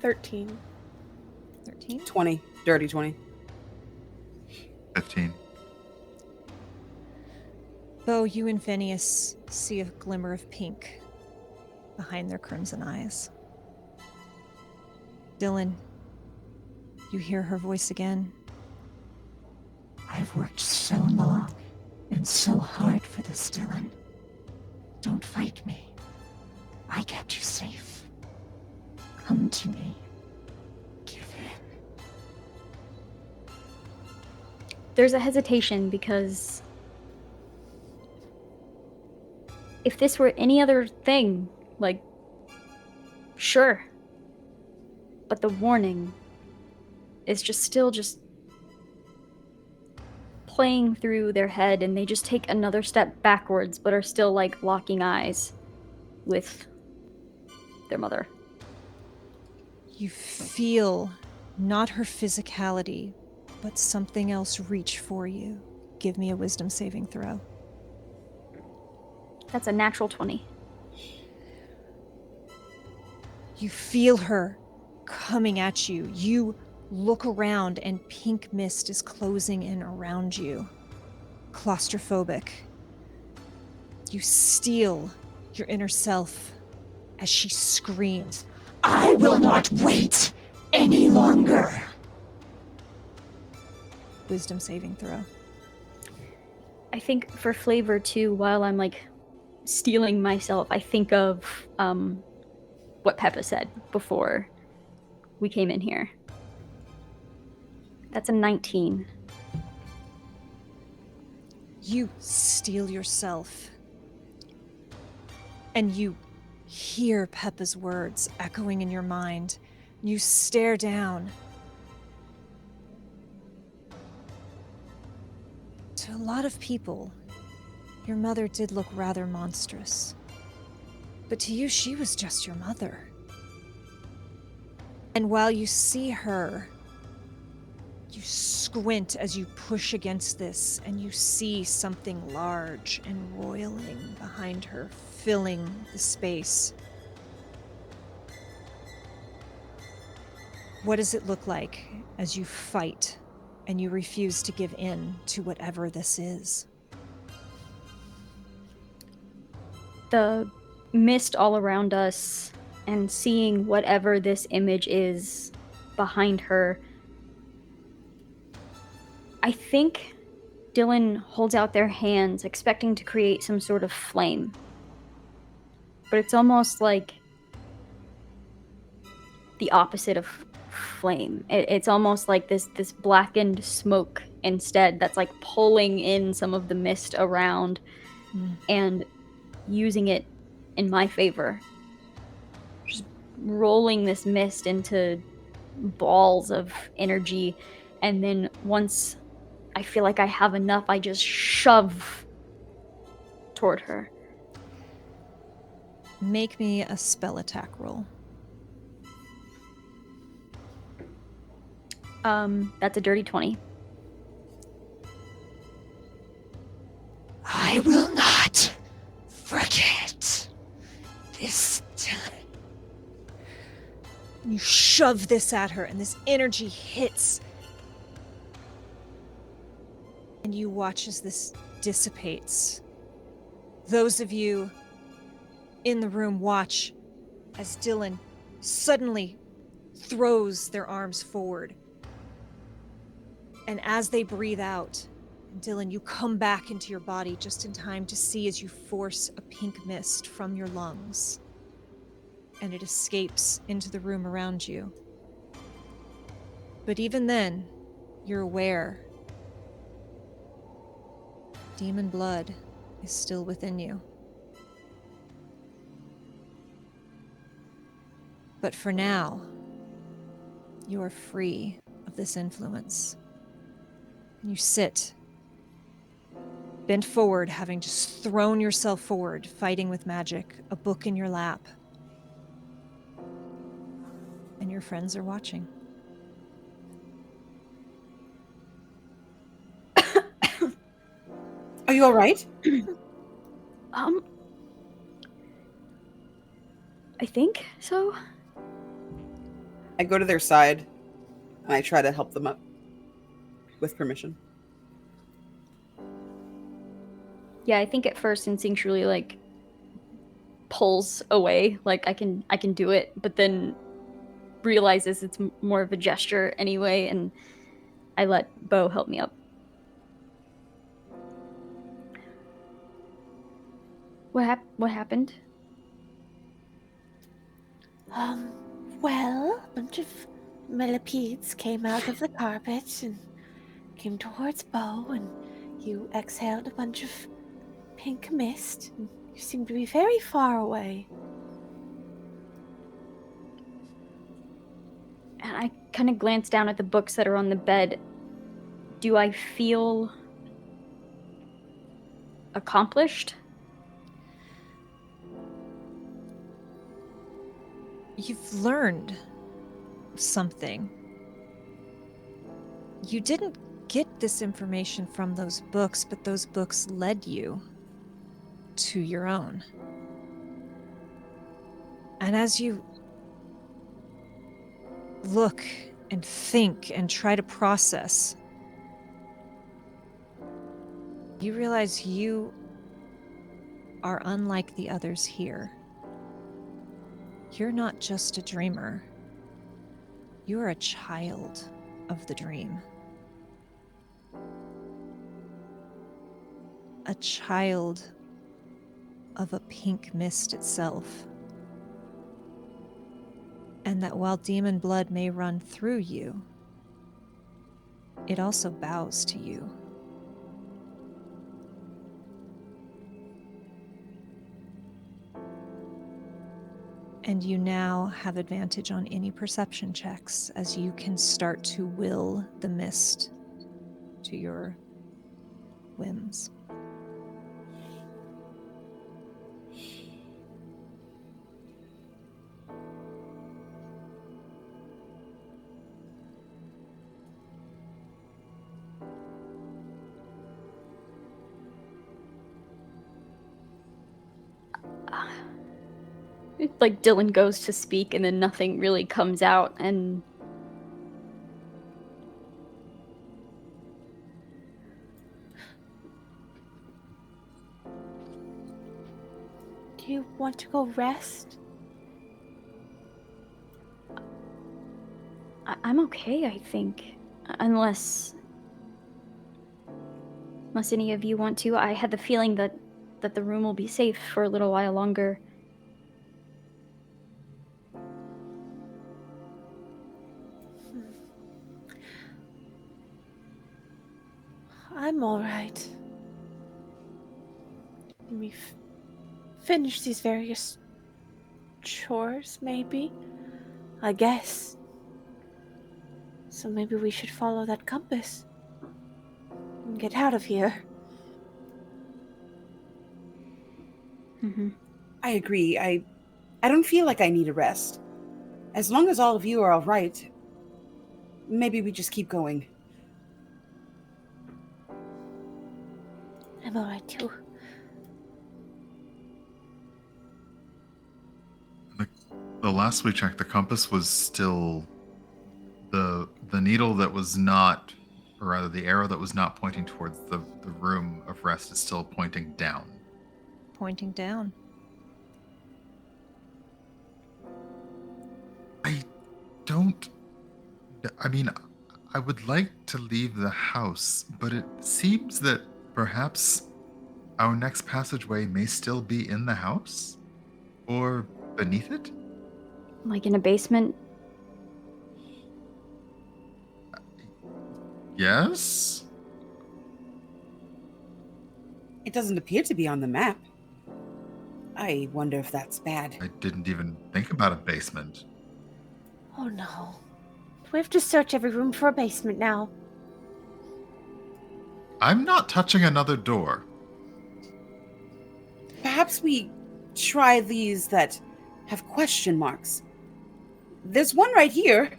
13.
13?
20. Dirty 20.
15.
Bo, you and Phineas see a glimmer of pink behind their crimson eyes. Dillon, you hear her voice again.
I've worked so long and so hard for this, Dillon. Don't fight me. I kept you safe. Come to me. Give in.
There's a hesitation because if this were any other thing, like, sure. But the warning is still playing through their head, and they just take another step backwards, but are still, like, locking eyes with their mother.
You feel not her physicality, but something else reach for you. Give me a wisdom saving throw.
That's a natural 20.
You feel her coming at you. You look around and pink mist is closing in around you. Claustrophobic. You steel your inner self as she screams.
I will not wait any longer.
Wisdom saving throw.
I think for flavor too, while I'm like stealing myself, I think of what Pepa said before we came in here. That's a 19.
You steel yourself. And you hear Pepa's words echoing in your mind. You stare down. To a lot of people, your mother did look rather monstrous. But to you, she was just your mother. And while you see her, you squint as you push against this, and you see something large and roiling behind her, filling the space. What does it look like as you fight and you refuse to give in to whatever this is?
The mist all around us and seeing whatever this image is behind her. I think Dillon holds out their hands, expecting to create some sort of flame. But it's almost like the opposite of flame. It's almost like this blackened smoke, instead that's like pulling in some of the mist around and using it in my favor. Just rolling this mist into balls of energy, and then once I feel like I have enough, I just shove toward her.
Make me a spell attack roll.
That's a dirty 20.
I will not forget this time.
You shove this at her, and this energy hits. And you watch as this dissipates. Those of you in the room watch as Dillon suddenly throws their arms forward. And as they breathe out, Dillon, you come back into your body just in time to see as you force a pink mist from your lungs. And it escapes into the room around you. But even then, you're aware demon blood is still within you. But for now, you are free of this influence. And you sit, bent forward, having just thrown yourself forward, fighting with magic, a book in your lap. And your friends are watching.
Are you all right?
I think so.
I go to their side and I try to help them up with permission.
Yeah, I think at first instinctually like pulls away, like I can do it, but then realizes it's more of a gesture anyway, and I let Bo help me up. What happened?
Well, a bunch of millipedes came out of the carpet and came towards Bo, and you exhaled a bunch of pink mist, and you seemed to be very far away.
And I kind of glance down at the books that are on the bed. Do I feel accomplished?
You've learned something. You didn't get this information from those books, but those books led you to your own. And as you look and think and try to process, you realize you are unlike the others here. You're not just a dreamer. You're a child of the dream. A child of a pink mist itself. And that while demon blood may run through you, it also bows to you. And you now have advantage on any perception checks as you can start to will the mist to your whims.
Like Dillon goes to speak and then nothing really comes out, and
Do you want to go rest?
I'm okay, I think. Unless any of you want to. I had the feeling that the room will be safe for a little while longer.
I'm all right. We've finished these various chores, maybe. I guess. So maybe we should follow that compass and get out of here.
Mm-hmm.
I agree. I don't feel like I need a rest. As long as all of you are all right, maybe we just keep going.
I'm all right too.
The last we checked, the compass was still the needle that was not, or rather the arrow that was not pointing towards the room of rest is still pointing down.
Pointing down.
I mean, I would like to leave the house, but it seems that perhaps our next passageway may still be in the house or beneath it.
Like in a basement?
Yes?
It doesn't appear to be on the map. I wonder if that's bad.
I didn't even think about a basement.
Oh no. We have to search every room for a basement now.
I'm not touching another door.
Perhaps we try these that have question marks. There's one right here.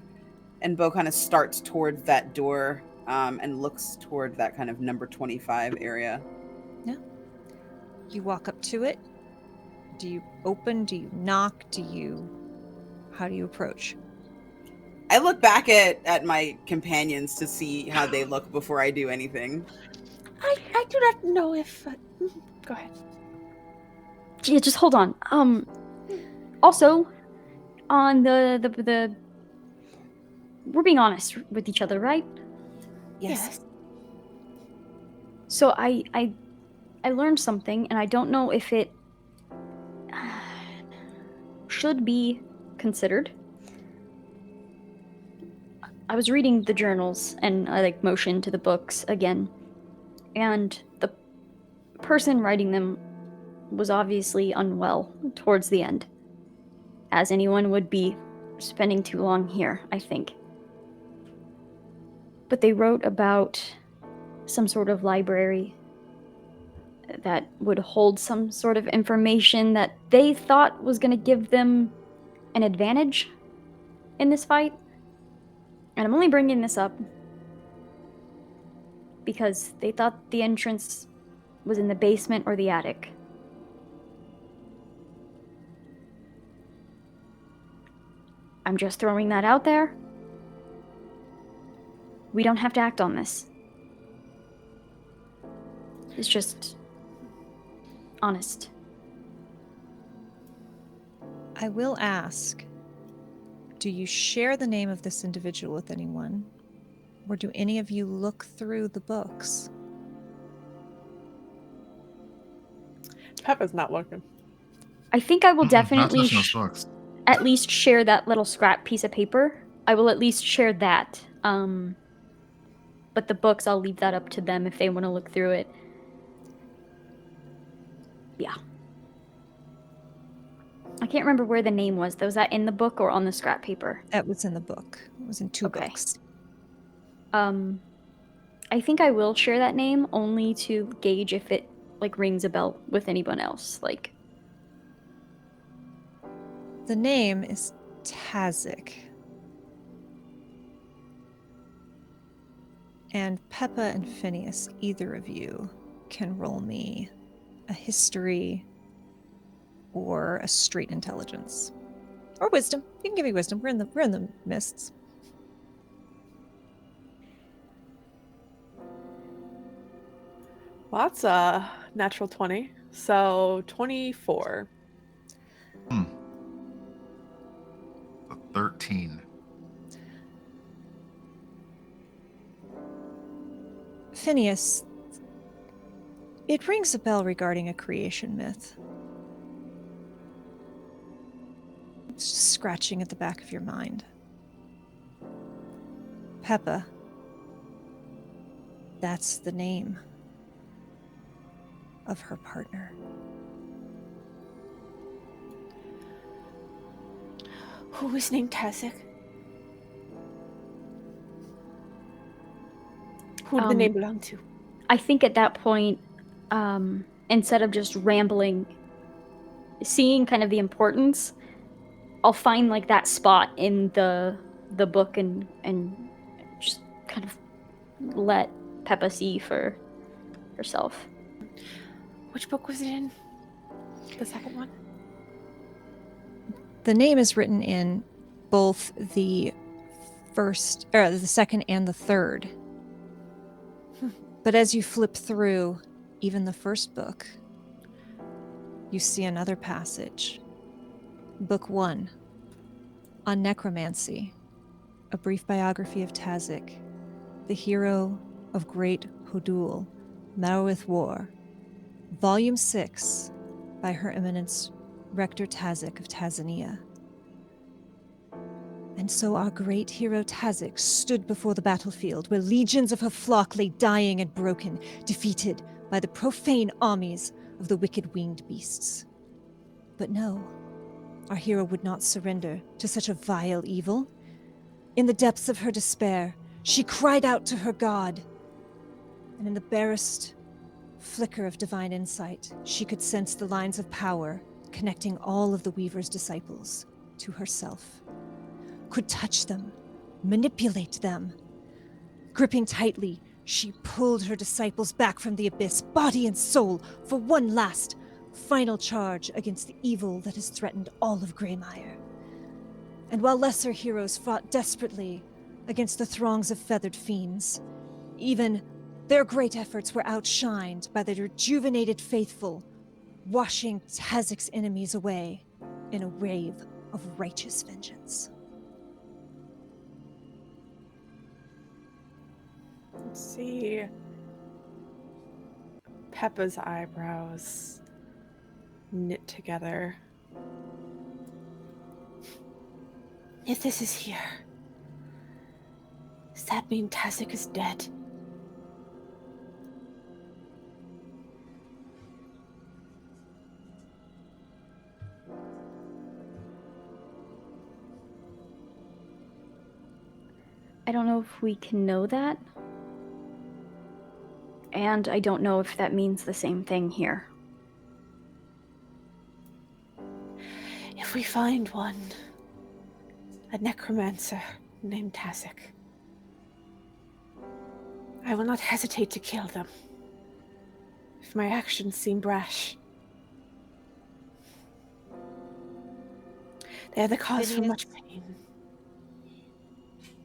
And Bo kind of starts toward that door and looks toward that kind of number 25 area.
Yeah. You walk up to it. Do you open? Do you knock? How do you approach?
I look back at my companions to see how they look before I do anything.
I do not know if... go ahead.
Yeah, just hold on. Also, on the we're being honest with each other, right?
Yes.
So I learned something, and I don't know if it should be considered. I was reading the journals, and I motioned to the books again, and the person writing them was obviously unwell towards the end, as anyone would be spending too long here, I think. But they wrote about some sort of library that would hold some sort of information that they thought was going to give them an advantage in this fight. And I'm only bringing this up because they thought the entrance was in the basement or the attic. I'm just throwing that out there. We don't have to act on this. It's just honest.
I will ask, do you share the name of this individual with anyone? Or do any of you look through the books?
Pepa's not looking.
I think I will
Not
definitely
touching those books.
at least share that little scrap piece of paper. I will at least share that. But the books, I'll leave that up to them if they want to look through it. Yeah. I can't remember where the name was. Was that in the book or on the scrap paper?
That was in the book. It was in two books.
I think I will share that name only to gauge if it rings a bell with anyone else.
The name is Tazik. And Pepa and Phineas, either of you can roll me a history or a straight intelligence. Or wisdom. You can give me wisdom. We're in the mists.
Well, that's a natural 20. So 24.
13.
Phineas, it rings a bell regarding a creation myth. It's just scratching at the back of your mind. Pepa, That's the name of her partner.
Who was named Tazek? Who did the name belong to?
I think at that point, instead of just rambling, seeing kind of the importance, I'll find like that spot in the book and just kind of let Pepa see for herself.
Which book was it in? The second one?
The name is written in both the second and the third. But as you flip through even the first book, you see another passage. Book 1, on necromancy, a brief biography of Tazek, the hero of Great Hodul, Marowith War, Volume 6, by Her Eminence Rector Tazek of Tanzania. And so our great hero Tazek stood before the battlefield where legions of her flock lay dying and broken, defeated by the profane armies of the wicked winged beasts. But no, our hero would not surrender to such a vile evil. In the depths of her despair, she cried out to her god, and in the barest flicker of divine insight, she could sense the lines of power connecting all of the Weaver's disciples to herself. Could touch them, manipulate them. Gripping tightly, she pulled her disciples back from the abyss, body and soul, for one last, final charge against the evil that has threatened all of Greymire. And while lesser heroes fought desperately against the throngs of feathered fiends, even their great efforts were outshined by the rejuvenated faithful, washing Tazek's enemies away in a wave of righteous vengeance.
Let's see. Pepa's eyebrows knit together.
If this is here, does that mean Tazek is dead?
I don't know if we can know that. And I don't know if that means the same thing here.
If we find one, a necromancer named Tazek, I will not hesitate to kill them. If my actions seem brash, they are the cause for much pain.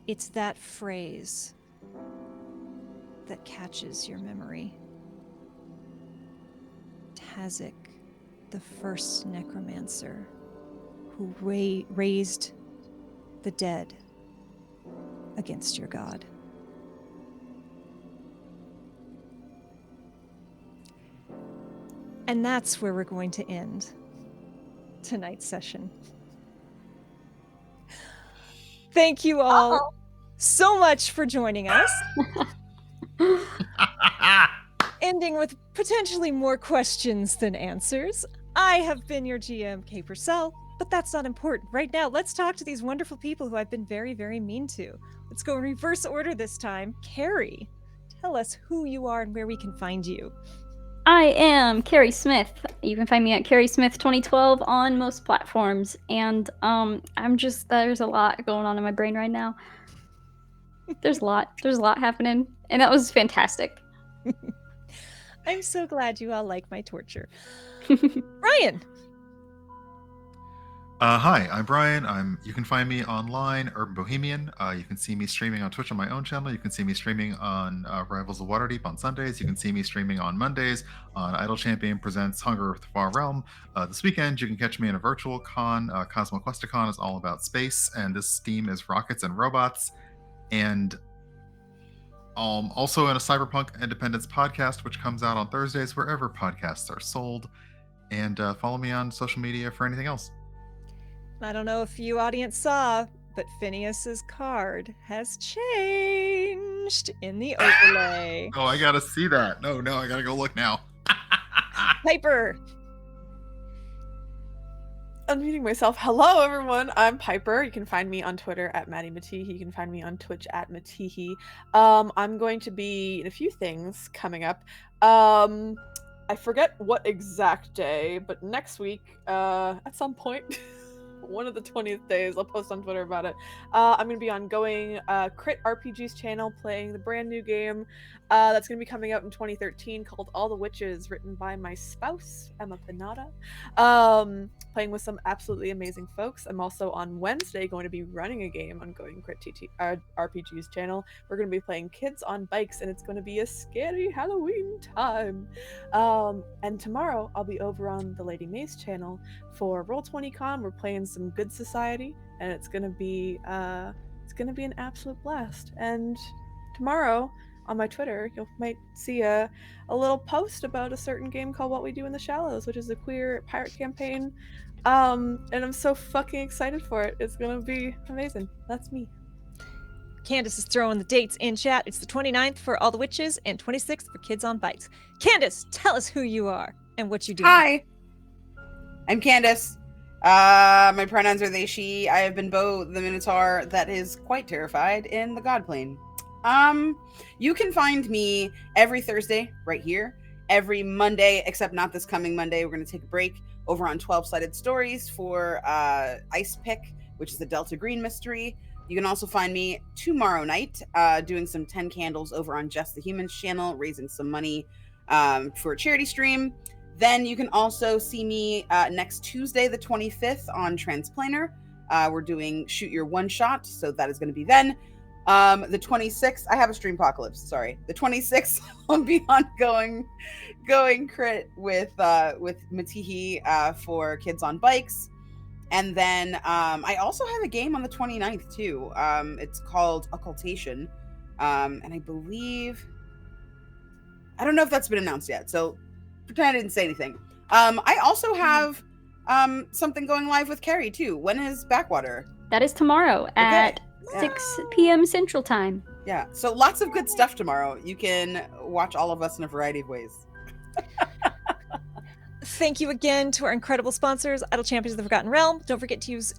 It's that phrase that catches your memory. Tazek, the first necromancer who raised the dead against your god. And that's where we're going to end tonight's session. Thank you all so much for joining us. Ending with potentially more questions than answers. I have been your GM, K. Purcell, but that's not important. Right now, let's talk to these wonderful people who I've been very, very mean to. Let's go in reverse order this time. Kerri, tell us who you are and where we can find you.
I am Kerri Smith. You can find me at Kerri Smith 2012 on most platforms. And there's a lot going on in my brain right now. There's a lot happening. And that was fantastic.
I'm so glad you all like my torture. Brian.
Hi, I'm Brian. You can find me online, Urban Bohemian. You can see me streaming on Twitch on my own channel. You can see me streaming on Rivals of Waterdeep on Sundays. You can see me streaming on Mondays on Idle Champion Presents Hunger of the Far Realm. This weekend, you can catch me in a virtual con. Cosmo Questicon is all about space, and this theme is rockets and robots. And also in a Cyberpunk Independence podcast, which comes out on Thursdays wherever podcasts are sold. And follow me on social media for anything else.
I don't know if you audience saw, but Phineas's card has changed. changed in the overlay.
Oh, I gotta see that. No, I gotta go look now.
Piper.
Unmuting myself. Hello, everyone. I'm Piper. You can find me on Twitter at Maddie Matihi. You can find me on Twitch at Matihi. I'm going to be in a few things coming up. I forget what exact day, but next week, at some point, one of the 20th days, I'll post on Twitter about it. I'm going to be on Crit RPG's channel playing the brand new game that's going to be coming out in 2013 called All the Witches, written by my spouse, Emma Panada. Playing with some absolutely amazing folks. I'm also on Wednesday going to be running a game on Crit RPG's channel. We're going to be playing Kids on Bikes, and it's going to be a scary Halloween time. And tomorrow I'll be over on the Lady Mace channel for Roll20Con. We're playing some Good Society, and it's going to be an absolute blast. And tomorrow on my Twitter, you might see a little post about a certain game called What We Do in the Shallows, which is a queer pirate campaign. And I'm so fucking excited for it. It's gonna be amazing. That's me.
Candace is throwing the dates in chat. It's the 29th for All the Witches and 26th for Kids on Bikes. Candace, tell us who you are and what you do.
Hi, I'm Candace. My pronouns are they, she. I have been Bo, the Minotaur that is quite terrified in the Godplane. You can find me every Thursday right here, every Monday, except not this coming Monday. We're going to take a break over on 12-Sided Stories for Ice Pick, which is a Delta Green mystery. You can also find me tomorrow night doing some 10 candles over on Just the Humans channel, raising some money for a charity stream. Then you can also see me next Tuesday, the 25th on Transplaner. We're doing Shoot Your One Shot, so that is going to be then. The 26th, I have a stream apocalypse, sorry. The 26th, I'll be on going crit with Matihi for Kids on Bikes. And then I also have a game on the 29th too. It's called Occultation. And I believe, I don't know if that's been announced yet, so pretend I didn't say anything. I also have something going live with Kerri too. When is Backwater?
That is tomorrow at 6 p.m. Central Time.
Yeah, so lots of good stuff tomorrow. You can watch all of us in a variety of ways.
Thank you again to our incredible sponsors, Idle Champions of the Forgotten Realm. Don't forget to use !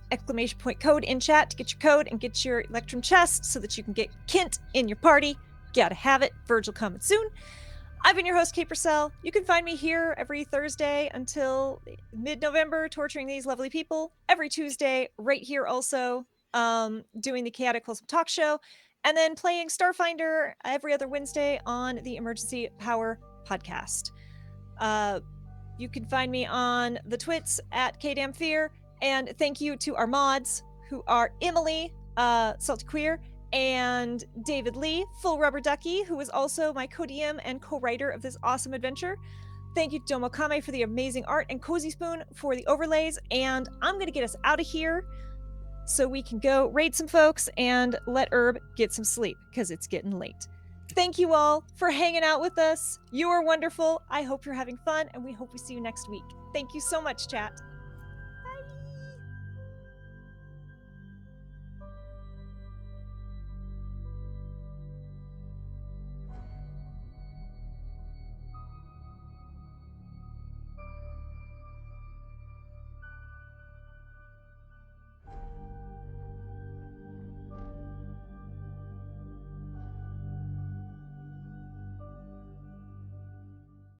code in chat to get your code and get your Electrum chest so that you can get Kint in your party. Gotta have it. Virgil coming soon. I've been your host, Kate Purcell. You can find me here every Thursday until mid-November, torturing these lovely people. Every Tuesday, right here also, doing the Chaotic Wholesome Talk Show. And then playing Starfinder every other Wednesday on the Emergency Power Podcast. You can find me on the Twits at KDamnFear. And thank you to our mods, who are Emily, Salty Queer, and David Lee, Full Rubber Ducky, who is also my co-DM and co-writer of this awesome adventure. Thank you to Domo Kame for the amazing art and Cozy Spoon for the overlays. And I'm going to get us out of here so we can go raid some folks and let Herb get some sleep because it's getting late. Thank you all for hanging out with us. You are wonderful. I hope you're having fun, and we hope we see you next week. Thank you so much, chat.